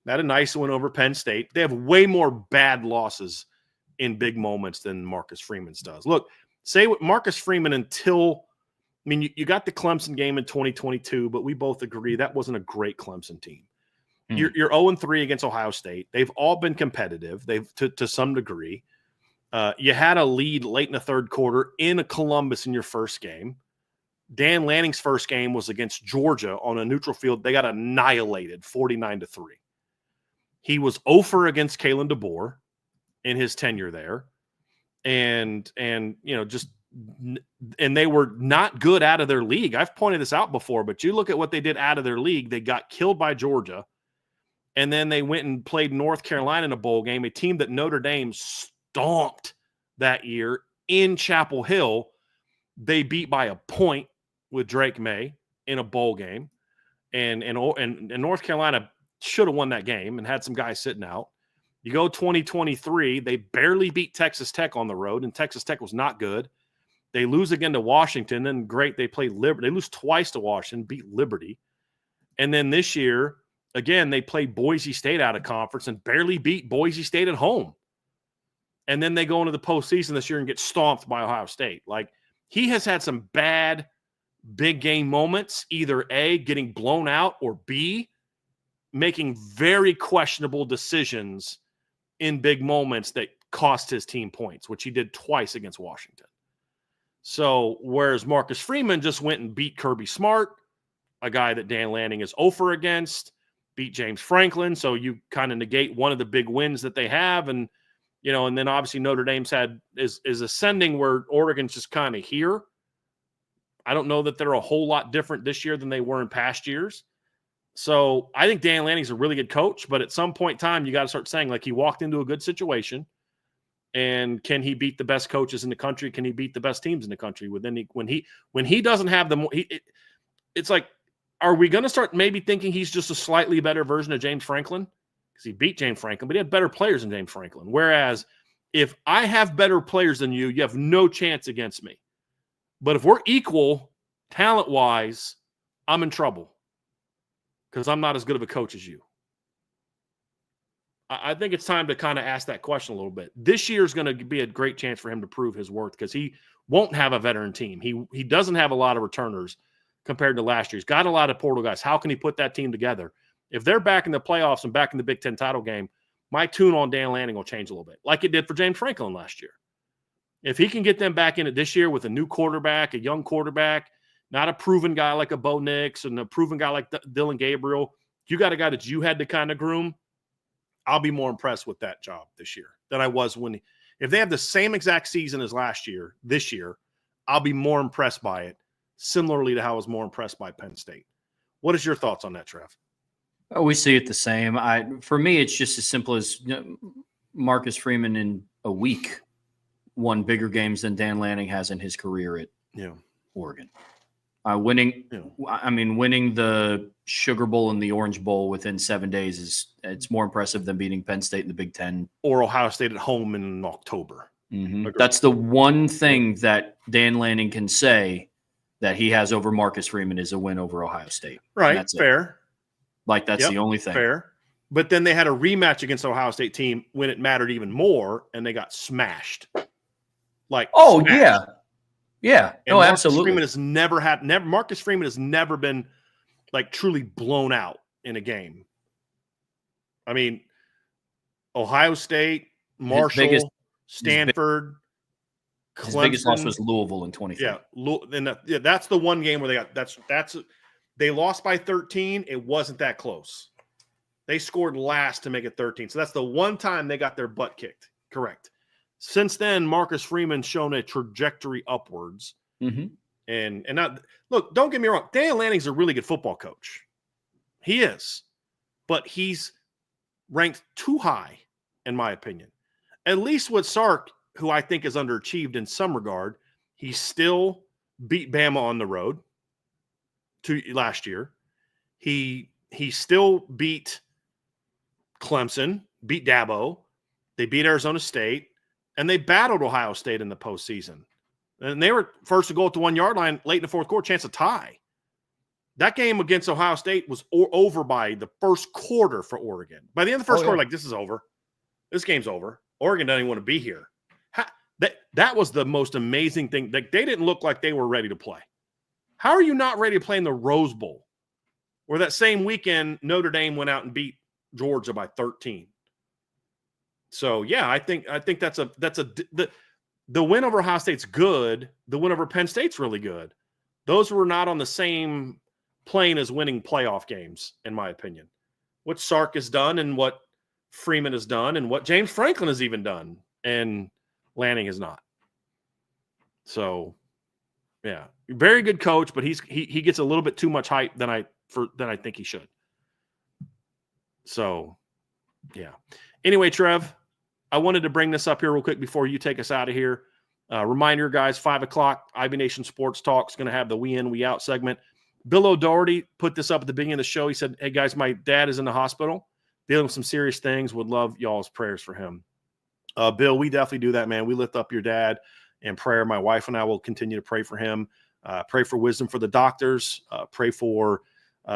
They had a nice win over Penn State. They have way more bad losses in big moments than Marcus Freeman's does. Look, say what Marcus Freeman until – I mean, you got the Clemson game in 2022, but we both agree that wasn't a great Clemson team. You're 0-3 against Ohio State. They've all been competitive. They've to some degree. You had a lead late in the third quarter in Columbus in your first game. Dan Lanning's first game was against Georgia on a neutral field. They got annihilated 49-3. He was 0 against Kalen DeBoer in his tenure there. And you know, and they were not good out of their league. I've pointed this out before, but you look at what they did out of their league. They got killed by Georgia. And then they went and played North Carolina in a bowl game, a team that Notre Dame stomped that year in Chapel Hill. They beat by a point with Drake May in a bowl game. And North Carolina should have won that game and had some guys sitting out. You go 2023, they barely beat Texas Tech on the road, and Texas Tech was not good. They lose again to Washington, and great, they played Liberty. They lose twice to Washington, beat Liberty. And then this year, again, they played Boise State out of conference and barely beat Boise State at home. And then they go into the postseason this year and get stomped by Ohio State. Like, he has had some bad big game moments, either A, getting blown out, or B, making very questionable decisions in big moments that cost his team points, which he did twice against Washington. So whereas Marcus Freeman just went and beat Kirby Smart, a guy that Dan Lanning is 0 against, beat James Franklin. So you kind of negate one of the big wins that they have. And, you know, and then obviously Notre Dame's is ascending where Oregon's just kind of here. I don't know that they're a whole lot different this year than they were in past years. So I think Dan Lanning's a really good coach, but at some point in time, you got to start saying, like, he walked into a good situation, and can he beat the best coaches in the country? Can he beat the best teams in the country? When he doesn't have them, it's like, are we going to start maybe thinking he's just a slightly better version of James Franklin? Because he beat James Franklin, but he had better players than James Franklin. Whereas if I have better players than you, you have no chance against me. But if we're equal talent-wise, I'm in trouble because I'm not as good of a coach as you. I think it's time to kind of ask that question a little bit. This year is going to be a great chance for him to prove his worth because he won't have a veteran team. He doesn't have a lot of returners compared to last year. He's got a lot of portal guys. How can he put that team together? If they're back in the playoffs and back in the Big Ten title game, my tune on Dan Lanning will change a little bit, like it did for James Franklin last year. If he can get them back in it this year with a new quarterback, a young quarterback, not a proven guy like a Bo Nix and a proven guy like Dylan Gabriel, you got a guy that you had to kind of groom, I'll be more impressed with that job this year than I was if they have the same exact season as last year, this year, I'll be more impressed by it, similarly to how I was more impressed by Penn State. What is your thoughts on that, Trev? Oh, we see it the same. For me, it's just as simple as Marcus Freeman in a week won bigger games than Dan Lanning has in his career at Oregon. Winning the Sugar Bowl and the Orange Bowl within 7 days it's more impressive than beating Penn State in the Big Ten or Ohio State at home in October. Mm-hmm. That's the one thing that Dan Lanning can say that he has over Marcus Freeman is a win over Ohio State. Right, that's fair. That's the only thing. Fair. But then they had a rematch against the Ohio State team when it mattered even more, and they got smashed. Smashed. Yeah. And Marcus absolutely. Marcus Freeman has never been like truly blown out in a game. I mean, Ohio State, Marshall, Stanford, Clemson. His biggest loss was Louisville in 2015. Yeah, that's the one game where they got they lost by 13. It wasn't that close. They scored last to make it 13. So that's the one time they got their butt kicked. Correct. Since then, Marcus Freeman's shown a trajectory upwards. Mm-hmm. And not, look, don't get me wrong. Dan Lanning's a really good football coach. He is. But he's ranked too high, in my opinion. At least with Sark, who I think is underachieved in some regard, he still beat Bama on the road last year. He still beat Clemson, beat Dabo. They beat Arizona State. And they battled Ohio State in the postseason. And they were first to go at the 1 yard line late in the fourth quarter, chance of tie. That game against Ohio State was over by the first quarter for Oregon. By the end of the first quarter, this is over. This game's over. Oregon doesn't even want to be here. That was the most amazing thing. Like, they didn't look like they were ready to play. How are you not ready to play in the Rose Bowl, where that same weekend Notre Dame went out and beat Georgia by 13? So I think the win over Ohio State's good. The win over Penn State's really good. Those were not on the same plane as winning playoff games, in my opinion. What Sark has done and what Freeman has done and what James Franklin has even done, and Lanning has not. So, very good coach, but he gets a little bit too much hype than I think he should. So, Anyway, Trev, I wanted to bring this up here real quick before you take us out of here. Reminder, guys, 5 o'clock, Ivy Nation Sports Talk is going to have the We In, We Out segment. Bill O'Doherty put this up at the beginning of the show. He said, hey, guys, my dad is in the hospital, dealing with some serious things. Would love y'all's prayers for him. Bill, we definitely do that, man. We lift up your dad in prayer. My wife and I will continue to pray for him. Pray for wisdom for the doctors. Pray for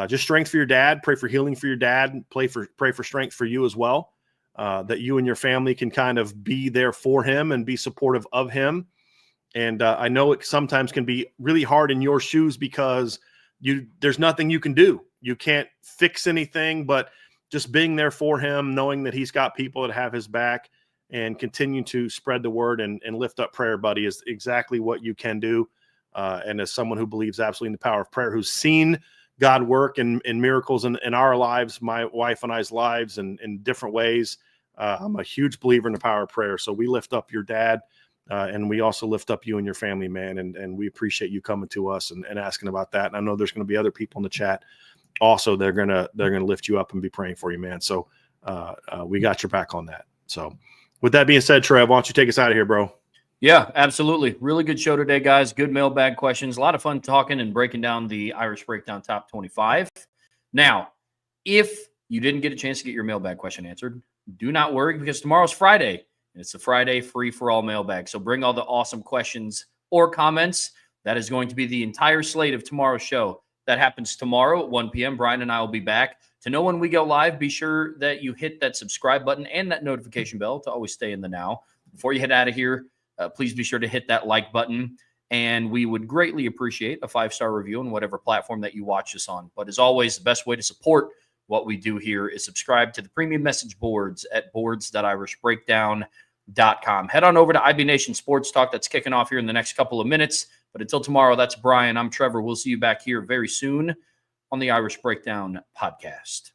just strength for your dad. Pray for healing for your dad. Pray for strength for you as well. That you and your family can kind of be there for him and be supportive of him. And I know it sometimes can be really hard in your shoes because there's nothing you can do. You can't fix anything, but just being there for him, knowing that he's got people that have his back and continue to spread the word and lift up prayer, buddy, is exactly what you can do. And as someone who believes absolutely in the power of prayer, who's seen God work in miracles in our lives, my wife and I's lives, and in different ways. I'm a huge believer in the power of prayer. So we lift up your dad, and we also lift up you and your family, man. And we appreciate you coming to us and asking about that. And I know there's going to be other people in the chat also. They're gonna lift you up and be praying for you, man. So we got your back on that. So with that being said, Trev, why don't you take us out of here, bro? Yeah, absolutely. Really good show today, guys. Good mailbag questions. A lot of fun talking and breaking down the Irish Breakdown Top 25. Now, if you didn't get a chance to get your mailbag question answered, do not worry, because tomorrow's Friday. And it's a Friday free-for-all mailbag. So bring all the awesome questions or comments That is going to be the entire slate of tomorrow's show. That happens tomorrow at 1 p.m. Brian and I will be back. To know when we go live, be sure that you hit that subscribe button and that notification bell to always stay in the now. Before you head out of here, please be sure to hit that like button. And we would greatly appreciate a 5-star review on whatever platform that you watch us on. But as always, the best way to support what we do here is subscribe to the premium message boards at boards.irishbreakdown.com. Head on over to IB Nation Sports Talk. That's kicking off here in the next couple of minutes. But until tomorrow, that's Brian. I'm Trevor. We'll see you back here very soon on the Irish Breakdown podcast.